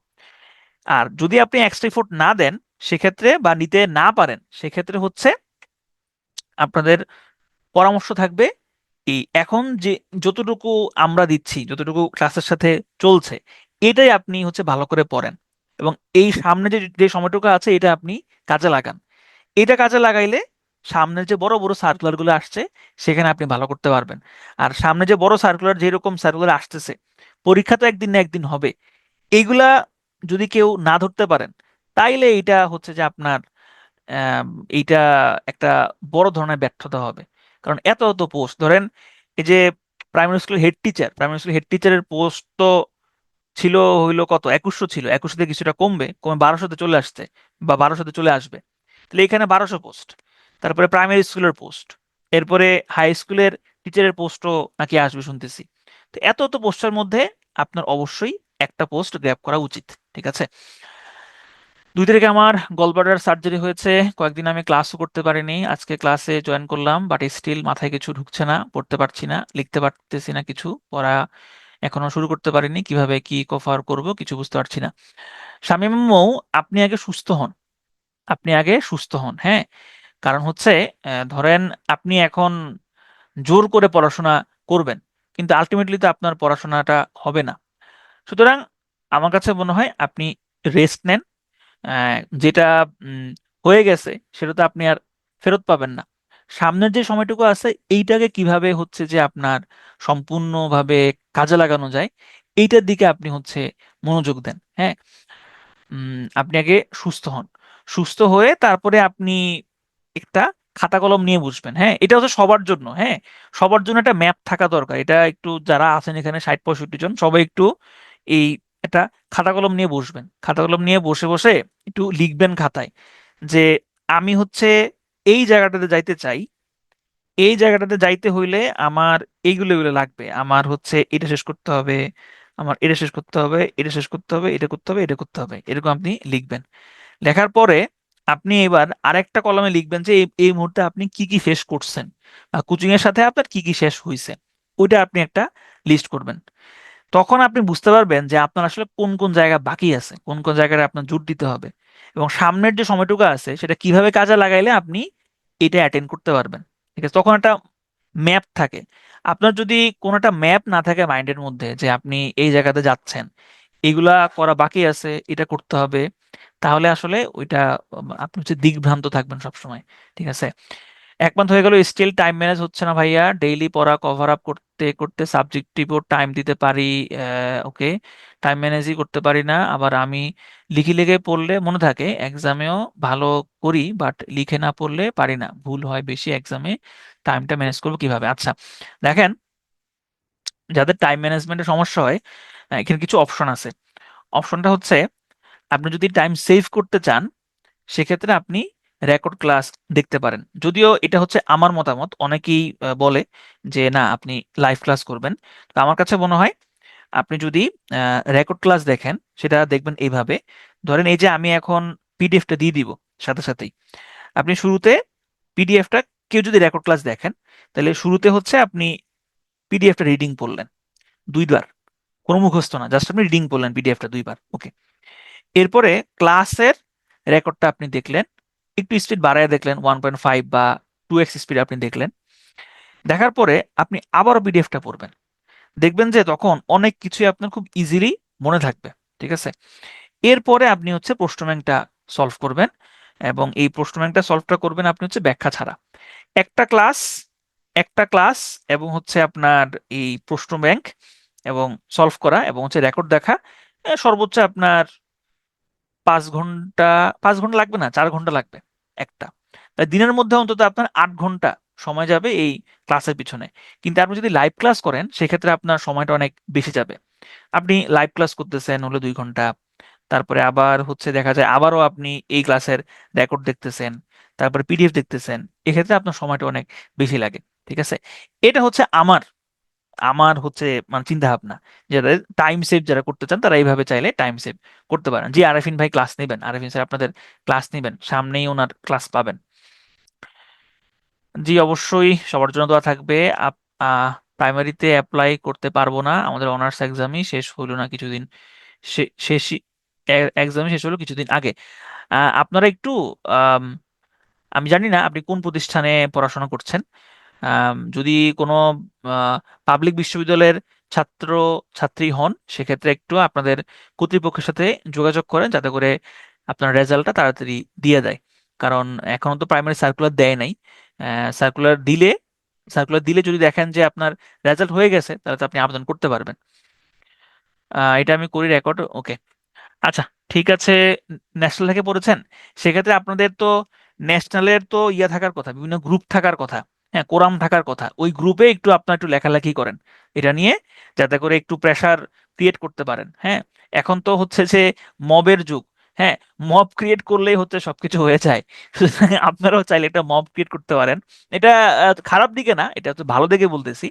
আর যদি আপনি এক্সট্রা এফোর্ট না দেন সেক্ষেত্রে, বা নিতে না পারেন সেক্ষেত্রে হচ্ছে আপনাদের পরামর্শ থাকবে এই এখন যে যতটুকু আমরা দিচ্ছি, যতটুকু ক্লাসের সাথে চলছে, এটাই আপনি হচ্ছে ভালো করে পড়েন, এবং এই সামনে যে যে সময়টুকু আছে এটা আপনি কাজে লাগান। এটা কাজে লাগাইলে সামনের যে বড় বড় সার্কুলার গুলো আসছে, সেখানে আপনি ভালো করতে পারবেন। আর সামনে যে বড় সার্কুলার, যেরকম সার্কুলার আসতেছে, পরীক্ষা তো একদিন না একদিন হবে, এইগুলা যদি কেউ না ধরতে পারেন, তাইলে এটা হচ্ছে যে আপনার আম, এইটা একটা বড় ধরনের ব্যর্থতা হবে। কারণ এত এত পোস্ট, ধরেন এই যে প্রাইমারি স্কুল হেড টিচারের পোস্ট তো ছিল, হইলো কত, 2100 ছিল, 2100 থেকে কিছুটা কমবে, কমে 1200-তে চলে আসছে, বা 1200-তে চলে আসবে। তাহলে এখানে 1200 পোস্ট, তারপরে প্রাইমারি স্কুলের পোস্ট, এরপরে হাই স্কুলের টিচারের পোস্টও নাকি আসবে শুনতেছি। তো এত এত পোস্টের মধ্যে আপনার অবশ্যই একটা পোস্ট গ্র্যাব করা উচিত। ঠিক আছে? 2 তারিখে আমার গলব্লাডার সার্জারি হয়েছে, কয়েকদিন আমি ক্লাসও করতে পারিনি। আজকে ক্লাসে জয়েন করলাম, বাট স্টিল মাথায় কিছু ঢুকছে না, পড়তে পারছি না, লিখতে পারতেছি না, কিছু পড়া এখনো শুরু করতে পারিনি, কিভাবে কি কভার করব কিছু বুঝতে পারছি না। শামীম আম্মু, আপনি আগে সুস্থ হন, আপনি আগে সুস্থ হন, হ্যাঁ। কারণ হচ্ছে ধরেন আপনি এখন জোর করে পড়াশোনা করবেন, কিন্তু আলটিমেটলি তো আপনার পড়াশোনাটা হবে না। সুতরাং আমার কাছে মনে হয় আপনি রেস্ট নেন। যেটা উম, হয়ে গেছে সেটা তো আপনি আর ফেরত পাবেন না। সামনের যে সময়টুকু আছে এইটাকে কিভাবে হচ্ছে যে আপনার সম্পূর্ণভাবে কাজে লাগানো যায়, এইটার দিকে আপনি হচ্ছে মনোযোগ দেন, হ্যাঁ। আপনি আগে সুস্থ হন, সুস্থ হয়ে তারপরে আপনি একটা খাতা কলম নিয়ে বসবেন, হ্যাঁ। এটা হচ্ছে সবার জন্য, হ্যাঁ, সবার জন্য একটা ম্যাপ থাকা দরকার। এটা একটু যারা আছেন এখানে 60-65 জন, সবাই একটু এই একটা খাতা কলম নিয়ে বসবেন, খাতা কলম নিয়ে বসে বসে একটু লিখবেন খাতায় যে আমি হচ্ছে এই জায়গাটাতে যাইতে চাই, এই জায়গাটাতে যাইতে হইলে আমার এইগুলো এগুলো লাগবে, আমার হচ্ছে এটা শেষ করতে হবে, আমার এটা শেষ করতে হবে, এটা শেষ করতে হবে, এটা করতে হবে, এটা করতে হবে, এরকম আপনি লিখবেন। লেখার পরে আপনি এবার আরেকটা কলমে লিখবেন যে এই এই মুহূর্তে আপনি কি কি ফেস করছেন, কোচিং এর সাথে আপনার কি কি শেষ হয়েছে, ওইটা আপনি একটা লিস্ট করবেন। তখন আপনি বুঝতে পারবেন যে আপনার আসলে কোন কোন জায়গা বাকি আছে, কোন কোন জায়গায় আপনার জোর দিতে হবে, এবং সামনের যে সময়টুকু আছে সেটা কিভাবে কাজে লাগাইলে আপনি এটা অ্যাটেন্ড করতে পারবেন। ঠিক আছে? তখন একটা ম্যাপ থাকে। আপনার যদি কোনো একটা ম্যাপ না থাকে মাইন্ডের মধ্যে যে আপনি এই জায়গাতে যাচ্ছেন, এগুলা করা বাকি আছে, এটা করতে হবে, তাহলে আসলে ওইটা আপনি হচ্ছে দিকভ্রান্ত থাকবেন সবসময়। ঠিক আছে? 1 মান্থ হয়ে গেল, স্টিল টাইম ম্যানেজ হচ্ছে না ভাইয়া, ডেইলি পড়া কভার আপ করতে করতে সাবজেক্টিভও টাইম দিতে পারি, ওকে, টাইম ম্যানেজই করতে পারি না। আবার আমি লিখে লিখে পড়লে মনে থাকে, এক্সামেও ভালো করি, বাট লিখে না পড়লে পারি না, ভুল হয় বেশি এক্সামে, টাইমটা ম্যানেজ করবো কিভাবে? আচ্ছা, দেখেন, যাদের টাইম ম্যানেজমেন্টের সমস্যা হয়, এখানে কিছু অপশন আছে। অপশনটা হচ্ছে, আপনি যদি টাইম সেভ করতে চান সেক্ষেত্রে আপনি রেকর্ড ক্লাস দেখতে পারেন। যদিও এটা হচ্ছে আমার মতামত, অনেকেই বলে যে না আপনি লাইভ ক্লাস করবেন। তো আমার কাছে মনে হয় আপনি যদি রেকর্ড ক্লাস দেখেন, সেটা দেখবেন এইভাবে। ধরেন এই যে আমি এখন পিডিএফটা দিয়ে দিব সাথে সাথেই, আপনি শুরুতে পিডিএফটা, কেউ যদি রেকর্ড ক্লাস দেখেন তাহলে শুরুতে হচ্ছে আপনি পিডিএফটা রিডিং পড়লেন 2 বার, কোনো মুখস্থ না, জাস্ট আপনি রিডিং পড়লেন পিডিএফটা 2 বার, ওকে। এরপরে ক্লাসের রেকর্ডটা আপনি দেখলেন, একটু স্পিড বাড়ায় দেখলেন, 1.5 বা 2x স্পিড আপনি দেখলেন। দেখার পরে আপনি আবারও পিডিএফটা পড়বেন, দেখবেন যে তখন অনেক কিছুই আপনার খুব ইজিলি মনে থাকবে। ঠিক আছে? এরপরে আপনি হচ্ছে প্রশ্ন ব্যাংকটা সলভ করবেন, এবং এই প্রশ্ন ব্যাংকটা সলভটা করবেন আপনি হচ্ছে ব্যাখ্যা ছাড়া। একটা ক্লাস, একটা ক্লাস এবং হচ্ছে আপনার এই প্রশ্ন ব্যাংক এবং সলভ করা এবং হচ্ছে রেকর্ড দেখা, সর্বোচ্চ আপনার 5 ঘন্টা, 5 ঘন্টা লাগবে না, 4 ঘন্টা লাগবে একটা। তাই দিনের মধ্যে অন্তত আপনার 8 ঘন্টা সময় যাবে এই ক্লাসের পিছনে। কিন্তু আপনি যদি লাইভ ক্লাস করেন সেক্ষেত্রে আপনার সময়টা অনেক বেশি যাবে। আপনি লাইভ ক্লাস করতেছেন হলো 2 ঘন্টা, তারপরে আবার হচ্ছে দেখা যায় আবারও আপনি এই ক্লাসের রেকর্ড দেখতেছেন, তারপরে পিডিএফ দেখতেছেন, এক্ষেত্রে আপনার সময়টা অনেক বেশি লাগে। ঠিক আছে? এটা হচ্ছে আমার আমার হচ্ছে মানে চিন্তা ভাবনা। যাদের টাইম সেভ যারা করতে চান তারা এইভাবে চাইলে টাইম সেভ করতে পারেন। জি, আরেফিন ভাই ক্লাস নেবেন, আরেফিন স্যার আপনাদের ক্লাস নেবেন, সামনেই ওনার ক্লাস পাবেন। জি অবশ্যই, সবার জন্য দোয়া থাকবে। প্রাইমারিতে অ্যাপ্লাই করতে পারবো না, আমাদের অনার্স এক্সামই শেষ হলো না কিছুদিন, শেষই এক্সামই শেষ হলো কিছুদিন আগে। আপনারা একটু আম, আমি জানি না আপনি কোন প্রতিষ্ঠানে পড়াশোনা করছেন। যদি কোনো পাবলিক বিশ্ববিদ্যালয়ের ছাত্র ছাত্রী হন সেক্ষেত্রে একটু আপনাদের কর্তৃপক্ষের সাথে যোগাযোগ করেন, যাতে করে আপনার রেজাল্টটা তাড়াতাড়ি দিয়ে দেয়। কারণ এখনো তো প্রাইমারি সার্কুলার দেয় নাই। সার্কুলার দিলে, সার্কুলার দিলে যদি দেখেন যে আপনার রেজাল্ট হয়ে গেছে তাহলে তো আপনি আবেদন করতে পারবেন। এটা আমি করি রেকর্ড, ওকে। আচ্ছা, ঠিক আছে। ন্যাশনাল থেকে পড়েছেন, সেক্ষেত্রে আপনাদের তো ন্যাশনালের তো ইয়া থাকার কথা, বিভিন্ন গ্রুপ থাকার কথা, হ্যাঁ, কোরাম থাকার কথা, ওই গ্রুপে একটু আপনার একটু লেখালেখি করেন এটা নিয়ে, যাতে করে একটু প্রেসার ক্রিয়েট করতে পারেন, হ্যাঁ। এখন তো হচ্ছে যে মবের যুগ, হ্যাঁ, মব ক্রিয়েট করলেই হচ্ছে সবকিছু হয়ে যায়। সুতরাং আপনারাও চাইলে একটা মব ক্রিয়েট করতে পারেন। এটা খারাপ দিকে না, এটা হচ্ছে ভালো দিকে বলতেছি,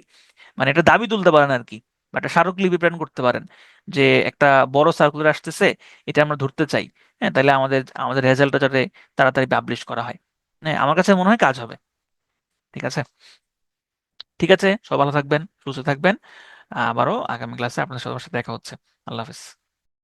মানে এটা দাবি তুলতে পারেন আর কি, বা একটা স্মারকলিপি প্ল্যান করতে পারেন যে একটা বড় সার্কুলার আসতেছে, এটা আমরা ধরতে চাই। হ্যাঁ, তাহলে আমাদের আমাদের রেজাল্টটা যাতে তাড়াতাড়ি পাবলিশ করা হয়। হ্যাঁ, আমার কাছে মনে হয় কাজ হবে। ঠিক আছে। ঠিক আছে, সব ভালো থাকবেন, সুস্থ থাকবেন। আবারও আগামী ক্লাসে আপনাদের সবার সাথে দেখা হচ্ছে। আল্লাহ হাফেজ।